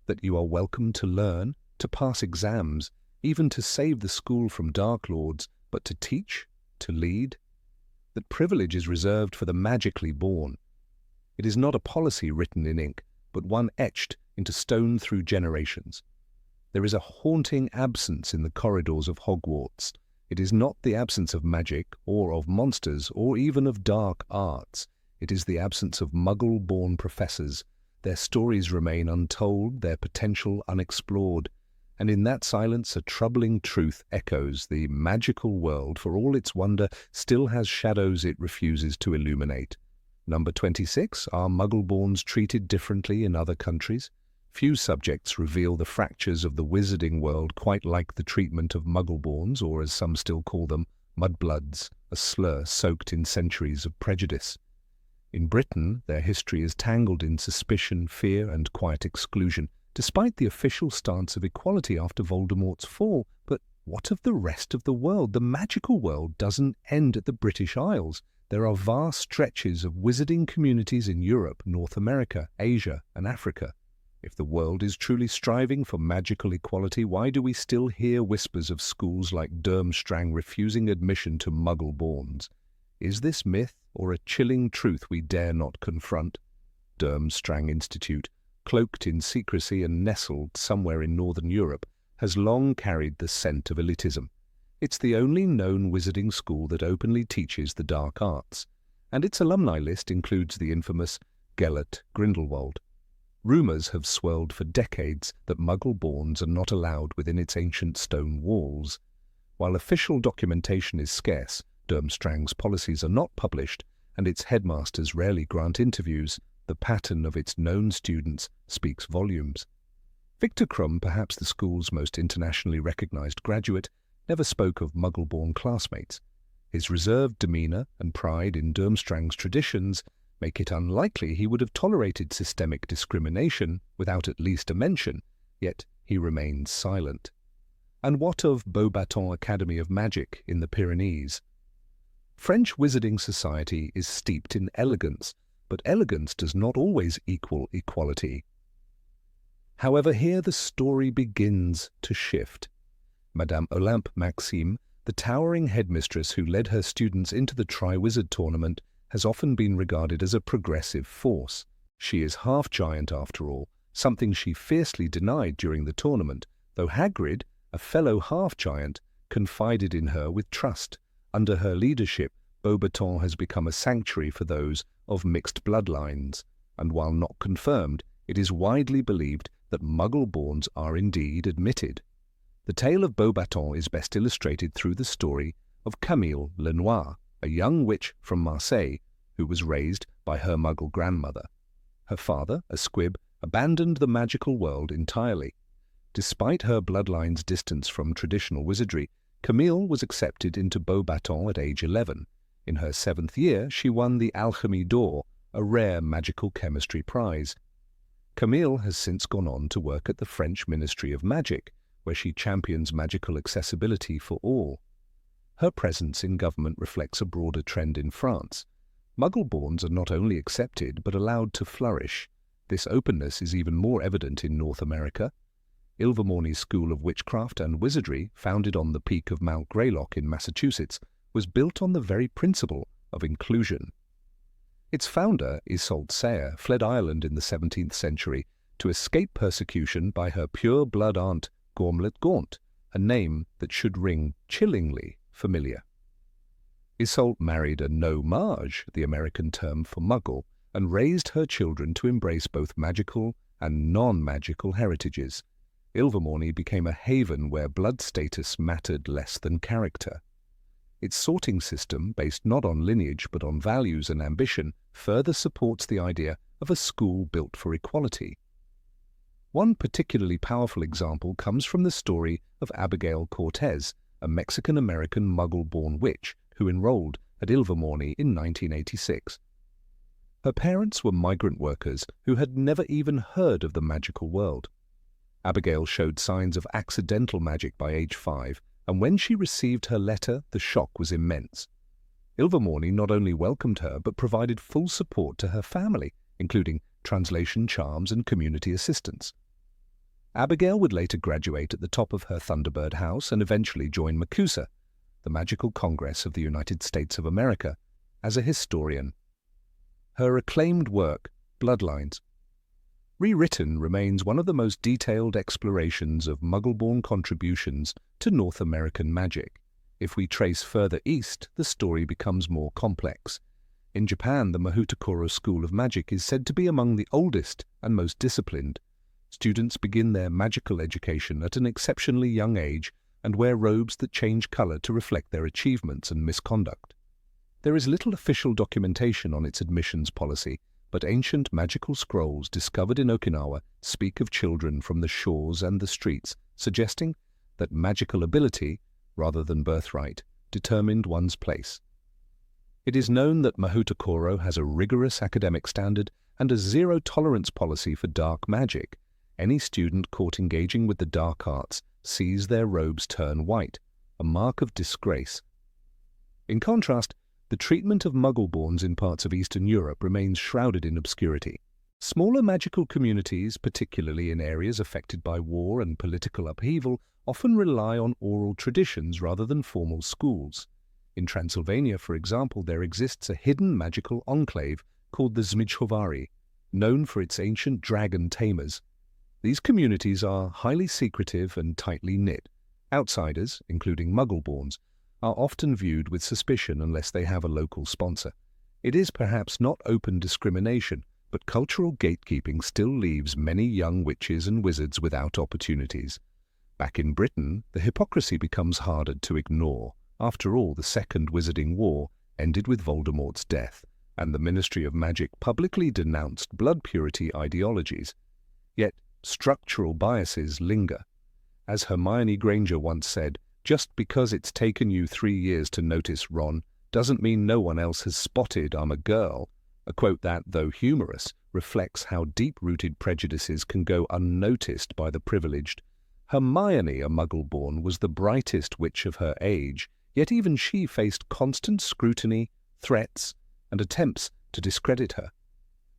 Speaker 1: That you are welcome to learn, to pass exams, even to save the school from Dark Lords, but to teach, to lead? That privilege is reserved for the magically born. It is not a policy written in ink, but one etched into stone through generations. There is a haunting absence in the corridors of Hogwarts. It is not the absence of magic, or of monsters, or even of dark arts. It is the absence of Muggle-born professors. Their stories remain untold, their potential unexplored. And in that silence, a troubling truth echoes. The magical world, for all its wonder, still has shadows it refuses to illuminate. Number 26. Are Muggleborns treated differently in other countries? Few subjects reveal the fractures of the wizarding world quite like the treatment of Muggleborns, or as some still call them, mudbloods, a slur soaked in centuries of prejudice. In Britain, their history is tangled in suspicion, fear, and quiet exclusion, despite the official stance of equality after Voldemort's fall. But what of the rest of the world? The magical world doesn't end at the British Isles. There are vast stretches of wizarding communities in Europe, North America, Asia, and Africa. If the world is truly striving for magical equality, why do we still hear whispers of schools like Durmstrang refusing admission to Muggleborns? Is this myth or a chilling truth we dare not confront? Durmstrang Institute, cloaked in secrecy and nestled somewhere in Northern Europe, has long carried the scent of elitism. It's the only known wizarding school that openly teaches the dark arts, and its alumni list includes the infamous Gellert Grindelwald. Rumours have swirled for decades that Muggleborns are not allowed within its ancient stone walls. While official documentation is scarce, Durmstrang's policies are not published, and its headmasters rarely grant interviews. The pattern of its known students speaks volumes. Victor Crumb, perhaps the school's most internationally recognized graduate, never spoke of Muggleborn classmates. His reserved demeanor and pride in Durmstrang's traditions make it unlikely he would have tolerated systemic discrimination without at least a mention, yet he remains silent. And what of Beauxbatons Academy of Magic in the Pyrenees? French wizarding society is steeped in elegance, but elegance does not always equal equality. However, here the story begins to shift. Madame Olympe Maxime, the towering headmistress who led her students into the Triwizard Tournament, has often been regarded as a progressive force. She is half-giant after all, something she fiercely denied during the tournament, though Hagrid, a fellow half-giant, confided in her with trust. Under her leadership, Beauxbatons has become a sanctuary for those of mixed bloodlines, and while not confirmed, it is widely believed that Muggleborns are indeed admitted. The tale of Beauxbatons is best illustrated through the story of Camille Lenoir, a young witch from Marseille who was raised by her Muggle grandmother. Her father, a squib, abandoned the magical world entirely. Despite her bloodline's distance from traditional wizardry, Camille was accepted into Beauxbatons at age 11. In her 7th year, she won the Alchemy d'Or, a rare magical chemistry prize. Camille has since gone on to work at the French Ministry of Magic, where she champions magical accessibility for all. Her presence in government reflects a broader trend in France. Muggleborns are not only accepted, but allowed to flourish. This openness is even more evident in North America. Ilvermorny's School of Witchcraft and Wizardry, founded on the peak of Mount Greylock in Massachusetts, was built on the very principle of inclusion. Its founder, Isolde Sayer, fled Ireland in the 17th century to escape persecution by her pure-blood aunt, Gormlett Gaunt, a name that should ring chillingly familiar. Isolde married a no-mage, the American term for Muggle, and raised her children to embrace both magical and non-magical heritages. Ilvermorny became a haven where blood status mattered less than character. Its sorting system, based not on lineage but on values and ambition, further supports the idea of a school built for equality. One particularly powerful example comes from the story of Abigail Cortez, a Mexican-American Muggle-born witch who enrolled at Ilvermorny in 1986. Her parents were migrant workers who had never even heard of the magical world. Abigail showed signs of accidental magic by age 5, and when she received her letter, the shock was immense. Ilvermorny not only welcomed her, but provided full support to her family, including translation charms and community assistance. Abigail would later graduate at the top of her Thunderbird house and eventually join MACUSA, the Magical Congress of the United States of America, as a historian. Her acclaimed work, Bloodlines, rewritten, remains one of the most detailed explorations of Muggleborn contributions to North American magic. If we trace further east, the story becomes more complex. In Japan, the Mahutakoro School of Magic is said to be among the oldest and most disciplined. Students begin their magical education at an exceptionally young age and wear robes that change color to reflect their achievements and misconduct. There is little official documentation on its admissions policy, but ancient magical scrolls discovered in Okinawa speak of children from the shores and the streets, suggesting that magical ability, rather than birthright, determined one's place. It is known that Mahutakoro has a rigorous academic standard and a zero-tolerance policy for dark magic. Any student caught engaging with the dark arts sees their robes turn white, a mark of disgrace. In contrast, the treatment of Muggleborns in parts of Eastern Europe remains shrouded in obscurity. Smaller magical communities, particularly in areas affected by war and political upheaval, often rely on oral traditions rather than formal schools. In Transylvania, for example, there exists a hidden magical enclave called the Zmijhovari, known for its ancient dragon tamers. These communities are highly secretive and tightly knit. Outsiders, including Muggleborns, are often viewed with suspicion unless they have a local sponsor. It is perhaps not open discrimination, but cultural gatekeeping still leaves many young witches and wizards without opportunities. Back in Britain, the hypocrisy becomes harder to ignore. After all, the Second Wizarding War ended with Voldemort's death, and the Ministry of Magic publicly denounced blood purity ideologies. Yet, structural biases linger. As Hermione Granger once said, "Just because it's taken you 3 years to notice Ron doesn't mean no one else has spotted I'm a girl," a quote that, though humorous, reflects how deep-rooted prejudices can go unnoticed by the privileged. Hermione, a Muggleborn, was the brightest witch of her age, yet even she faced constant scrutiny, threats, and attempts to discredit her.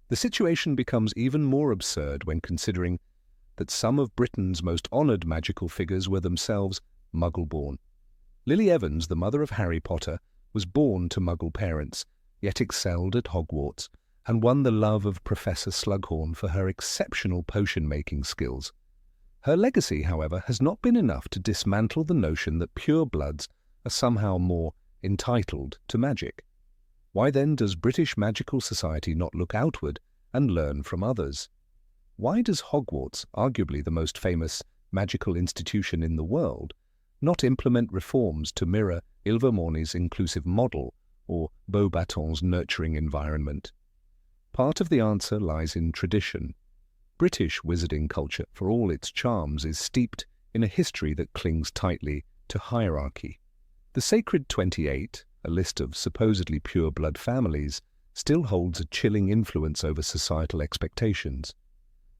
Speaker 1: The situation becomes even more absurd when considering that some of Britain's most honoured magical figures were themselves Muggleborn. Lily Evans, the mother of Harry Potter, was born to Muggle parents, yet excelled at Hogwarts, and won the love of Professor Slughorn for her exceptional potion-making skills. Her legacy, however, has not been enough to dismantle the notion that purebloods are somehow more entitled to magic. Why then does British magical society not look outward and learn from others? Why does Hogwarts, arguably the most famous magical institution in the world, not implement reforms to mirror Ilvermorny's inclusive model or Beauxbaton's nurturing environment? Part of the answer lies in tradition. British wizarding culture, for all its charms, is steeped in a history that clings tightly to hierarchy. The Sacred 28, a list of supposedly pure-blood families, still holds a chilling influence over societal expectations.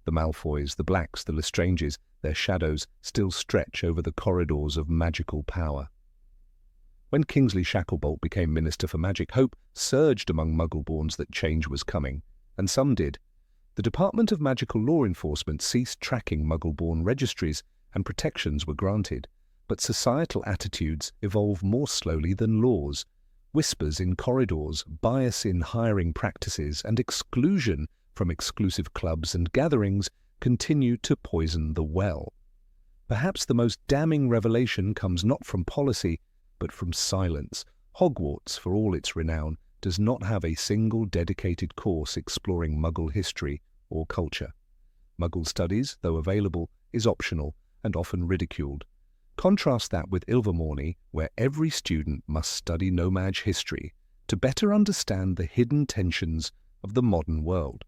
Speaker 1: The Malfoys, the Blacks, the Lestranges, their shadows still stretch over the corridors of magical power. When Kingsley Shacklebolt became Minister for Magic, hope surged among Muggleborns that change was coming, and some did. The Department of Magical Law Enforcement ceased tracking Muggleborn registries, and protections were granted. But societal attitudes evolve more slowly than laws. Whispers in corridors, bias in hiring practices, and exclusion from exclusive clubs and gatherings continue to poison the well. Perhaps the most damning revelation comes not from policy, but from silence. Hogwarts, for all its renown, does not have a single dedicated course exploring Muggle history or culture. Muggle studies, though available, is optional and often ridiculed. Contrast that with Ilvermorny, where every student must study No-Maj history to better understand the hidden tensions of the modern world.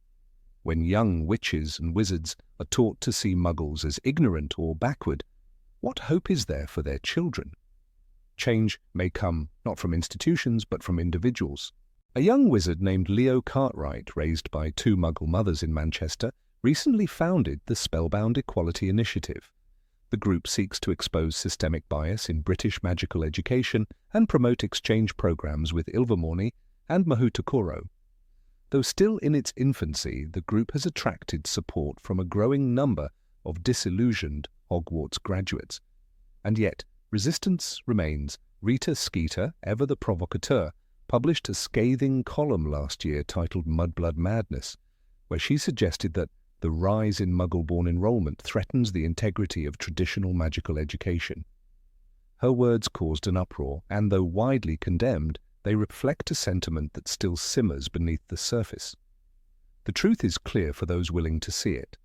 Speaker 1: When young witches and wizards are taught to see Muggles as ignorant or backward, what hope is there for their children? Change may come not from institutions but from individuals. A young wizard named Leo Cartwright, raised by two Muggle mothers in Manchester, recently founded the Spellbound Equality Initiative. The group seeks to expose systemic bias in British magical education and promote exchange programs with Ilvermorny and Mahutukoro. Though still in its infancy, the group has attracted support from a growing number of disillusioned Hogwarts graduates. And yet, resistance remains. Rita Skeeter, ever the provocateur, published a scathing column last year titled Mudblood Madness, where she suggested that the rise in Muggleborn enrollment threatens the integrity of traditional magical education. Her words caused an uproar, and though widely condemned, they reflect a sentiment that still simmers beneath the surface. The truth is clear for those willing to see it.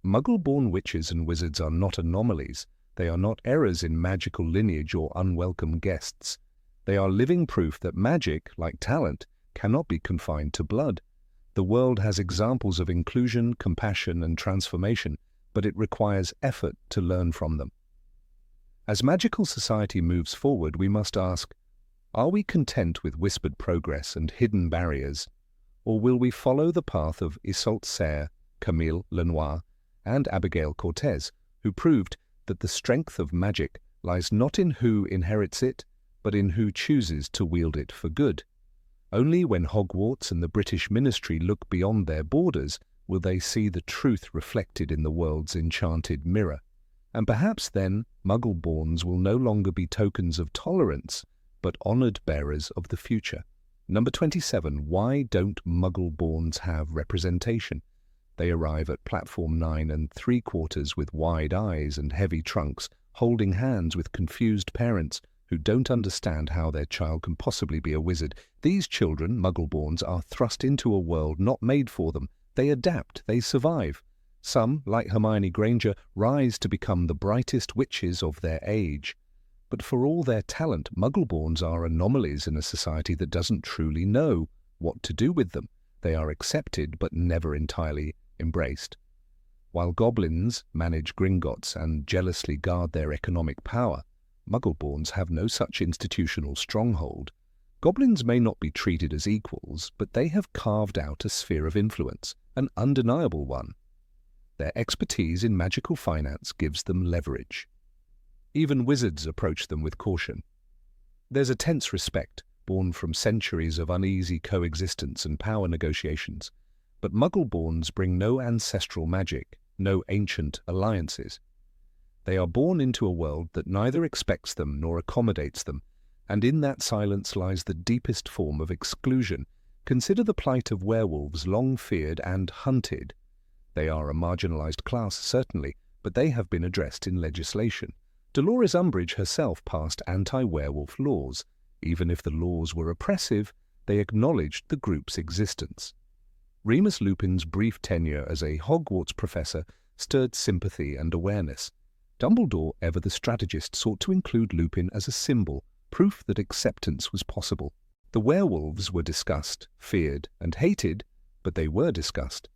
Speaker 1: Muggle-born witches and wizards are not anomalies. They are not errors in magical lineage or unwelcome guests. They are living proof that magic, like talent, cannot be confined to blood. The world has examples of inclusion, compassion, and transformation, but it requires effort to learn from them. As magical society moves forward, we must ask, are we content with whispered progress and hidden barriers, or will we follow the path of Isolde Serre, Camille Lenoir, and Abigail Cortez, who proved that the strength of magic lies not in who inherits it, but in who chooses to wield it for good? Only when Hogwarts and the British ministry look beyond their borders will they see the truth reflected in the world's enchanted mirror. And perhaps then Muggleborns will no longer be tokens of tolerance, but honoured bearers of the future. Number 27. Why don't Muggleborns have representation? They arrive at platform 9 3/4 with wide eyes and heavy trunks, holding hands with confused parents who don't understand how their child can possibly be a wizard. These children, Muggleborns, are thrust into a world not made for them. They adapt, they survive. Some, like Hermione Granger, rise to become the brightest witches of their age. But for all their talent, Muggleborns are anomalies in a society that doesn't truly know what to do with them. They are accepted but never entirely embraced. While goblins manage Gringotts and jealously guard their economic power, Muggleborns have no such institutional stronghold. Goblins may not be treated as equals, but they have carved out a sphere of influence, an undeniable one. Their expertise in magical finance gives them leverage. Even wizards approach them with caution. There's a tense respect, born from centuries of uneasy coexistence and power negotiations. But Muggleborns bring no ancestral magic, no ancient alliances. They are born into a world that neither expects them nor accommodates them, and in that silence lies the deepest form of exclusion. Consider the plight of werewolves, long feared and hunted. They are a marginalized class, certainly, but they have been addressed in legislation. Dolores Umbridge herself passed anti-werewolf laws. Even if the laws were oppressive, they acknowledged the group's existence. Remus Lupin's brief tenure as a Hogwarts professor stirred sympathy and awareness. Dumbledore, ever the strategist, sought to include Lupin as a symbol, proof that acceptance was possible. The werewolves were discussed, feared, and hated, but they were discussed.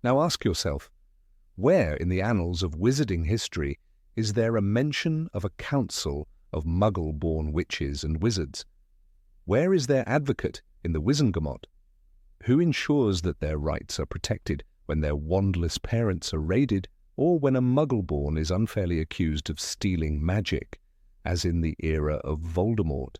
Speaker 1: Now ask yourself, where in the annals of wizarding history is there a mention of a council of Muggle-born witches and wizards? Where is their advocate in the Wizengamot? Who ensures that their rights are protected when their wandless parents are raided, or when a Muggle-born is unfairly accused of stealing magic, as in the era of Voldemort?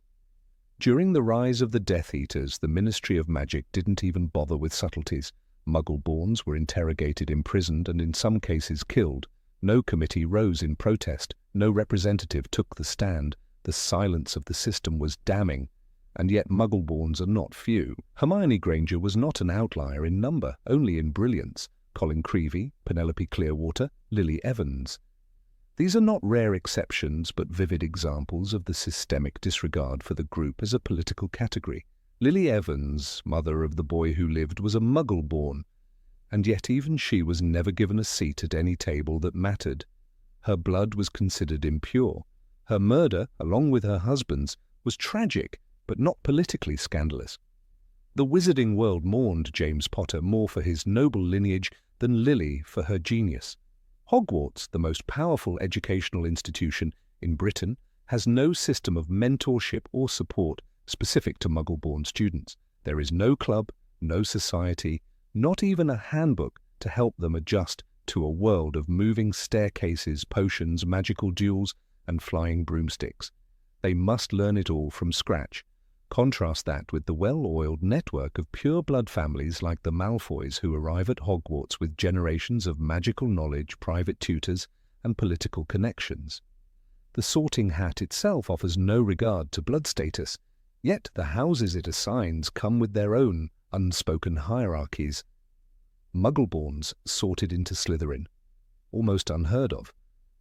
Speaker 1: During the rise of the Death Eaters, the Ministry of Magic didn't even bother with subtleties. Muggle-borns were interrogated, imprisoned, and in some cases killed. No committee rose in protest. No representative took the stand. The silence of the system was damning. And yet Muggleborns are not few. Hermione Granger was not an outlier in number, only in brilliance. Colin Creevey, Penelope Clearwater, Lily Evans. These are not rare exceptions, but vivid examples of the systemic disregard for the group as a political category. Lily Evans, mother of the boy who lived, was a Muggleborn, and yet even she was never given a seat at any table that mattered. Her blood was considered impure. Her murder, along with her husband's, was tragic, but not politically scandalous. The wizarding world mourned James Potter more for his noble lineage than Lily for her genius. Hogwarts, the most powerful educational institution in Britain, has no system of mentorship or support specific to Muggleborn students. There is no club, no society, not even a handbook to help them adjust to a world of moving staircases, potions, magical duels, and flying broomsticks. They must learn it all from scratch. Contrast that with the well-oiled network of pure-blood families like the Malfoys who arrive at Hogwarts with generations of magical knowledge, private tutors, and political connections. The Sorting Hat itself offers no regard to blood status, yet the houses it assigns come with their own unspoken hierarchies. Muggleborns sorted into Slytherin, almost unheard of.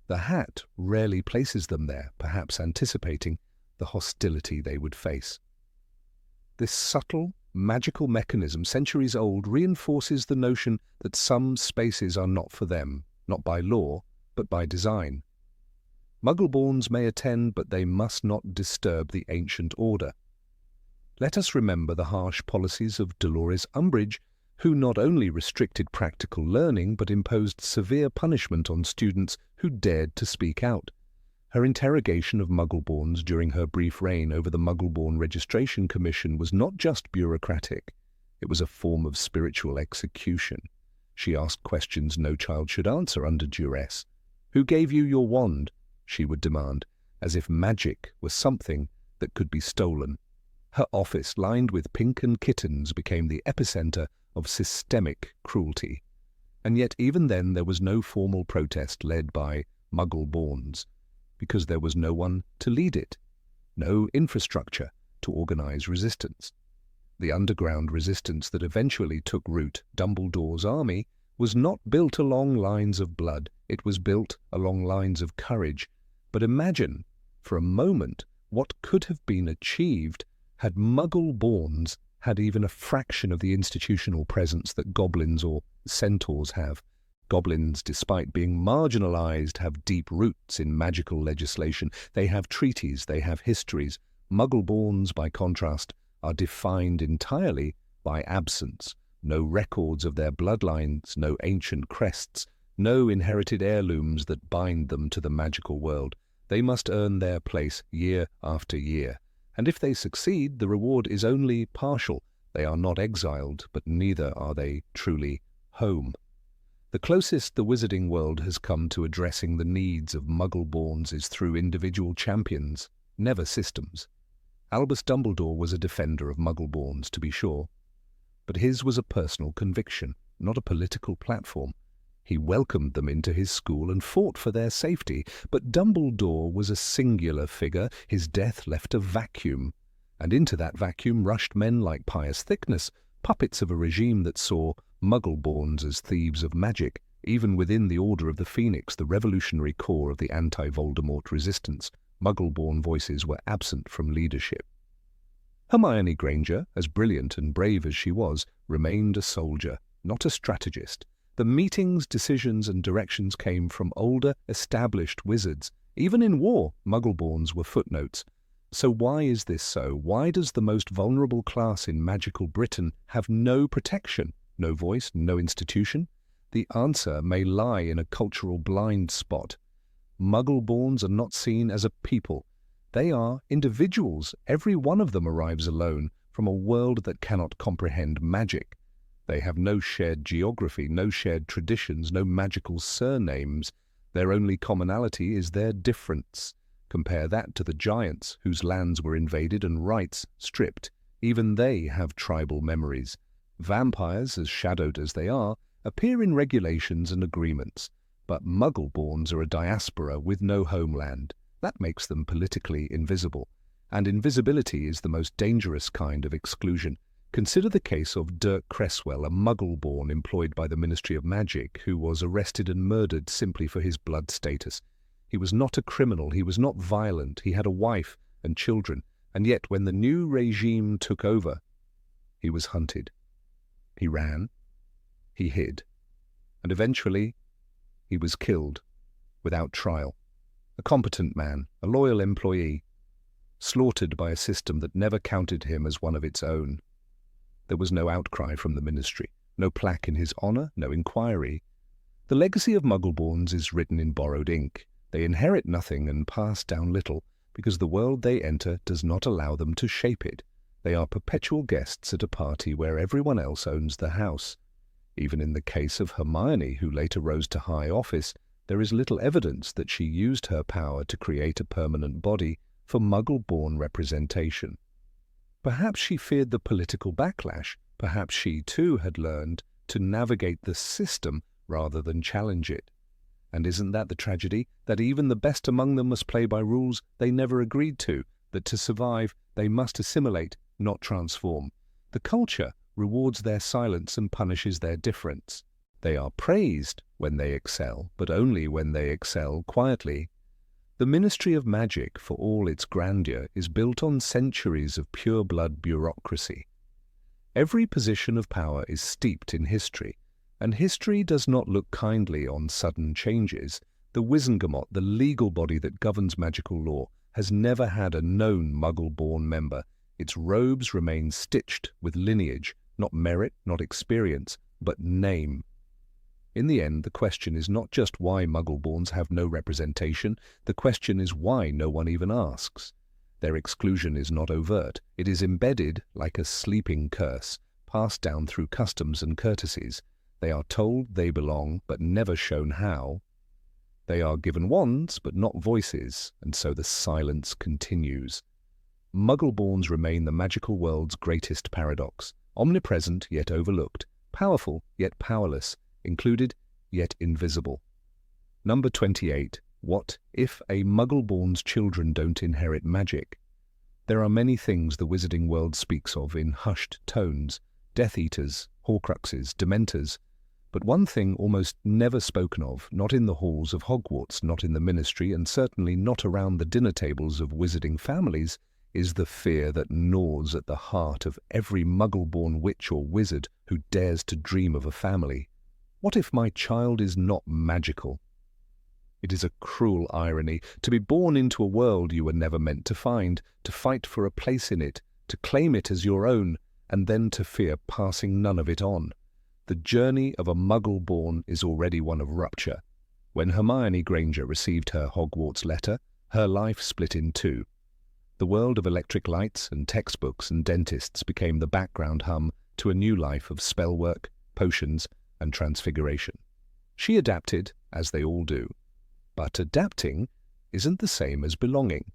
Speaker 1: The Hat rarely places them there, perhaps anticipating the hostility they would face. This subtle, magical mechanism, centuries old, reinforces the notion that some spaces are not for them, not by law, but by design. Muggleborns may attend, but they must not disturb the ancient order. Let us remember the harsh policies of Dolores Umbridge, who not only restricted practical learning, but imposed severe punishment on students who dared to speak out. Her interrogation of Muggleborns during her brief reign over the Muggleborn Registration Commission was not just bureaucratic, it was a form of spiritual execution. She asked questions no child should answer under duress. "Who gave you your wand?" she would demand, as if magic was something that could be stolen. Her office, lined with pink and kittens, became the epicenter of systemic cruelty. And yet even then there was no formal protest led by Muggleborns, because there was no one to lead it, no infrastructure to organize resistance. The underground resistance that eventually took root, Dumbledore's army, was not built along lines of blood, it was built along lines of courage. But imagine, for a moment, what could have been achieved had Muggleborns had even a fraction of the institutional presence that goblins or centaurs have. Goblins, despite being marginalized, have deep roots in magical legislation. They have treaties, they have histories. Muggleborns, by contrast, are defined entirely by absence. No records of their bloodlines, no ancient crests, no inherited heirlooms that bind them to the magical world. They must earn their place year after year. And if they succeed, the reward is only partial. They are not exiled, but neither are they truly home. The closest the wizarding world has come to addressing the needs of Muggleborns is through individual champions, never systems. Albus Dumbledore was a defender of Muggleborns, to be sure, but his was a personal conviction, not a political platform. He welcomed them into his school and fought for their safety, but Dumbledore was a singular figure. His death left a vacuum, and into that vacuum rushed men like Pius Thickness, puppets of a regime that saw Muggleborns as thieves of magic. Even within the Order of the Phoenix, the revolutionary core of the anti-Voldemort resistance, Muggleborn voices were absent from leadership. Hermione Granger, as brilliant and brave as she was, remained a soldier, not a strategist. The meetings, decisions, and directions came from older, established wizards. Even in war, Muggleborns were footnotes. So why is this so? Why does the most vulnerable class in magical Britain have no protection, no voice, no institution? The answer may lie in a cultural blind spot. Muggleborns are not seen as a people. They are individuals. Every one of them arrives alone from a world that cannot comprehend magic. They have no shared geography, no shared traditions, no magical surnames. Their only commonality is their difference. Compare that to the giants, whose lands were invaded and rights stripped. Even they have tribal memories. Vampires, as shadowed as they are, appear in regulations and agreements. But Muggleborns are a diaspora with no homeland. That makes them politically invisible. And invisibility is the most dangerous kind of exclusion. Consider the case of Dirk Cresswell, a Muggleborn employed by the Ministry of Magic, who was arrested and murdered simply for his blood status. He was not a criminal, he was not violent, he had a wife and children, and yet when the new regime took over, he was hunted. He ran, he hid, and eventually he was killed without trial. A competent man, a loyal employee, slaughtered by a system that never counted him as one of its own. There was no outcry from the ministry, no plaque in his honor, no inquiry. The legacy of Muggleborns is written in borrowed ink. They inherit nothing and pass down little, because the world they enter does not allow them to shape it. They are perpetual guests at a party where everyone else owns the house. Even in the case of Hermione, who later rose to high office, there is little evidence that she used her power to create a permanent body for Muggleborn representation. Perhaps she feared the political backlash. Perhaps she too had learned to navigate the system rather than challenge it. And isn't that the tragedy? That even the best among them must play by rules they never agreed to, that to survive they must assimilate, not transform. The culture rewards their silence and punishes their difference. They are praised when they excel, but only when they excel quietly. The Ministry of Magic, for all its grandeur, is built on centuries of pure-blood bureaucracy. Every position of power is steeped in history, and history does not look kindly on sudden changes. The Wizengamot, the legal body that governs magical law, has never had a known Muggle-born member. Its robes remain stitched with lineage, not merit, not experience, but name. In the end, the question is not just why Muggleborns have no representation, the question is why no one even asks. Their exclusion is not overt, it is embedded like a sleeping curse, passed down through customs and courtesies. They are told they belong, but never shown how. They are given wands, but not voices, and so the silence continues. Muggleborns remain the magical world's greatest paradox, omnipresent yet overlooked, powerful yet powerless, included yet invisible. Number 28. What if a Muggleborn's children don't inherit magic? There are many things the wizarding world speaks of in hushed tones: Death Eaters, Horcruxes, Dementors. But one thing almost never spoken of, not in the halls of Hogwarts, not in the ministry, and certainly not around the dinner tables of wizarding families, is the fear that gnaws at the heart of every Muggleborn witch or wizard who dares to dream of a family. What if my child is not magical? It is a cruel irony to be born into a world you were never meant to find, to fight for a place in it, to claim it as your own, and then to fear passing none of it on. The journey of a Muggleborn is already one of rupture. When Hermione Granger received her Hogwarts letter, her life split in two. The world of electric lights and textbooks and dentists became the background hum to a new life of spellwork, potions, and transfiguration. She adapted, as they all do. But adapting isn't the same as belonging.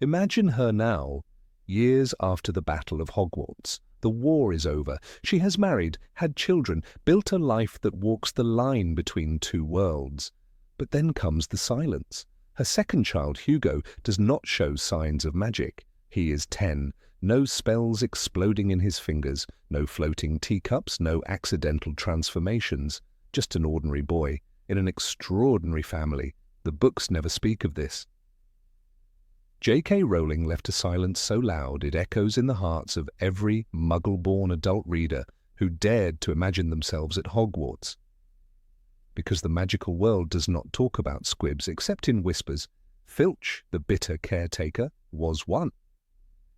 Speaker 1: Imagine her now, years after the Battle of Hogwarts. The war is over. She has married, had children, built a life that walks the line between two worlds. But then comes the silence. Her second child, Hugo, does not show signs of magic. He is 10. No spells exploding in his fingers, no floating teacups, no accidental transformations. Just an ordinary boy, in an extraordinary family. The books never speak of this. J.K. Rowling left a silence so loud it echoes in the hearts of every Muggle-born adult reader who dared to imagine themselves at Hogwarts. Because the magical world does not talk about squibs except in whispers, Filch, the bitter caretaker, was one.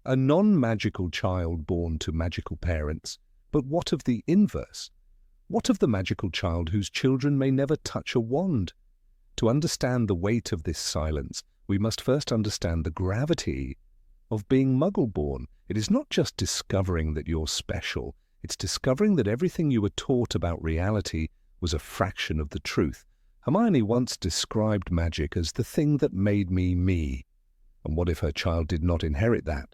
Speaker 1: A non-magical child born to magical parents. But what of the inverse? What of the magical child whose children may never touch a wand? To understand the weight of this silence, we must first understand the gravity of being Muggle-born. It is not just discovering that you're special, it's discovering that everything you were taught about reality was a fraction of the truth. Hermione once described magic as the thing that made me me. And what if her child did not inherit that?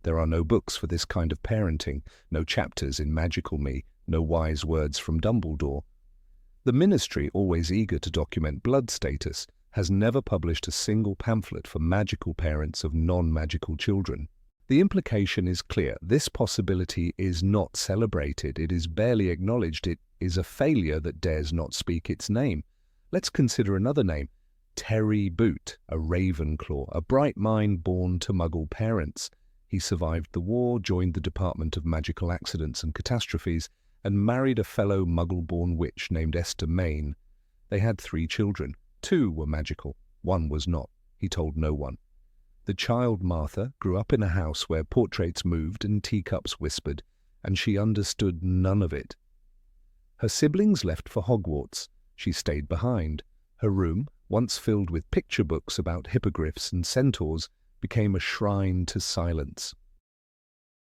Speaker 1: There are no books for this kind of parenting, no chapters in Magical Me, no wise words from Dumbledore. The ministry, always eager to document blood status, has never published a single pamphlet for magical parents of non-magical children. The implication is clear. This possibility is not celebrated. It is barely acknowledged. It is a failure that dares not speak its name. Let's consider another name, Terry Boot, a Ravenclaw, a bright mind born to Muggle parents. He survived the war, joined the Department of Magical Accidents and Catastrophes, and married a fellow Muggleborn witch named Esther Main. They had 3 children. 2 were magical, 1 was not. He told no one. The child Martha grew up in a house where portraits moved and teacups whispered, and she understood none of it. Her siblings left for Hogwarts. She stayed behind. Her room, once filled with picture books about hippogriffs and centaurs, became a shrine to silence.